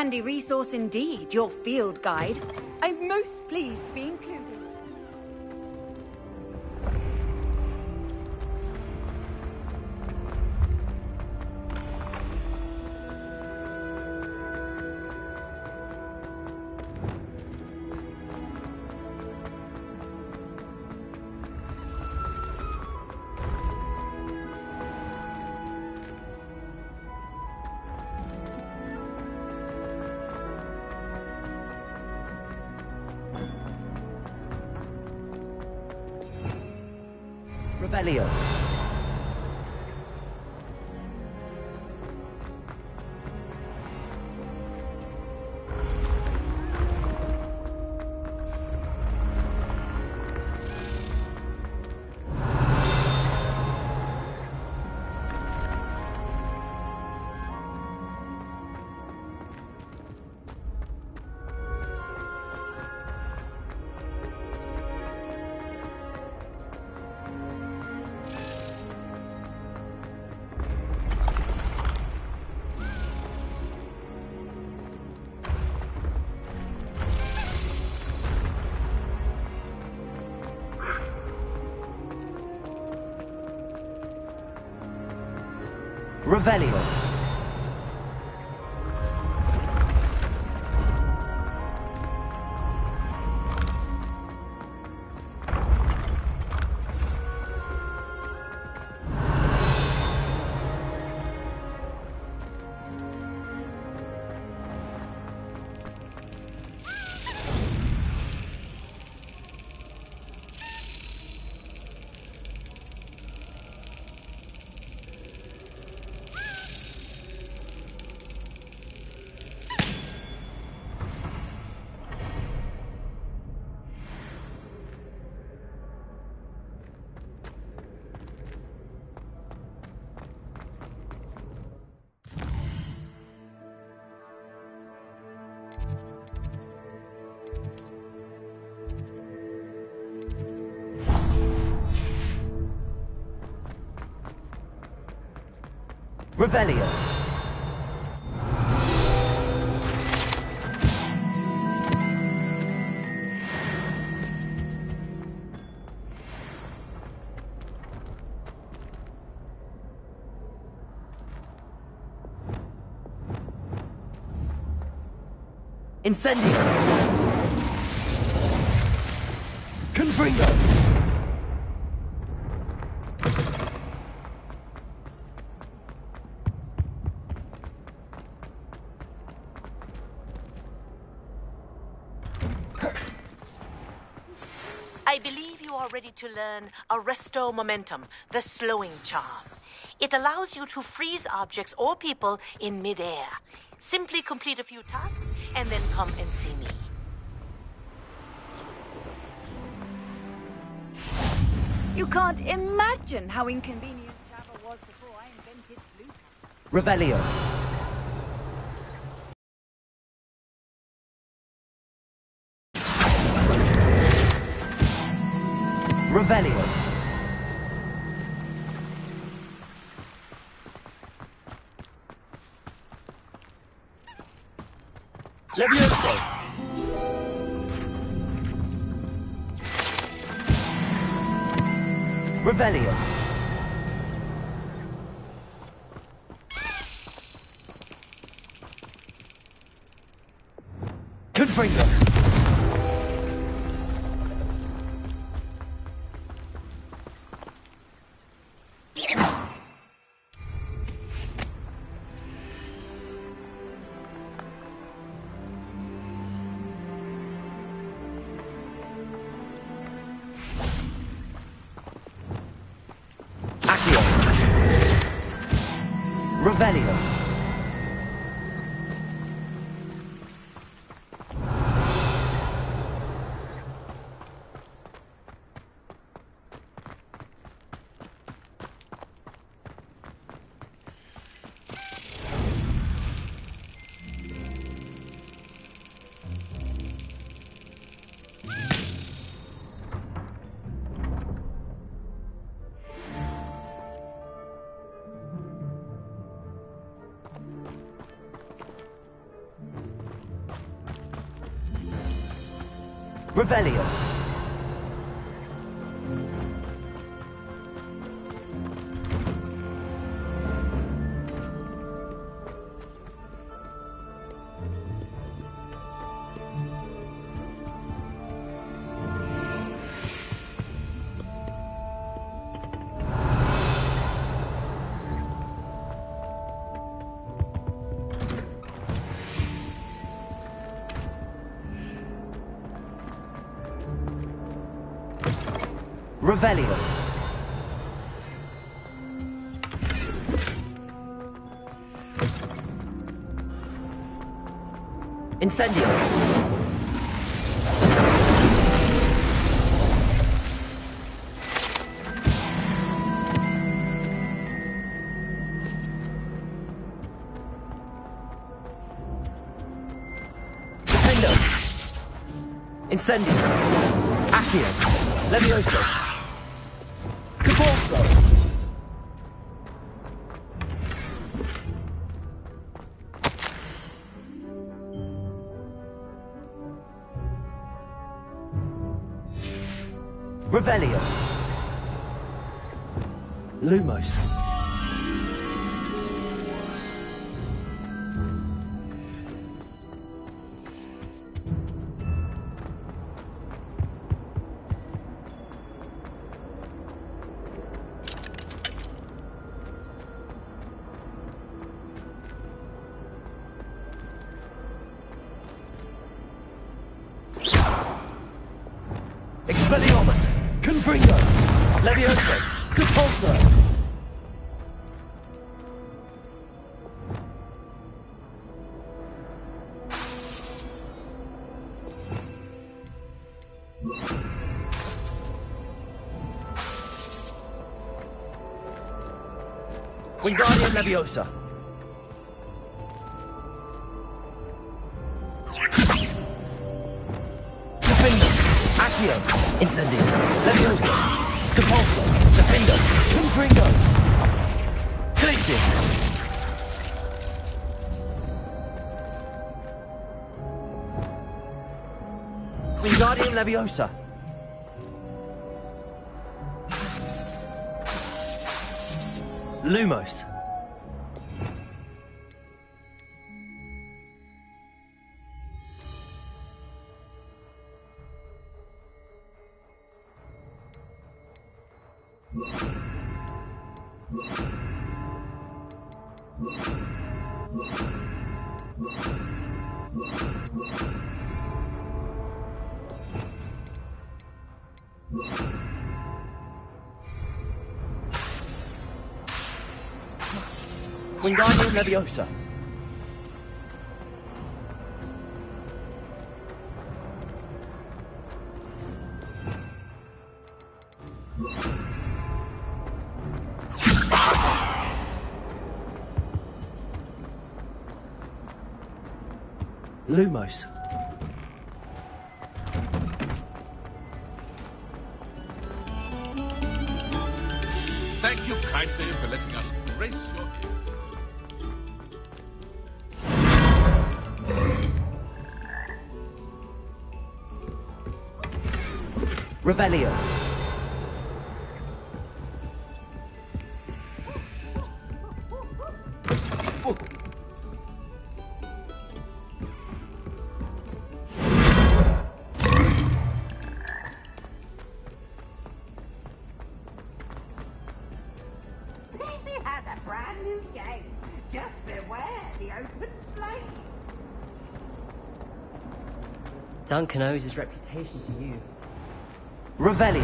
Handy resource indeed, your field guide. I'm most pleased to be included. Revelio. Revelio. Revelio. Incendio! Confringo! I believe you are ready to learn Arresto Momentum, the slowing charm. It allows you to freeze objects or people in midair. Simply complete a few tasks and then come and see me. You can't imagine how inconvenient travel was before I invented blue. Revelio. Revelio. Levioso. Revelio. Confringo. Revelio. Revelio. Revelio. Incendio. Defendo. Incendio. Accio. Levioso. Caporso. Revelio. Lumos. Expelliarmus. Confringo. Levioso. Capulso. Wingardium Leviosa. Defendo. Accio. Incendio. Leviosa. Capulso. Defendo. Confringo. Glacius. Wingardium Leviosa. Lumos. Wingardium Leviosa. Lumos. Thank you kindly for letting us grace your ear. Revelio. Daisy has a brand new game. Just beware the open flame. Duncan owes his reputation to you. Revelio.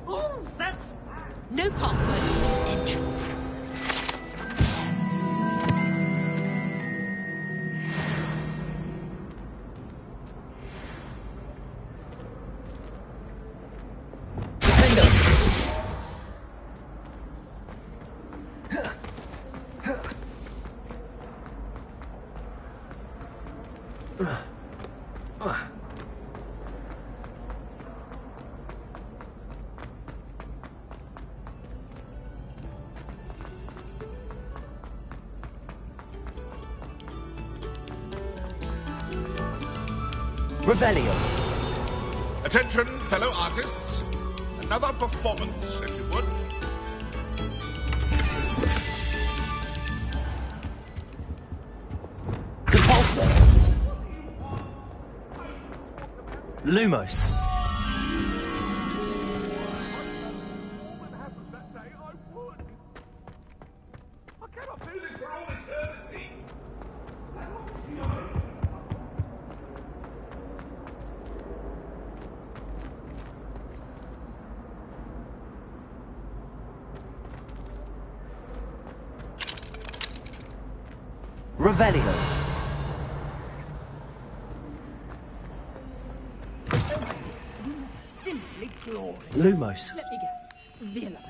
All set. No password. Entrance. Revelio. Attention, fellow artists. Another performance, if you would. Repulsor. Lumos. Revelio. Simply glorious. Lumos. Let me guess. Villa blood.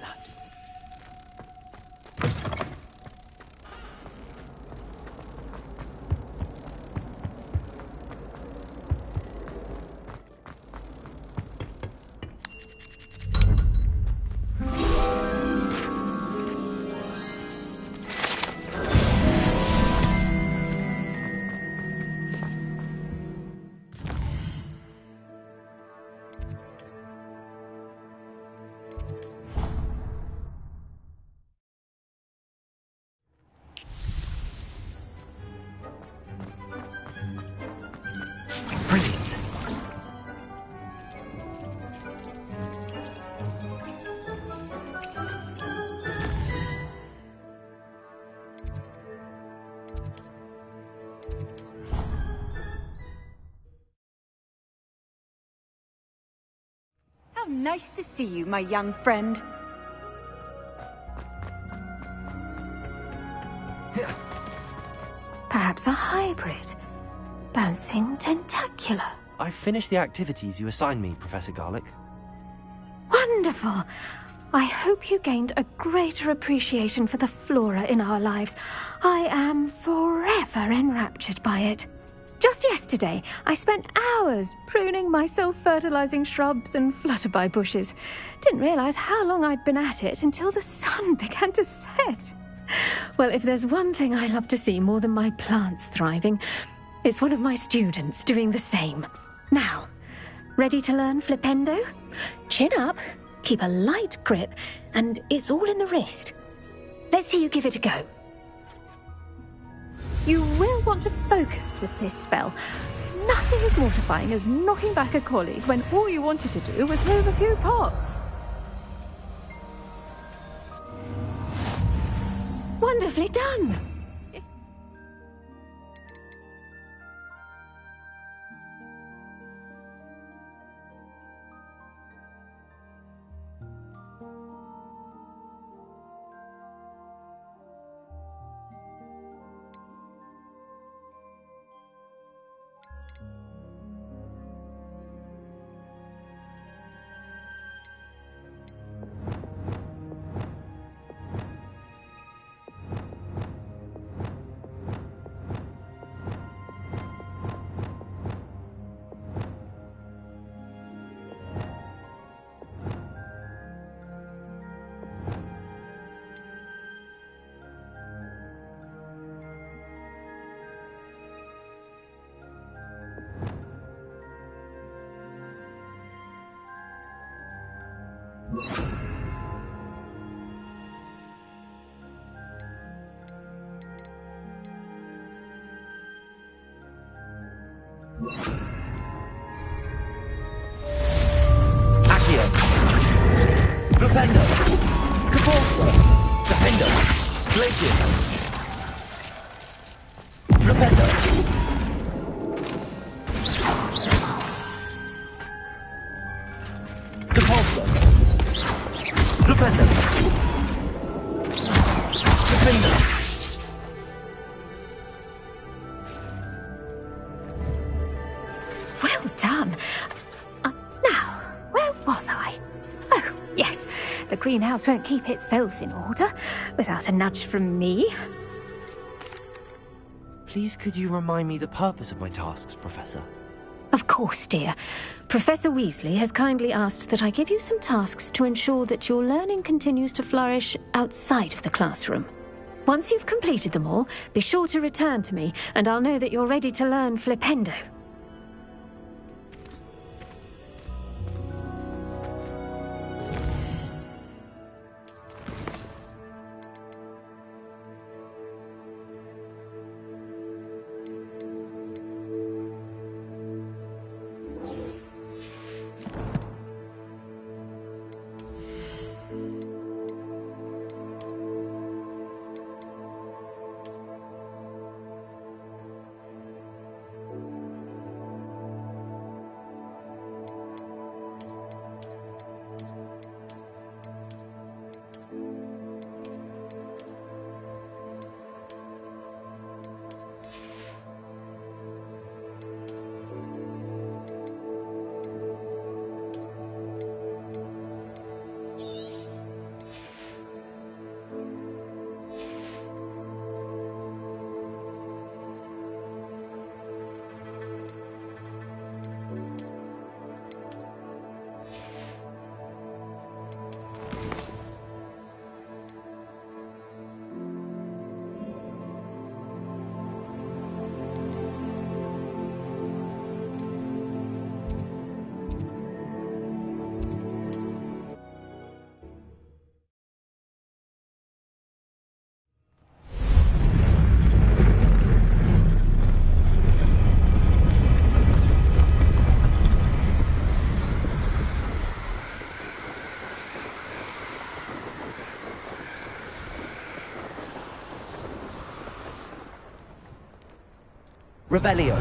Brilliant. How nice to see you, my young friend. Perhaps a hybrid. Bouncing tentacular. I've finished the activities you assigned me, Professor Garlick. Wonderful. I hope you gained a greater appreciation for the flora in our lives. I am forever enraptured by it. Just yesterday, I spent hours pruning my self-fertilizing shrubs and flutterby bushes. Didn't realize how long I'd been at it until the sun began to set. Well, if there's one thing I love to see more than my plants thriving, It's one of my students doing the same. Now, ready to learn Flipendo? Chin up, keep a light grip, and it's all in the wrist. Let's see you give it a go. You will want to focus with this spell. Nothing as mortifying as knocking back a colleague when all you wanted to do was move a few parts. Wonderfully done! Accio. Flipendo. Caporza. Defendo. Glacius. Flipendo. Caporza. Flipendo. Defendo. Well done. Now, where was I? Oh, yes. The greenhouse won't keep itself in order without a nudge from me. Please could you remind me the purpose of my tasks, Professor? Of course, dear. Professor Weasley has kindly asked that I give you some tasks to ensure that your learning continues to flourish outside of the classroom. Once you've completed them all, be sure to return to me, and I'll know that you're ready to learn Flipendo. Revelio.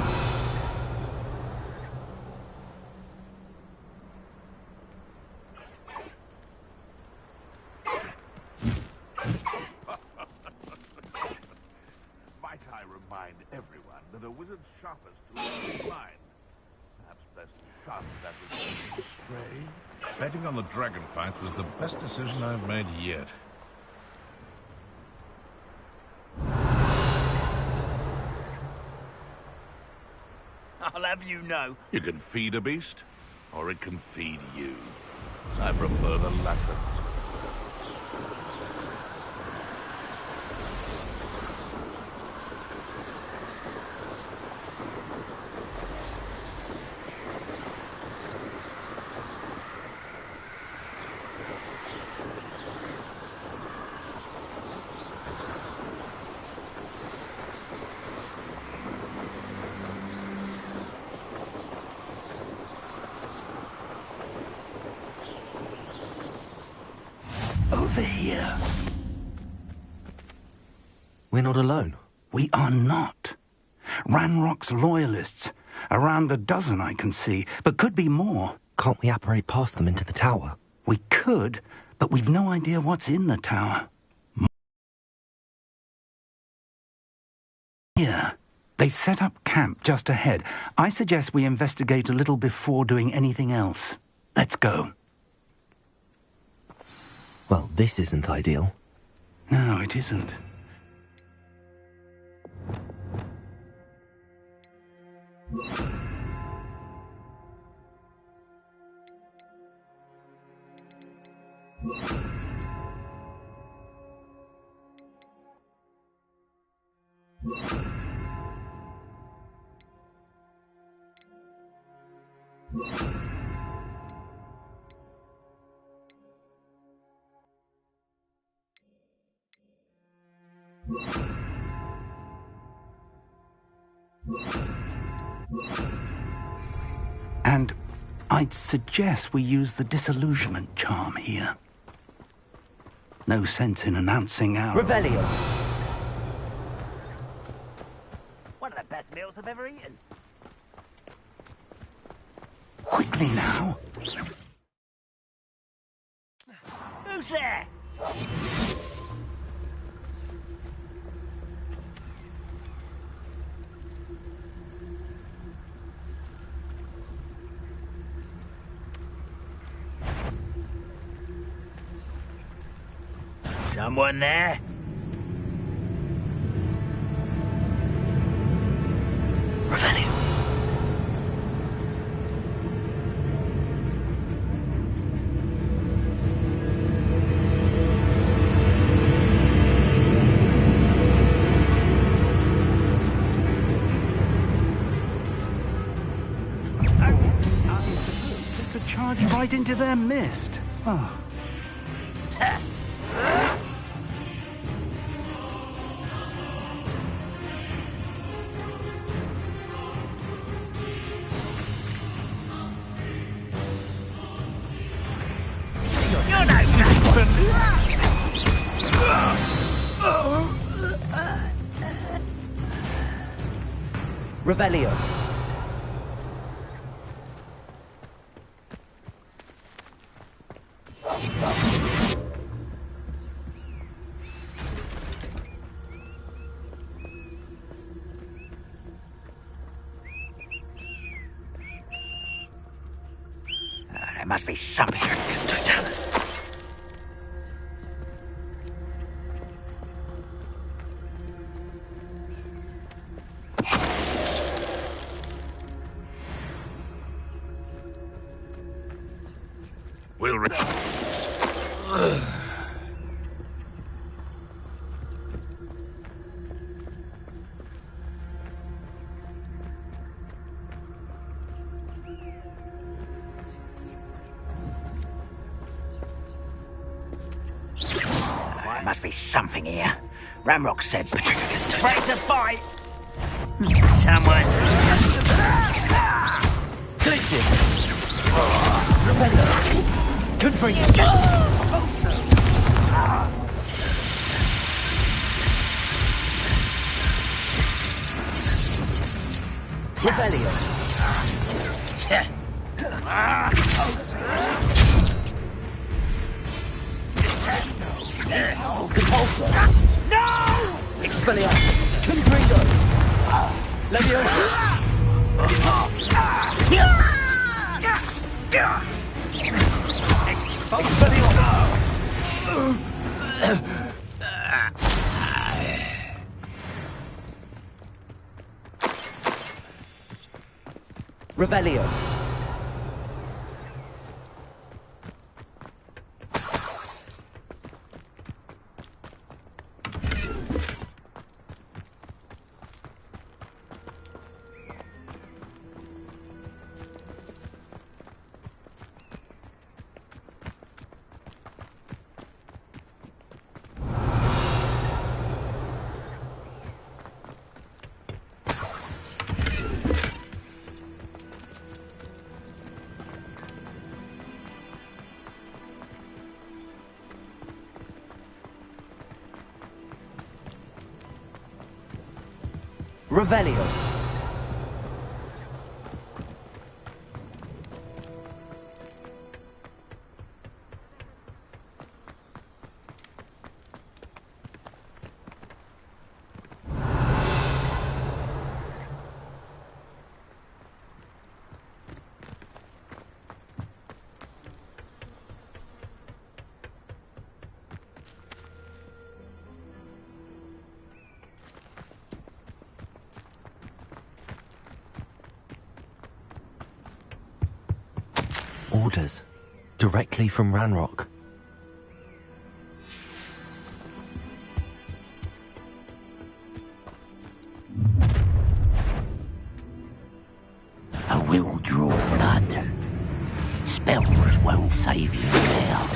Might I remind everyone that a wizard's sharpest tool is his mind. Perhaps best sharp that was stray. Betting on the dragon fight was the best decision I've made yet. I'll have you know. You can feed a beast, or it can feed you. I prefer the latter. over here. We're not alone. We are not. Ranrock's loyalists. Around a dozen I can see, but could be more. Can't we apparate past them into the tower? We could, but we've no idea what's in the tower. Here. They've set up camp just ahead. I suggest we investigate a little before doing anything else. Let's go. Well, this isn't ideal. No, it isn't. And I'd suggest we use the disillusionment charm here. No sense in announcing our... Revelio! One of the best meals I've ever eaten. Quickly now. Who's there? Someone there? Revelio. They could charge right into their mist. Oh. Revelio. There must be something to tell us. We'll... There must be something here. Ramrock said Petrificus ready to fight. Someone's... Glitches! Revelio! Good for you! Revelio! Compulsor! No! Expelliarmus! Confringo! Leviosa! Revelio. Revelio. Orders. Directly from Ranrock. I will draw blood. Spells won't save you now.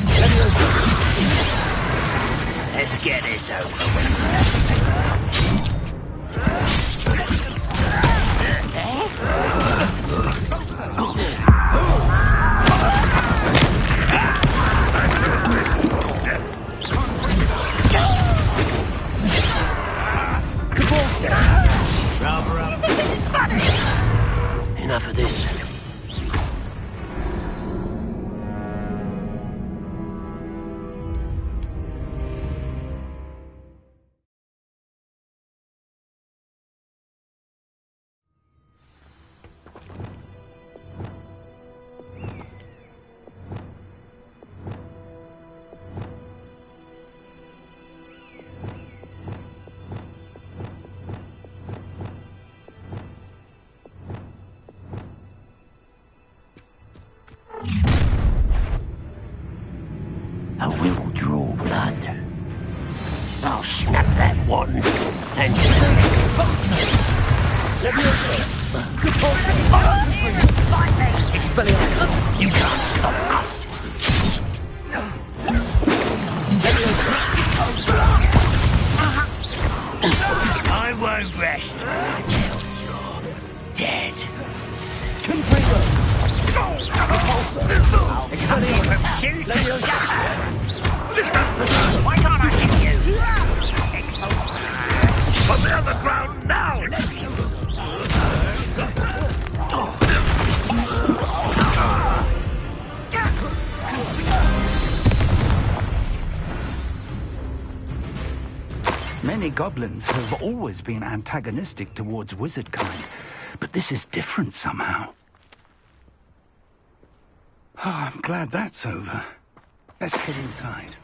Let's get this over with. Enough of this. I will draw blood. I'll snap that one and Expelliarmus! You can't stop us! I won't rest until you're dead. Confringo! Expelliarmus! Shoes to shut! Why can't I hit you? On the other ground now! Many goblins have always been antagonistic towards wizard kind, but this is different somehow. Oh, I'm glad that's over. Let's head inside.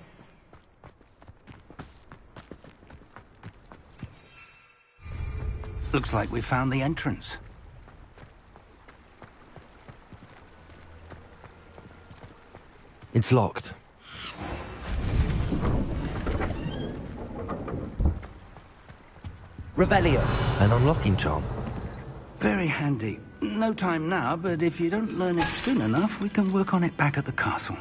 Looks like we found the entrance. It's locked. Revelio. An unlocking charm. Very handy. No time now, but if you don't learn it soon enough, we can work on it back at the castle.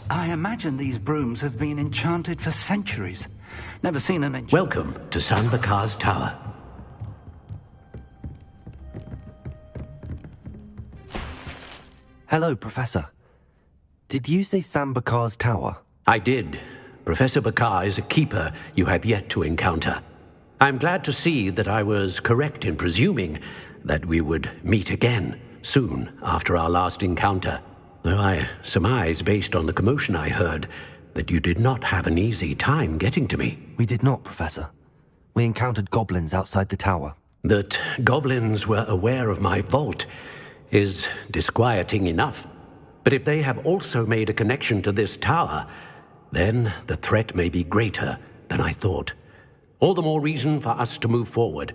I imagine these brooms have been enchanted for centuries. Never seen an enchant... Welcome to San Bakar's Tower. Hello, Professor. Did you say San Bakar's Tower? I did. Professor Bakar is a keeper you have yet to encounter. I'm glad to see that I was correct in presuming that we would meet again soon after our last encounter. Though I surmise, based on the commotion I heard, that you did not have an easy time getting to me. We did not, Professor. We encountered goblins outside the tower. That goblins were aware of my vault is disquieting enough. But if they have also made a connection to this tower, then the threat may be greater than I thought. All the more reason for us to move forward.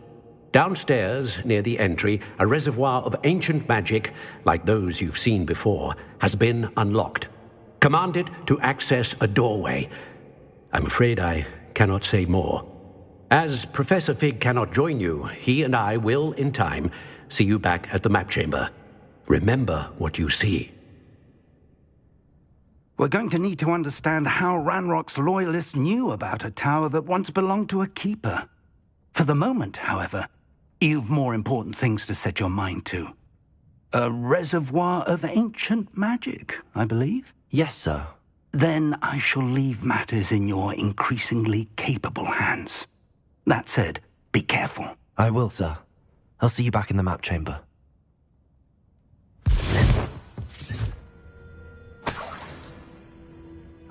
Downstairs, near the entry, a reservoir of ancient magic, like those you've seen before, has been unlocked. Command it to access a doorway. I'm afraid I cannot say more. As Professor Fig cannot join you, he and I will, in time, see you back at the map chamber. Remember what you see. We're going to need to understand how Ranrock's loyalists knew about a tower that once belonged to a keeper. For the moment, however, you've more important things to set your mind to. A reservoir of ancient magic, I believe? Yes, sir. Then I shall leave matters in your increasingly capable hands. That said, be careful. I will, sir. I'll see you back in the map chamber.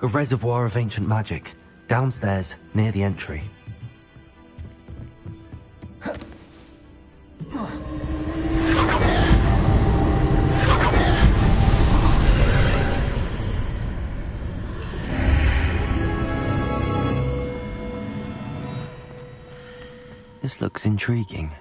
A reservoir of ancient magic, downstairs, near the entry. This looks intriguing.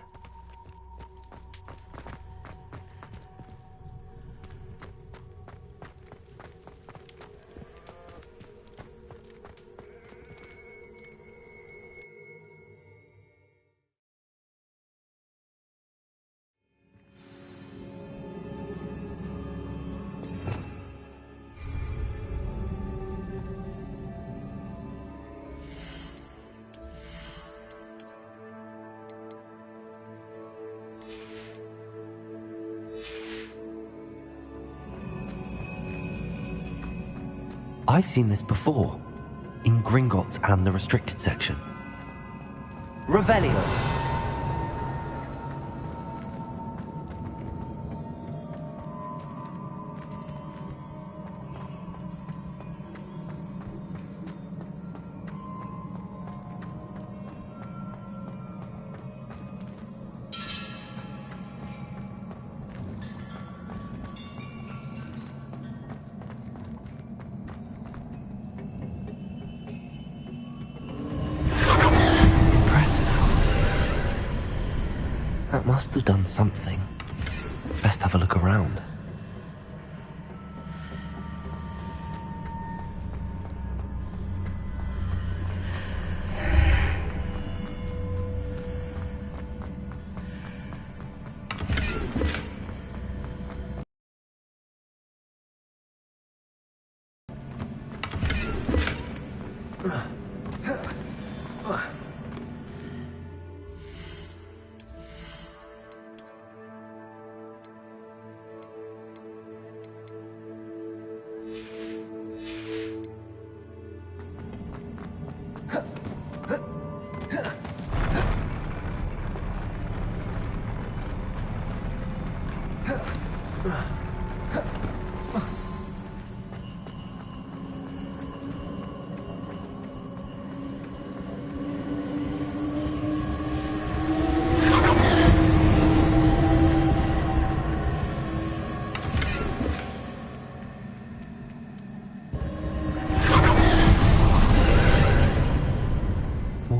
I've seen this before, in Gringotts and the restricted section. Revelio! That must have done something. Best have a look around.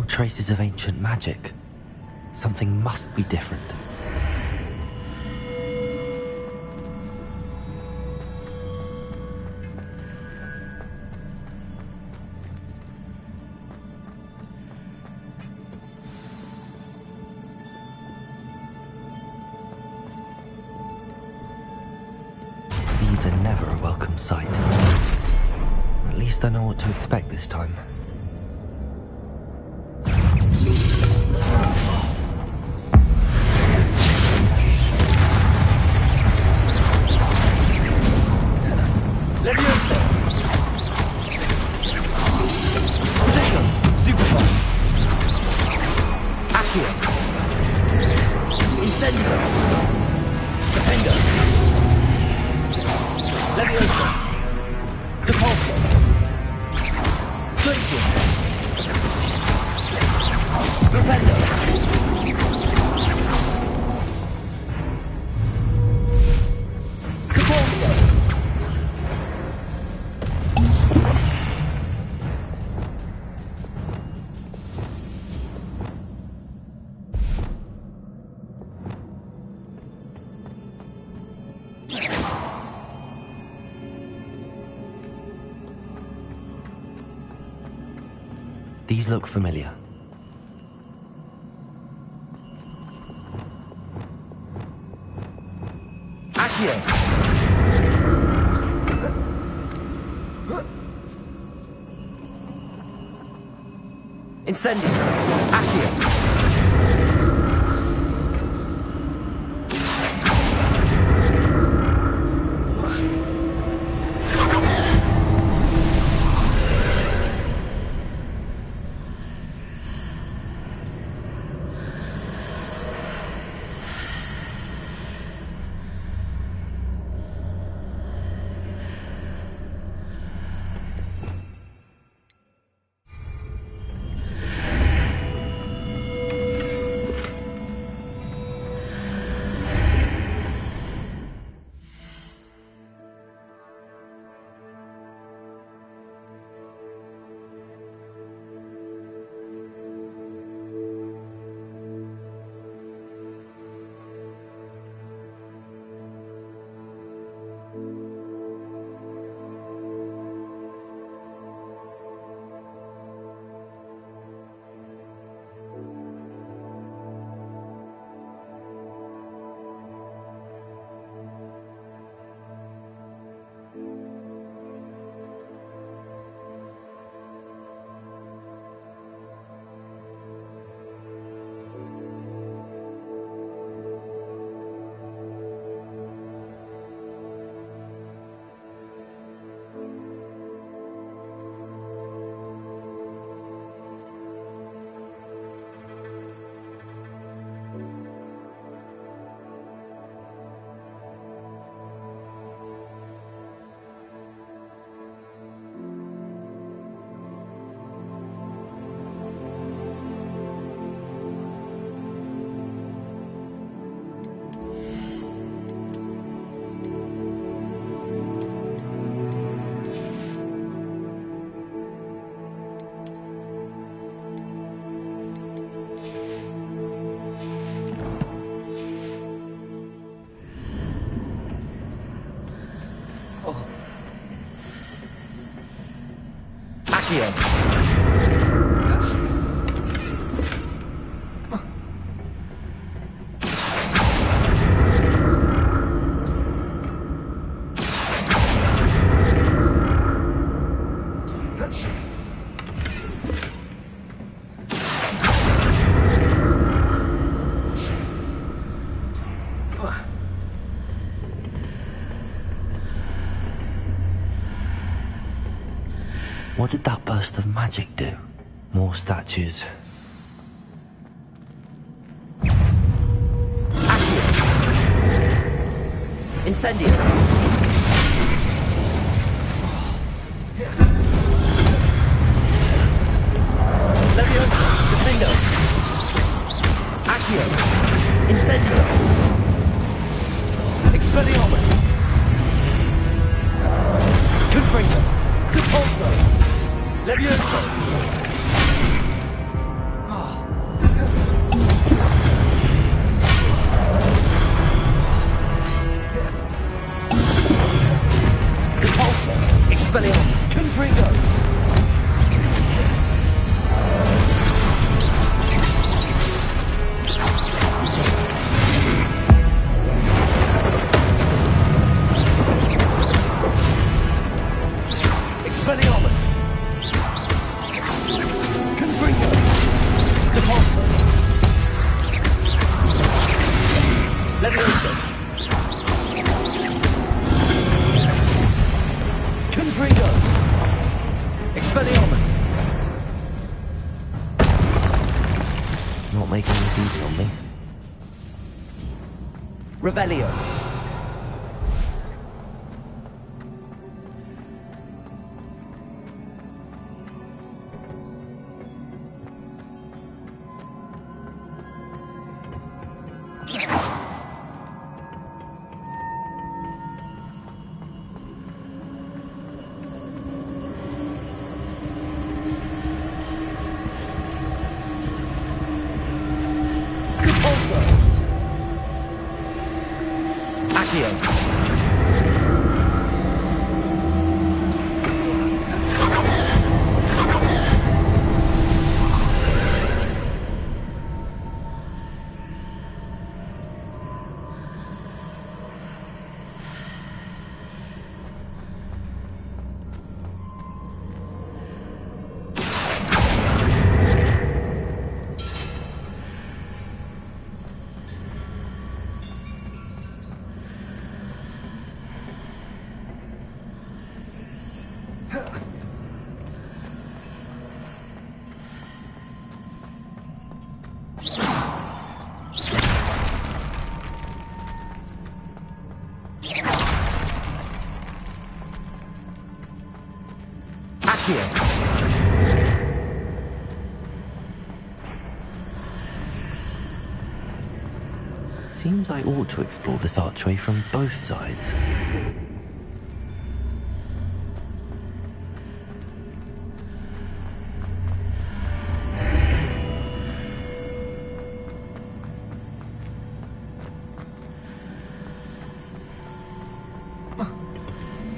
Traces of ancient magic. Something must be different. These are never a welcome sight. At least I know what to expect this time. These look familiar. Incendio. Accio. What did that burst of magic do? More statues. Accio! Incendio! Leviosa! Defendo! Accio! Incendio! Expelliarmus! Confringo! Compulso! Levioso! Compulso! Expelliarmus! Confringo! Expelliarmus! Confringo! Compulso! Levioso! Confringo! Expelliarmus! Not making this easy on me. Revelio! Seems I ought to explore this archway from both sides.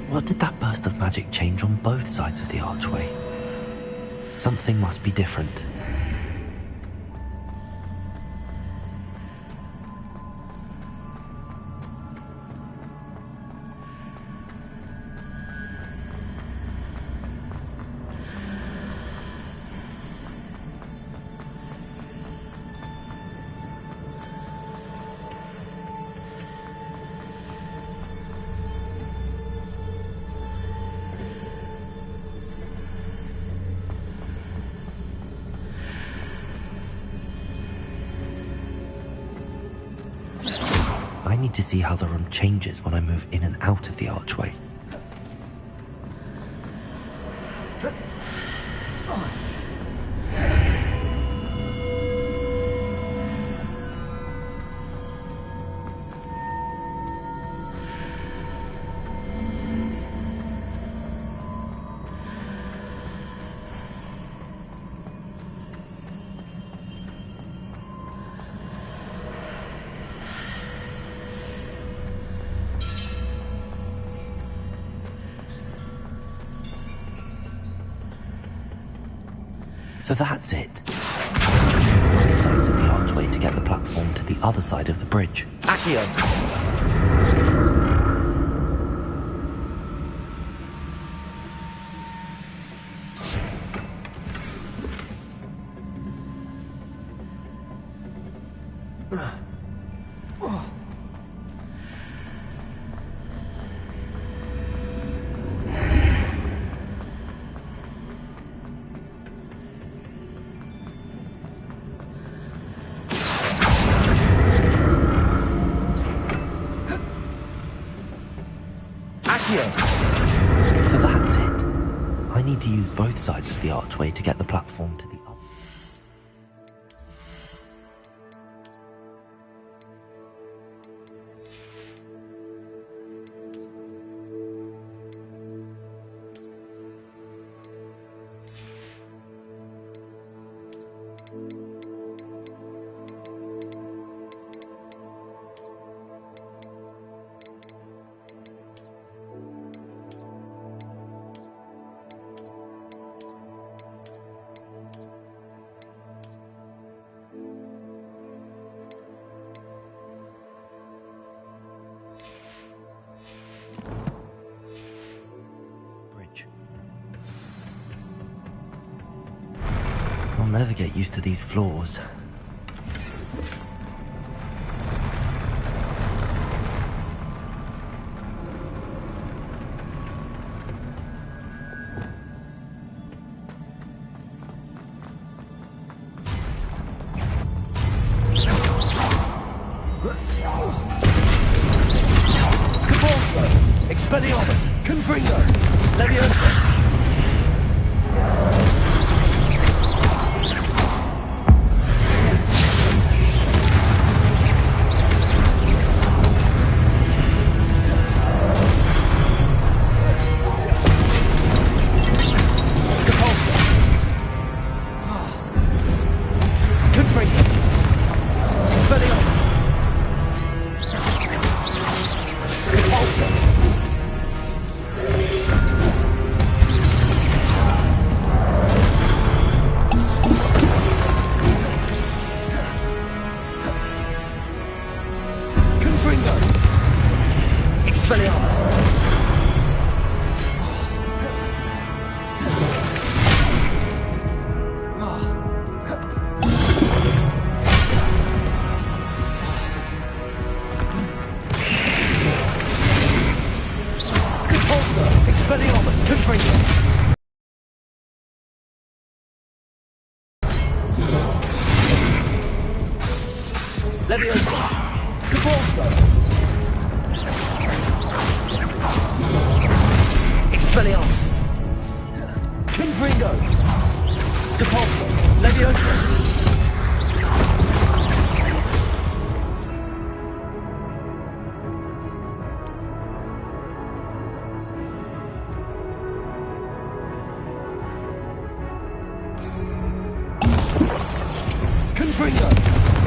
What did that burst of magic change on both sides of the archway? Something must be different. I need to see how the room changes when I move in and out of the archway. So that's it. Both sides of the archway to get the platform to the other side of the bridge. Accio! So that's it. I need to use both sides of the archway to get the platform to the other. I'll never get used to these floors. Expelliarmus! Confringo! Leviosa! Confringo! Depulso! Leviosa! Confringo!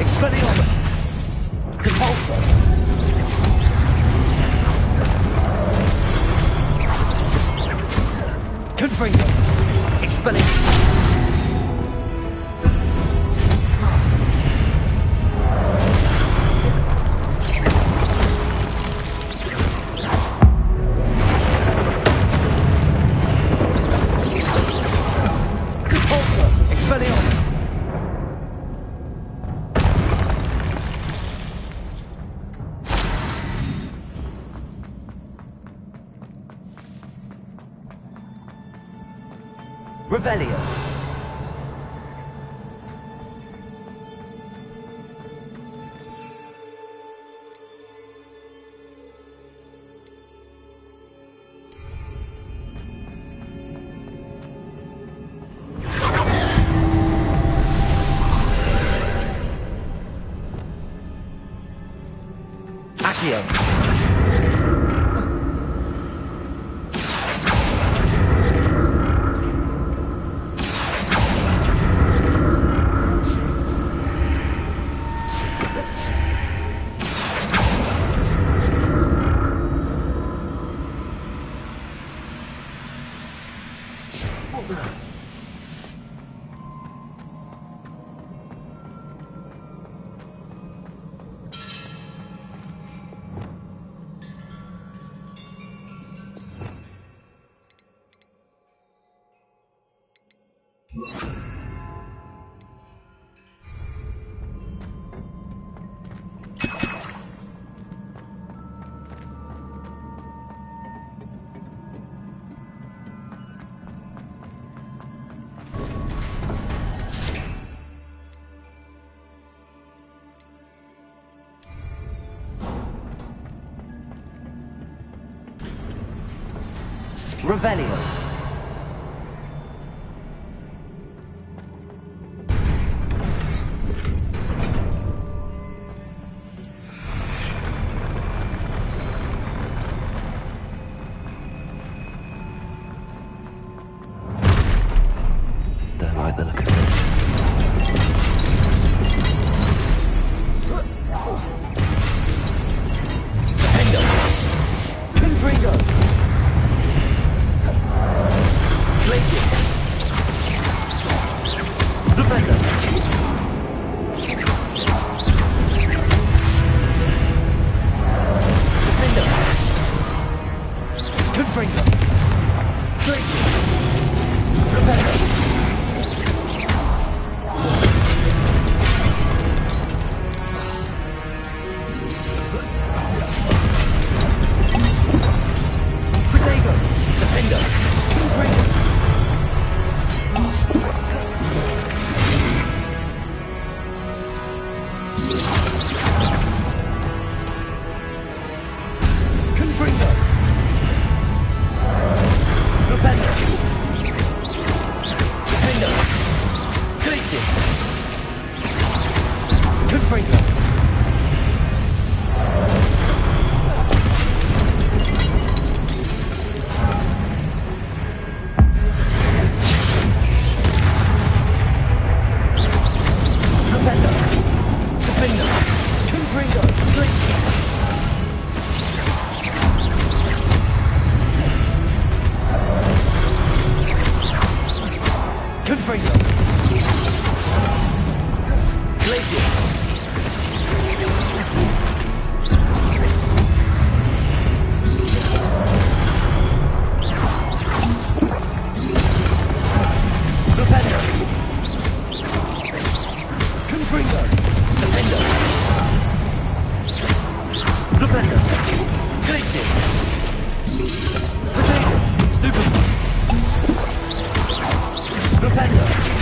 Expelliarmus! Depulso! Confringo! Expelliarmus! Revelio. Accio. Revelio. Don't like the look of this. Defendo. Confringo. Glacius. Defender. Defender. Confringo. Glacius. Defender. Defender!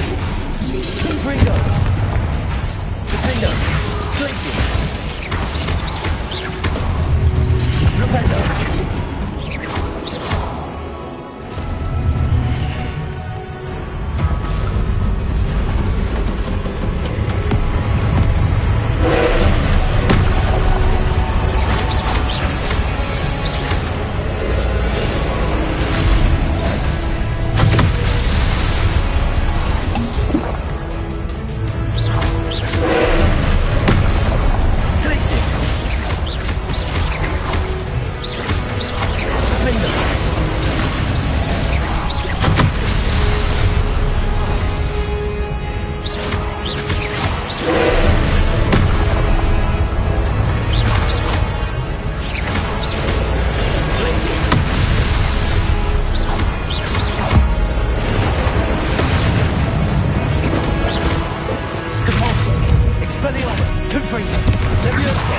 Confringo. Leviosa.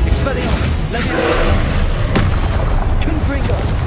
Expelliarmus, Leviosa. Confringo.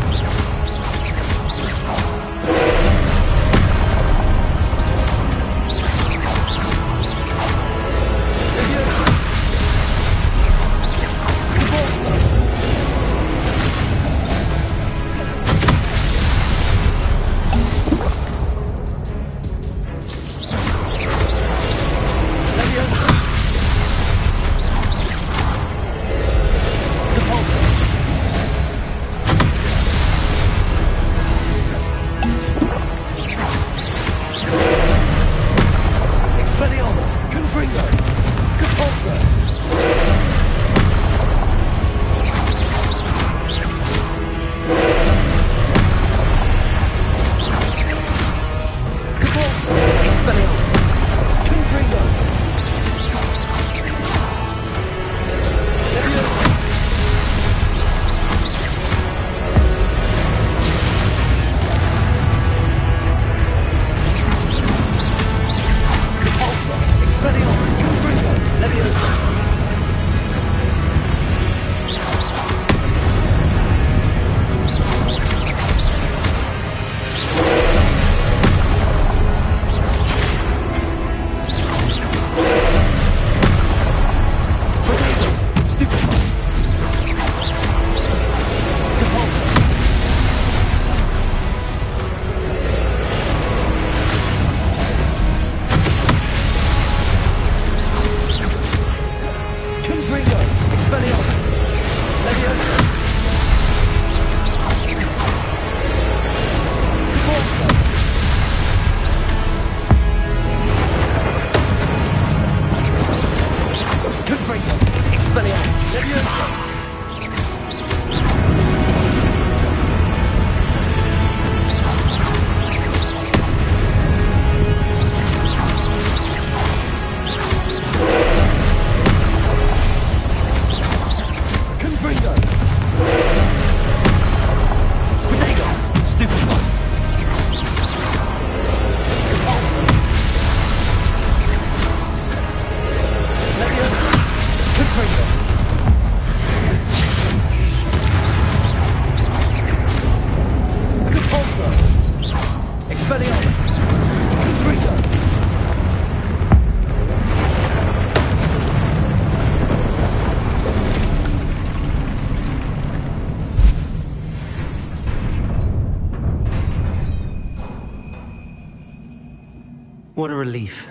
What a relief.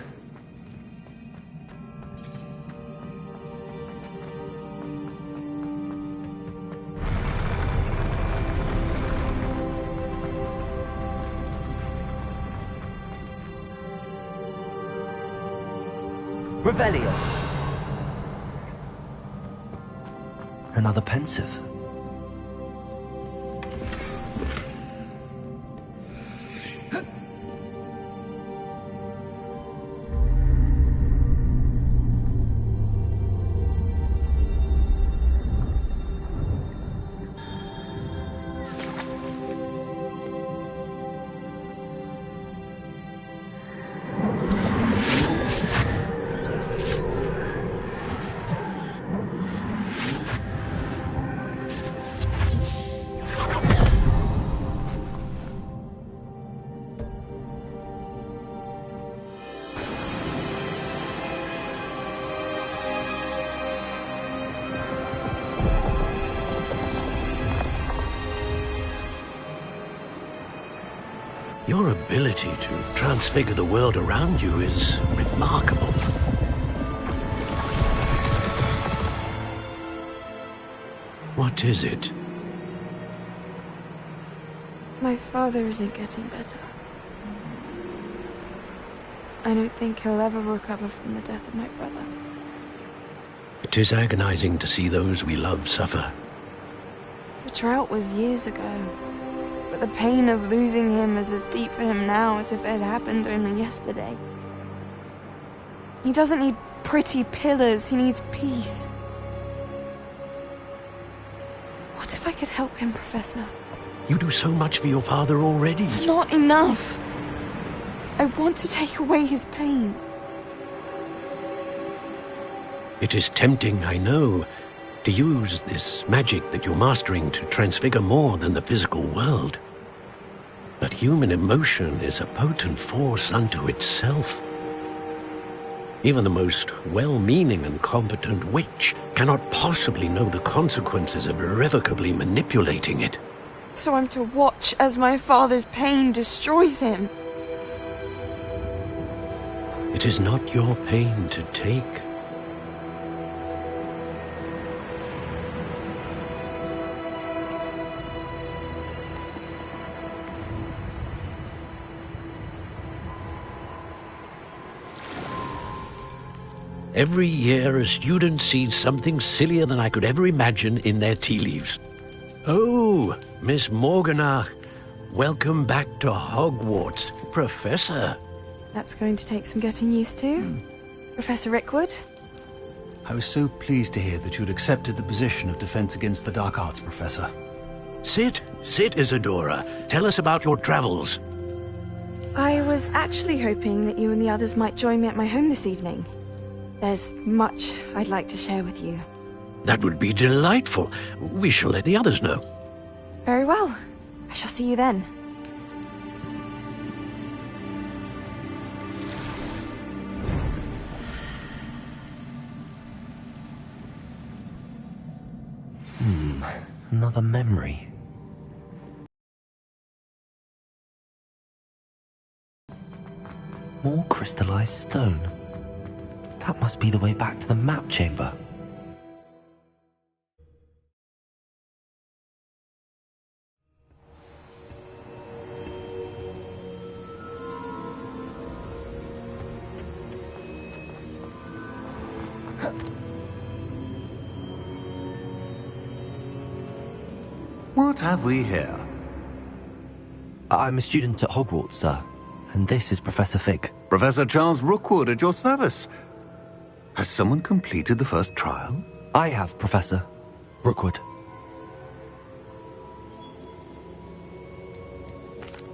Revelio. Another pensive. Your ability to transfigure the world around you is remarkable. What is it? My father isn't getting better. I don't think he'll ever recover from the death of my brother. It is agonizing to see those we love suffer. The drought was years ago. But the pain of losing him is as deep for him now as if it had happened only yesterday. He doesn't need pretty pillars, he needs peace. What if I could help him, Professor? You do so much for your father already. It's not enough. I want to take away his pain. It is tempting, I know, to use this magic that you're mastering to transfigure more than the physical world. But human emotion is a potent force unto itself. Even the most well-meaning and competent witch cannot possibly know the consequences of irrevocably manipulating it. So I'm to watch as my father's pain destroys him. It is not your pain to take. Every year, a student sees something sillier than I could ever imagine in their tea leaves. Oh, Miss Morganach, welcome back to Hogwarts, Professor. That's going to take some getting used to. Professor Rickwood? I was so pleased to hear that you'd accepted the position of Defense Against the Dark Arts, Professor. Sit, Isadora. Tell us about your travels. I was actually hoping that you and the others might join me at my home this evening. There's much I'd like to share with you. That would be delightful. We shall let the others know. Very well. I shall see you then. Another memory. More crystallized stone. That must be the way back to the map chamber. What have we here? I'm a student at Hogwarts, sir. And this is Professor Fig. Professor Charles Rookwood at your service. Has someone completed the first trial? I have, Professor Rookwood.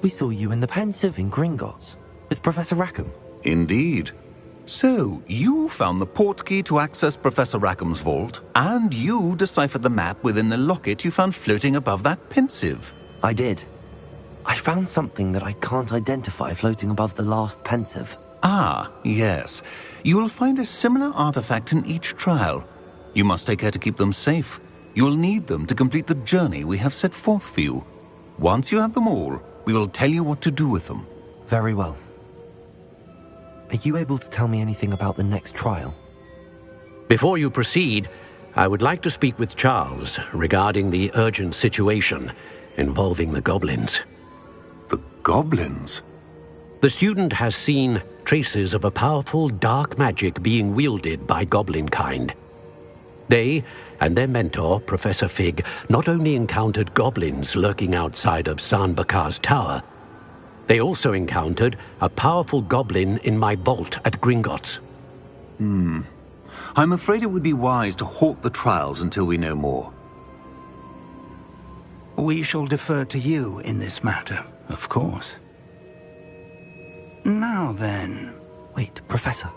We saw you in the Pensive in Gringotts with Professor Rackham. Indeed. So, you found the portkey to access Professor Rackham's vault, and you deciphered the map within the locket you found floating above that Pensive. I did. I found something that I can't identify floating above the last Pensive. Ah, yes. You will find a similar artifact in each trial. You must take care to keep them safe. You will need them to complete the journey we have set forth for you. Once you have them all, we will tell you what to do with them. Very well. Are you able to tell me anything about the next trial? Before you proceed, I would like to speak with Charles regarding the urgent situation involving the goblins. The goblins? The student has seen traces of a powerful dark magic being wielded by goblin kind. They and their mentor, Professor Fig, not only encountered goblins lurking outside of Sanbakar's tower, they also encountered a powerful goblin in my vault at Gringotts. I'm afraid it would be wise to halt the trials until we know more. We shall defer to you in this matter, of course. Now then... Wait, Professor.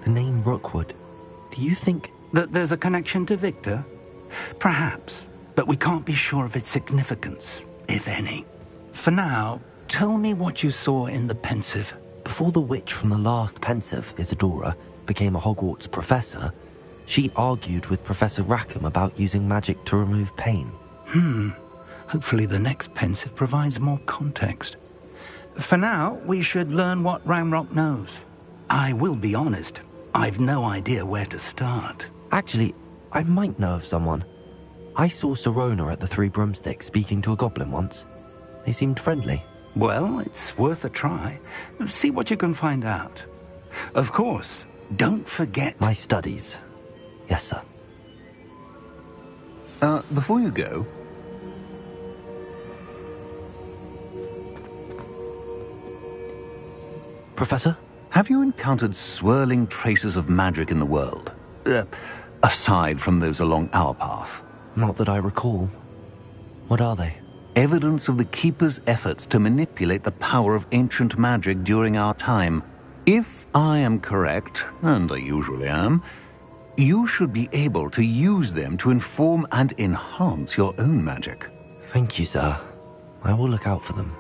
The name Rookwood. Do you think... that there's a connection to Victor? Perhaps, but we can't be sure of its significance, if any. For now, tell me what you saw in the Pensive. Before the witch from the last Pensive, Isadora, became a Hogwarts professor, she argued with Professor Rackham about using magic to remove pain. Hopefully the next Pensive provides more context. For now, we should learn what Ranrock knows. I will be honest, I've no idea where to start. Actually, I might know of someone. I saw Serona at the Three Broomsticks speaking to a goblin once. They seemed friendly. Well, it's worth a try. See what you can find out. Of course, don't forget... My studies. Yes, sir. Before you go... Professor? Have you encountered swirling traces of magic in the world? Aside from those along our path? Not that I recall. What are they? evidence of the Keeper's efforts to manipulate the power of ancient magic during our time. If I am correct, and I usually am, you should be able to use them to inform and enhance your own magic. Thank you, sir. I will look out for them.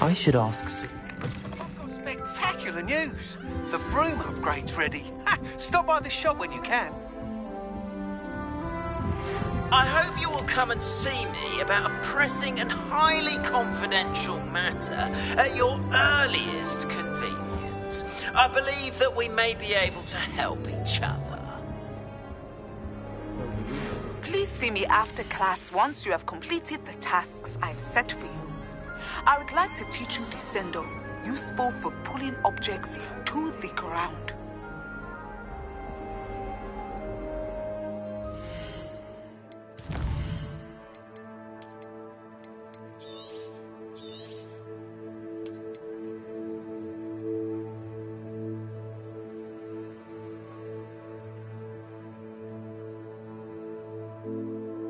I should ask... I've got spectacular news. The broom upgrade's ready. Ha! Stop by the shop when you can. I hope you will come and see me about a pressing and highly confidential matter at your earliest convenience. I believe that we may be able to help each other. Please see me after class once you have completed the tasks I've set for you. I would like to teach you Descendo, useful for pulling objects to the ground.